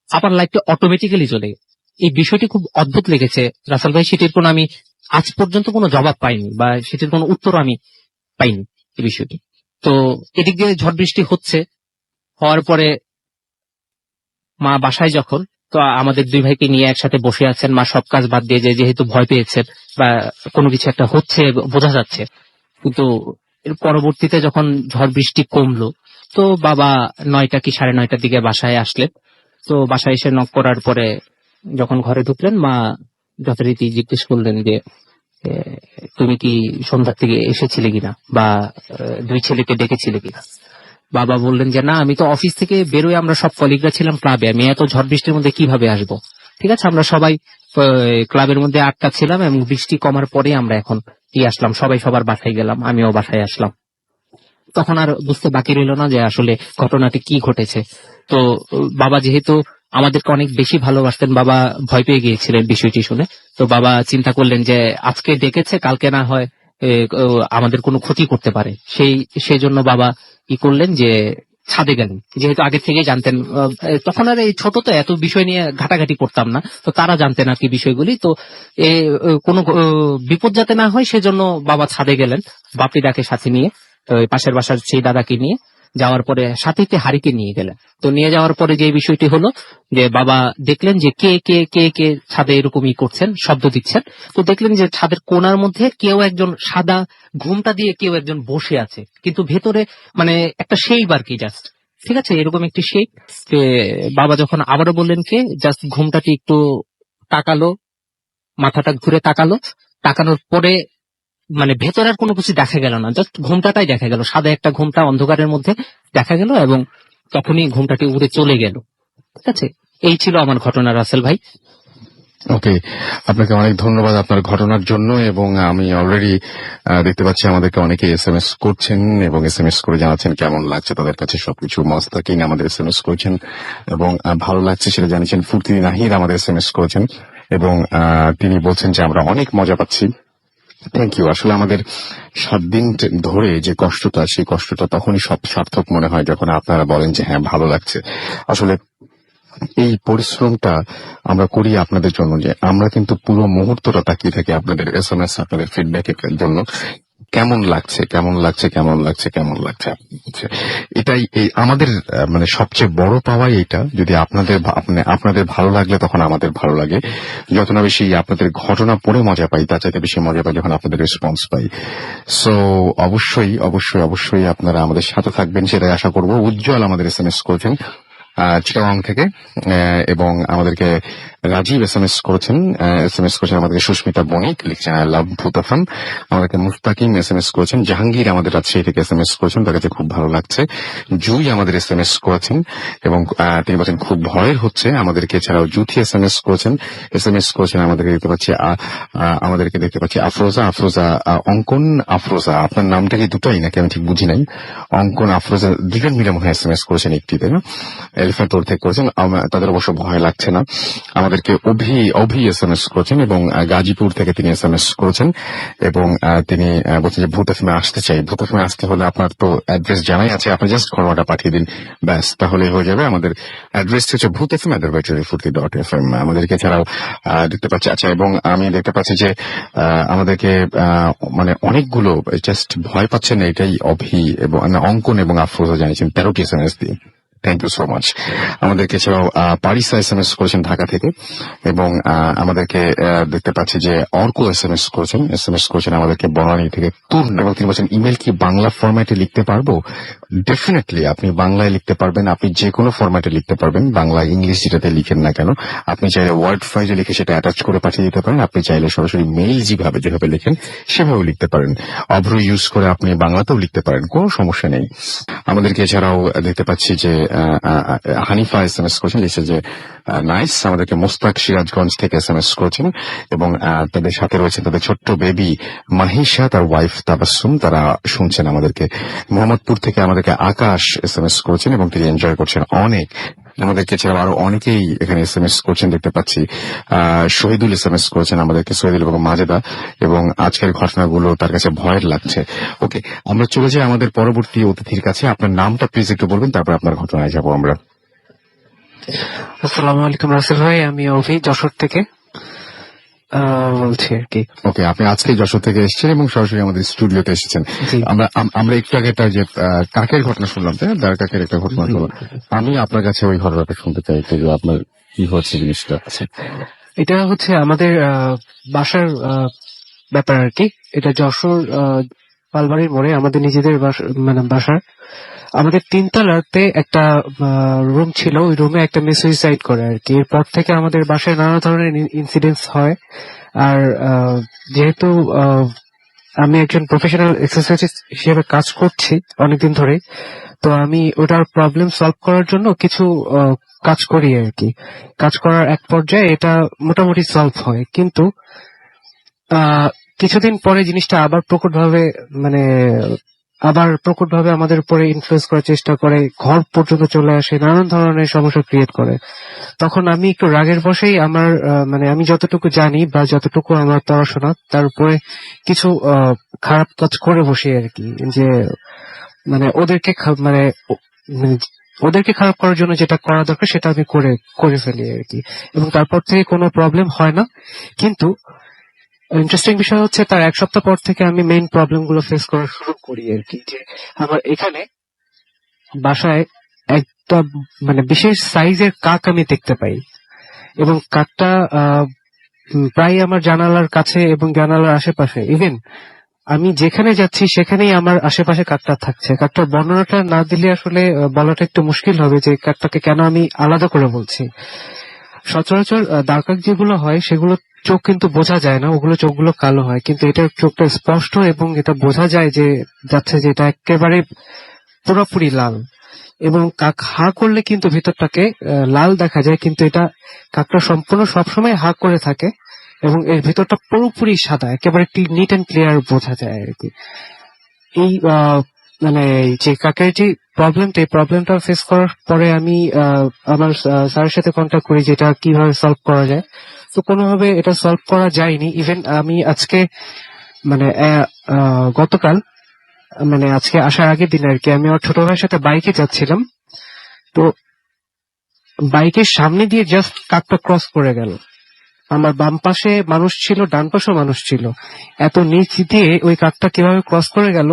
আবার লাইটটি অটোমেটিক্যালি জ্বলে গেল। এই বিষয়টি খুব অদ্ভুত লেগেছে রাসেল ভাই, সেটির কোনো আমি আজ পর্যন্ত কোনো জবাব পাইনি, বা সেটির কোনো উত্তর আমি পাইনি এই বিষয়টি। তো এদিক দিয়ে ঝড় বৃষ্টি হচ্ছে, হওয়ার পরে মা বাসায় যখন, তো আমাদের দুই ভাইকে নিয়ে একসাথে বসে আছেন, মা সব কাজ বাদ দিয়ে, যেহেতু ভয় পেয়েছেন বা কোনো কিছু একটা হচ্ছে বোঝা যাচ্ছে। কিন্তু এর পরবর্তীতে যখন ঝড় বৃষ্টি কমলো, তো বাবা 9টা কি 9:30টার দিকে বাসায় আসলেন। তো বাসায় এসে নক করার পরে যখন ঘরে ঢুকলেন, মা যথারীতি জিজ্ঞেস করলেন যে এ, তুমি কি সন্ধ্যার থেকে এসেছিলে কিনা, বা দুই ছেলেকে ডেকেছিলে কিনা। বাবা বললেন যে না, আমি তো অফিস থেকে বেরোয়, আমরা সব কলিগরা ছিলাম ক্লাবে, আমি এত ঝড় বৃষ্টির মধ্যে কিভাবে আসবো। ঠিক আছে, আমরা সবাই ক্লাবের মধ্যে আটকা ছিলাম, এবং বৃষ্টি কমার পরে আমরা এখন আসলাম, সবাই সবার বাসায় গেলাম, আমিও বাসায় আসলাম। তখন আর বুঝতে বাকি রইল না যে আসলে ঘটনাটি কি ঘটেছে। তো বাবা যেহেতু আমাদেরকে অনেক বেশি ভালোবাসতেন, বাবা ভয় পেয়ে গিয়েছিলেন বিষয়টি শুনে। তো বাবা চিন্তা করলেন যে আজকে ডেকেছে, কালকে না হয় আমাদের কোনো ক্ষতি করতে পারে, সেই জন্য বাবা কি করলেন যে ছাদে গেলেন। যেহেতু আগে থেকে জানতেন, তখন আর এই ছোট তো এত বিষয় নিয়ে ঘাটাঘাটি করতাম না, তো তারা জানতেন আর কি বিষয়গুলি। তো কোনো বিপদ যাতে না হয় সেজন্য বাবা ছাদে গেলেন, বাপিদাকে সাথে নিয়ে, ওই পাশের বাসার সেই দাদাকে নিয়ে। যাওয়ার পরে সাথে হাড়িকে নিয়ে গেলেন। তো নিয়ে যাওয়ার পরে যে বিষয়টি হলো যে বাবা দেখলেন যে কে কে কে কে ছাদে এরকমই করছেন, শব্দ দিচ্ছেন। তো দেখলেন যে ছাদের কোণার মধ্যে কেউ একজন সাদা ঘুমটা দিয়ে কেউ একজন বসে আছে, কিন্তু ভেতরে মানে একটা শেপ আর কি, জাস্ট ঠিক আছে, এরকম একটি শেপ। বাবা যখন আবারও বললেন কে, জাস্ট ঘুমটাটি একটু তাকালো, মাথাটা ঘুরে তাকালো, তাকানোর পরে মানে ভেতরে আর কোনো কিছু দেখা গেল না, জাস্ট ঘুমটাটাই দেখা গেল, সাদা একটা ঘুমটা অন্ধকারের মধ্যে দেখা গেল, এবং তখনই ঘুমটাটি উড়ে চলে গেল। ঠিক আছে, এই ছিল আমার ঘটনা রাসেল ভাই। ওকে, আপনাকে অনেক ধন্যবাদ আপনার ঘটনার জন্য। এবং আমি অলরেডি দেখতে পাচ্ছি আমাদেরকে অনেকে SMS করছেন এবং SMS করে জানাচ্ছেন কেমন লাগছে তাদের কাছে সবকিছু। মস্তাকিন আমাদের SMS করেছেন এবং ভালো লাগছে সেটা জানিয়েছেন। ফুর্তি নাহিদ আমাদের SMS করেছেন এবং তিনি বলছেন যে আমরা অনেক মজা পাচ্ছি। Thank you. আসলে আমাদের 7 দিন ধরে যে কষ্টটা, সেই কষ্টটা তখনই সব সার্থক মনে হয় যখন আপনারা বলেন যে হ্যাঁ ভালো লাগছে। আসলে এই পরিশ্রমটা আমরা করি আপনাদের জন্য, যে আমরা কিন্তু পুরো মুহূর্তটা তাকিয়ে থাকি আপনাদের SMS, আপনাদের ফিডব্যাকের জন্য। কেমন লাগছে, কেমন লাগছে, কেমন লাগছে, কেমন লাগছে। এটাই এই আমাদের মানে সবচেয়ে বড় পাওয়াই এটা। যদি আপনাদের ভালো লাগলে তখন আমাদের ভালো লাগে। যত না বেশি আপনাদের ঘটনা পড়ে মজা পাই, তার চাইতে বেশি মজা পাই যখন আপনাদের রেসপন্স পাই। সো অবশ্যই অবশ্যই অবশ্যই আপনারা আমাদের সাথে থাকবেন, সেটাই আশা করব। উজ্জ্বল আমাদের SMS করেছেন চিটাগাং থেকে, এবং আমাদেরকে রাজীব SMS করেছেন আমাদেরকে সুস্মিতা বণিক, লিখছেন আই লাভ ভূতাফান। আমাদেরকে মুস্তাকিম SMS করেছেন। জাহাঙ্গীর আমাদের রাজশাহী থেকে SMS করেছেন, তার কাছে খুব ভালো লাগছে। জুই আমাদের SMS করেছেন এবং তিনি বলছেন খুব ভয়ের হচ্ছে আমাদেরকে। এছাড়াও জুথি SMS করেছেন আমাদেরকে দেখতে পাচ্ছি আফরোজা অঙ্কন আফরোজা, আপনার নামটা কি দুটাই নাকি আমি ঠিক বুঝি নাই। অঙ্কন আফরোজা দুজন মিলে মনে হয় SMS করেছেন একটিতে, এলিফ্যান্ট রোড থেকে করেছেন। তাদের অবশ্য ভয় লাগছে না। আমাদেরকে অভি SMS করেছেন এবং গাজীপুর থেকে তিনি SMS করেছেন এবং তিনি বলছেন যে ভূত এফএম আসতে চাই। ভূত এফএম আসতে হলে আপনার তো অ্যাড্রেস জানাই আছে, আপনি জাস্ট ঘটনাটা পাঠিয়ে দিন, ব্যাস, তাহলে হয়ে যাবে। আমাদের অ্যাড্রেসটি হচ্ছে ভূত এফএম @ফুর্তি.fm। আমাদেরকে ছাড়াও দেখতে পাচ্ছি, আচ্ছা, এবং আমি দেখতে পাচ্ছি যে আমাদেরকে মানে অনেকগুলো জাস্ট ভয় পাচ্ছেন, এটাই অভি এবং অঙ্কন এবং আফরোজা জানিয়েছেন 13টি SMS দিয়ে। Thank you so much. আমাদেরকে এছাড়াও পারিসা SMS করেছেন ঢাকা থেকে, এবং আমাদেরকে দেখতে পাচ্ছি যে অর্ক SMS করেছেন আমাদেরকে বনানী থেকে তুর্ন, এবং তিনি বলছেন ইমেল কি বাংলা ফরম্যাটে লিখতে পারবো? ডেফিনেটলি আপনি বাংলায় লিখতে পারবেন, আপনি যে কোনো ফরম্যাটে লিখতে পারবেন, বাংলা ইংলিশ যেটাতে লিখেন না কেন। আপনি চাইলে ওয়ার্ড ফাইলে লিখে সেটা অ্যাটাচ করে পাঠিয়ে দিতে পারেন, আপনি চাইলে সরাসরি মেইল যেভাবে লিখেন সেভাবেও লিখতে পারেন, অভ্র ইউজ করে আপনি বাংলাতেও লিখতে পারেন, কোনো সমস্যা নেই। আমাদেরকে এছাড়াও দেখতে পাচ্ছি যে হানিফা SMS করেছেন, লিখছে যে নাইস। আমাদেরকে মোস্তাক সিরাজগঞ্জ থেকে SMS করেছেন, এবং তাদের সাথে রয়েছেন তাদের ছোট্ট বেবি মাহিশা, তার ওয়াইফ তাবাসসুম, তারা শুনছেন আমাদেরকে। মোহাম্মদপুর থেকে আমাদেরকে আকাশ SMS করেছেন এবং তিনি এনজয় করছেন অনেক। আমাদেরকে এছাড়াও আরো অনেকেই এখানে SMS করছেন দেখতে পাচ্ছি। শহীদুল SMS করেছেন আমাদেরকে, শহীদুল এবং মাজেদা, এবং আজকের ঘটনাগুলো তার কাছে ভয়ের লাগছে। ওকে, আমরা চলে যাই আমাদের পরবর্তী অতিথির কাছে। আপনার নামটা প্লিজ একটু বলবেন, তারপর আপনার ঘটনায় যাবো আমরা। আসসালামু আলাইকুম রাসেল ভাই, আমি অভি যশোর থেকে বলছি আর কি। ওকে, আপনি আজকে যশোর থেকে এসেছেন এবং সরাসরি আমাদের স্টুডিওতে এসেছেন। জি। আমরা একটু আগে একটা যে কাকের ঘটনা শুনলাম, তাই না? দাঁড় কাকের একটা ঘটনা শুনলাম। আমি আপনার কাছে ওই ঘটনাটা শুনতে চাই, যে আপনার কি হচ্ছে জিনিসটা। এটা হচ্ছে আমাদের বাসার ব্যাপার আর কি। এটা যশোর পালবাড়ির মোড়ে আমাদের নিজেদের মানে বাসার আমাদের 3 তলাতে একটা রুম ছিল, ওই রুমে একটা মেয়ে সুইসাইড করে আর কি। এরপর থেকে আমাদের বাসায় নানা ধরনের ইনসিডেন্টস হয়। আর যেহেতু আমি একজন প্রফেশনাল এক্সারসাইজ হিসেবে কাজ করছি অনেকদিন ধরে, তো আমি ওটার প্রবলেম সলভ করার জন্য কিছু কাজ করি আর কি। কাজ করার এক পর্যায়ে এটা মোটামুটি সলভ হয়, কিন্তু কিছুদিন পরে জিনিসটা আবার প্রকটভাবে আমাদের উপরে ইনফ্লুয়েন্স করার চেষ্টা করে, ঘর পর্যন্ত চলে আসে, নানান ধরনের সমস্যা ক্রিয়েট করে। তখন আমি একটু রাগের বশেই আমার আমি যতটুকু জানি বা যতটুকু আমার পড়াশোনা, তার উপরে কিছু খারাপ কাজ করে বসি আর কি। যে ওদেরকে খারাপ করার জন্য যেটা করা দরকার সেটা আমি করে ফেলি আর কি। এবং তারপর থেকে কোনো প্রবলেম হয় না। কিন্তু ইন্টারেস্টিং বিষয় হচ্ছে তার 1 সপ্তাহ পর থেকে আমি মেইন প্রবলেম গুলো ফেস করা শুরু করি আর কি। যে আমার এখানে বাসায় একটা বিশেষ সাইজের কাক আমি দেখতে পাই, এবং কাকটা প্রায় আমার জানালার কাছে এবং জানালার আশেপাশে। ইভেন আমি যেখানে যাচ্ছি সেখানেই আমার আশেপাশে কাকটা থাকছে। কাকটার বর্ণনাটা না দিলে আসলে বলাটা একটু মুশকিল হবে যে কাকটাকে কেন আমি আলাদা করে বলছি। সচরাচর দাঁড়কাক যেগুলো হয় সেগুলো চোখ কিন্তু বোঝা যায় না, ওগুলো চোখগুলো কালো হয়, কিন্তু এটার চোখটা স্পষ্ট এবং এটা বোঝা যায় যে এটা একেবারে পুরোপুরি লাল। এবং কাক হা করলে কিন্তু ভিতরটাকে লাল দেখা যায়, কিন্তু এটা কাকটা সম্পূর্ণ সবসময় হা করে থাকে এবং এর ভিতরটা পুরোপুরি সাদা, একেবারে নিট অ্যান্ড ক্লিয়ার বোঝা যায় আর কি। এই যে কাকের যে প্রবলেমটা ফেস করার পরে আমি আমার স্যারের সাথে কন্ট্যাক্ট করি যে এটা কিভাবে সলভ করা যায়। তো কোনোভাবে এটা সলভ করা যায়নি। ইভেন আমি আজকে গতকাল আজকে আসার আগের দিন আর কি, আমি আমার ছোট ভাইয়ের সাথে বাইকে যাচ্ছিলাম। তো বাইকের সামনে দিয়ে জাস্ট কাকটা ক্রস করে গেল। আমার বাম পাশে মানুষ ছিল, ডান পাশেও মানুষ ছিল। এত নিচ দিয়ে ওই কাকটা কিভাবে ক্রস করে গেল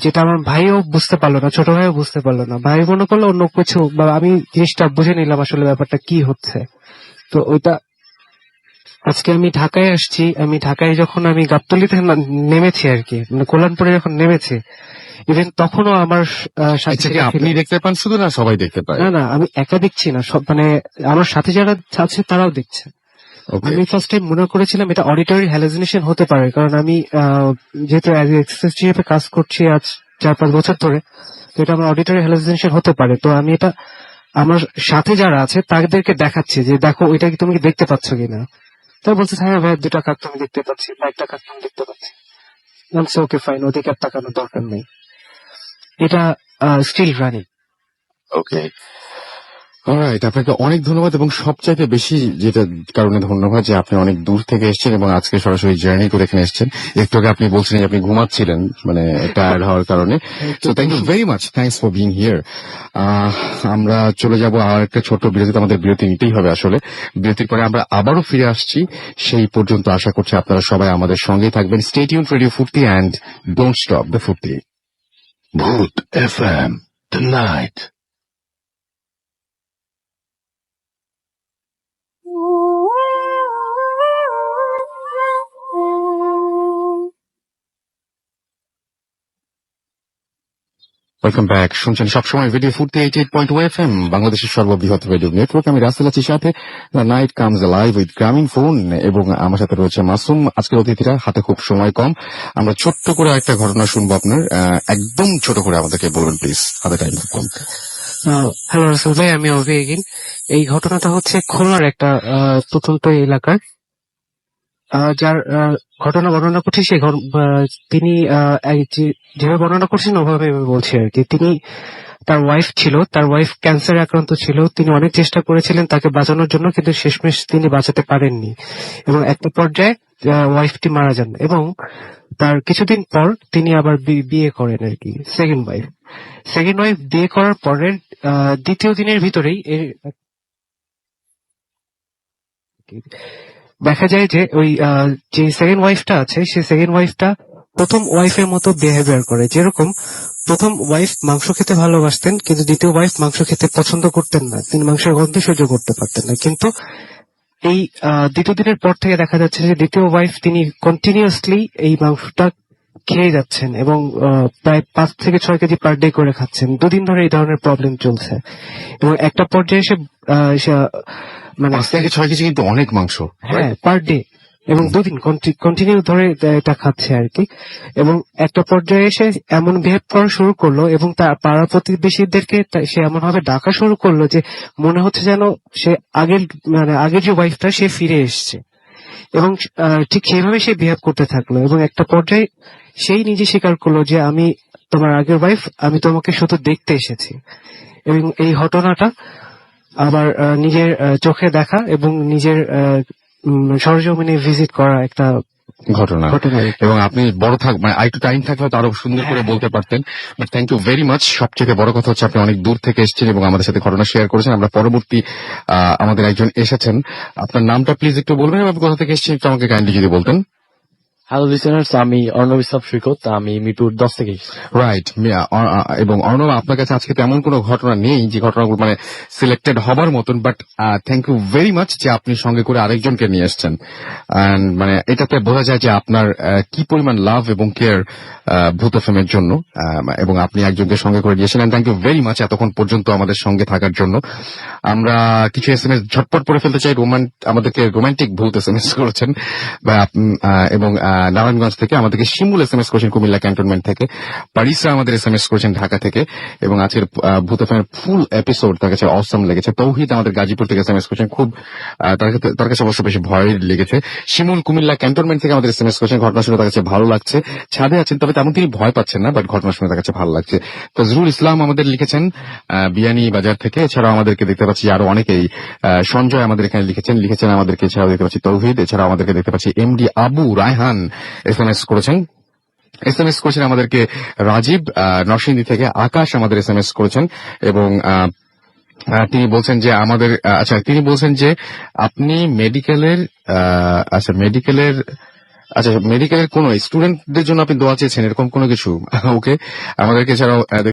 যেটা আমার ভাইও বুঝতে পারলো না, ছোট ভাইও বুঝতে পারলো না। ভাই মনে করলো অন্য কিছু, বা আমি জিনিসটা বুঝে নিলাম আসলে ব্যাপারটা কি হচ্ছে। তো ওইটা আজকে আমি ঢাকায় আসছি, আমি ঢাকায় যখন আমি গাবতলীতে নেমেছি আর কি, কল্যাণপুরে যখন নেমেছি, ইভেন তখনও আমার আপনি দেখতে পান শুধু, না সবাই দেখতে পায়? না, আমি একা দেখছি না, সব আমার সাথে যারা আছে তারাও দেখছে। আমি ফার্স্ট টাইম মনে করেছিলাম এটা অডিটরি হ্যালুসিনেশন হতে পারে, কারণ আমি যেহেতু এক্সারসাইজ হিসেবে কাজ করছি আজ 4-5 বছর ধরে, তো এটা আমার অডিটরি হ্যালুসিনেশন হতে পারে। তো আমি এটা আমার সাথে যারা আছে তাদেরকে দেখাচ্ছি যে দেখো ওইটা কি তুমি দেখতে পাচ্ছ কিনা। তারা বলছে হ্যাঁ ভাই, 2টা কাক তুমি দেখতে পাচ্ছি, বা 1টা কাক তুমি দেখতে পাচ্ছি। ওকে ফাইন, ওদিকে আর তাকানোর দরকার নেই, এটা স্টিল রানিং। ওকে, অলরাইট, আপনাকে অনেক ধন্যবাদ। এবং সবচাইতে বেশি যেটা কারণে ধন্যবাদ যে আপনি অনেক দূর থেকে এসেছেন এবং আজকে সরাসরি জার্নি করে এখানে এসেছেন। একটু আগে আপনি বলছিলেন যে আপনি ঘুমাচ্ছিলেন টায়ার্ড হওয়ার কারণে। So thank you very much, thanks for being here. আমরা চলে যাব আর একটা ছোট বিরতিতে, আমাদের বিরতি নিতেই হবে আসলে। বিরতির পরে আমরা আবারও ফিরে আসছি। সেই পর্যন্ত আশা করছি আপনারা সবাই আমাদের সঙ্গেই থাকবেন। স্টে টিউনড রেডিও ফুর্তি, অ্যান্ড ডোন্ট স্টপ দ্য ফুর্তি। Voot FM Tonight. Welcome back. শুনছেন সবসময় রেডিও ফুর্তি 88.2 FM, বাংলাদেশের সর্ববৃহৎ রেডিও নেটওয়ার্ক। আমি রাসেল আছি সাথে। নাইট কামস লাইভ উইথ গ্রামীণ ফোন, এবং আমার সাথে রয়েছে মাসুম। আজকের অতিথিরা, হাতে খুব সময় কম, আমরা ছোট্ট করে একটা ঘটনা শুনবো আপনার। একদম ছোট করে আমাদেরকে বলবেন প্লিজ, হাতে টাইম খুব কম। হ্যালো রাসেল ভাই, আমি অভি এগিন। এই ঘটনাটা হচ্ছে খুলনার একটা প্রত্যন্ত এলাকার, যার ঘটনা বর্ণনা করছি তিনি যেভাবে বর্ণনা করছেন ওভাবে আমি বলছি আর কি। তিনি, তার ওয়াইফ ছিল, তার ওয়াইফ ক্যান্সারে আক্রান্ত ছিল। তিনি অনেক চেষ্টা করেছিলেন তাকে বাঁচানোর জন্য, কিন্তু শেষমেশ তিনি বাঁচাতে পারেননি, এবং একটা পর্যায়ে ওয়াইফটি মারা যান। এবং তার কিছুদিন পর তিনি আবার বিয়ে করেন আর কি, সেকেন্ড ওয়াইফ বিয়ে করার পরের দ্বিতীয় দিনের ভিতরেই দেখা যায় যে ওই যে সেকেন্ড ওয়াইফটা আছে, সেই সেকেন্ড ওয়াইফটা প্রথম ওয়াইফের মতো বিহেভিয়ার করে। যেরকম প্রথম ওয়াইফ মাংস খেতে ভালোবাসতেন, কিন্তু দ্বিতীয় ওয়াইফ মাংস খেতে পছন্দ করতেন না, তিনি মাংসের গন্ধ সহ্য করতে পারতেন না। কিন্তু এই দ্বিতীয় দিনের পর থেকে দেখা যাচ্ছে যে দ্বিতীয় ওয়াইফ তিনি কন্টিনিউয়াসলি এই মাংসটা খেয়ে যাচ্ছেন, এবং প্রায় 5 থেকে 6 কেজি পার ডে করে খাচ্ছেন। 2 দিন ধরে এই ধরনের প্রবলেম চলছে, এবং একটা পর্যায়ে এসে মানে 5 থেকে 6 কেজি কিন্তু অনেক মাংস। হ্যাঁ, পার ডে, এবং 2 দিন কন্টিনিউ ধরে এটা খাচ্ছে আর কি। এবং একটা পর্যায়ে এসে এমন বিহেভ করা শুরু করলো, এবং তার পাড়া প্রতিবেশীদেরকে সে এমন ভাবে ডাকা শুরু করলো যে মনে হচ্ছে যেন সে আগের যে ওয়াইফটা সে ফিরে এসছে, এবং ঠিক সেইভাবে সে বিহেভ করতে থাকলো। এবং একটা পর্যায়ে সেই নিজে স্বীকার করলো যে আমি তোমার আগের ওয়াইফ, আমি তোমাকে শুধু দেখতে এসেছি। এবং এই ঘটনাটা আবার নিজের চোখে দেখা এবং নিজের সরজমিনে ভিজিট করা একটা ঘটনা। এবং আপনি বড় মানে আরেকটু টাইম থাকলে হয়তো আরো সুন্দর করে বলতে পারতেন, but thank you very much. সবচেয়ে বড় কথা হচ্ছে আপনি অনেক দূর থেকে এসেছেন এবং আমাদের সাথে ঘটনা শেয়ার করেছেন। আমরা পরবর্তী আমাদের একজন এসেছেন, আপনার নামটা প্লিজ একটু বলবেন, এবং আপনি কোথা থেকে এসেছেন একটু আমাকে কাইন্ডলি যদি বলতেন। হ্যালো লিসেনার্স, আমি অর্ণব ইসলাম সৈকত, আমি মিরপুর 10 থেকে এসেছি। রাইট। এবং অর্ণব, আপনার কাছে আজকে তেমন কোনো ঘটনা নেই যে ঘটনাগুলো মানে সিলেক্টেড হবার মতন, but thank you very much যে আপনি সঙ্গে করে আরেকজনকে নিয়ে এসছেন। মানে এটাতে বোঝা যায় যে আপনার কি পরিমাণ লাভ এবং কেয়ার ভূত এফএমের জন্য, এবং আপনি একজনকে সঙ্গে করে নিয়েছেন। থ্যাংক ইউ ভেরি মাচ এতক্ষণ পর্যন্ত আমাদের সঙ্গে থাকার জন্য। আমরা কিছু SMS ঝটপট পড়ে ফেলতে চাই। আমাদেরকে রোমান্টিক ভূত SMS করেছেন, এবং নারায়ণগঞ্জ থেকে আমাদেরকে শিমুল SMS করেছেন কুমিল্লা ক্যান্টনমেন্ট থেকে। পারিসা আমাদের SMS করেছেন ঢাকা থেকে, এবং আজকের ভূত এফএমের ফুল এপিসোড তার কাছে অসম লেগেছে। তৌহিদ আমাদের গাজীপুর থেকে SMS করেছেন, খুব তার কাছে অবশ্য বেশি ভয় লেগেছে। শিমুল কুমিল্লা ক্যান্টনমেন্ট থেকে আমাদের SMS করেছেন, ঘটনা শুনে তার কাছে ভালো লাগছে। ছাদে আছেন, তবে তেমন তিনি ভয় পাচ্ছেন না, বাট ঘটনা শুনে তার কাছে ভালো লাগছে। নজরুল ইসলাম আমাদের লিখেছেন বিয়ানী বাজার থেকে। এছাড়াও আমাদেরকে দেখতে পাচ্ছি আরো অনেকেই। সঞ্জয় আমাদের এখানে লিখেছেন আমাদেরকে। এছাড়াও দেখতে পাচ্ছি তৌহিদ। এছাড়াও আমাদেরকে দেখতে পাচ্ছি MD আবু রায়হান SMS করেছেন। আমাদেরকে রাজীব নরসিংদী থেকে। আকাশ আমাদের SMS করেছেন, এবং তিনি বলছেন যে তিনি বলছেন যে আপনি মেডিকেলের কোন স্টুডেন্টদের জন্য আপনি দোয়া চেয়েছেন, এরকম কোনো কিছু। ওকে, আমাদেরকে এছাড়াও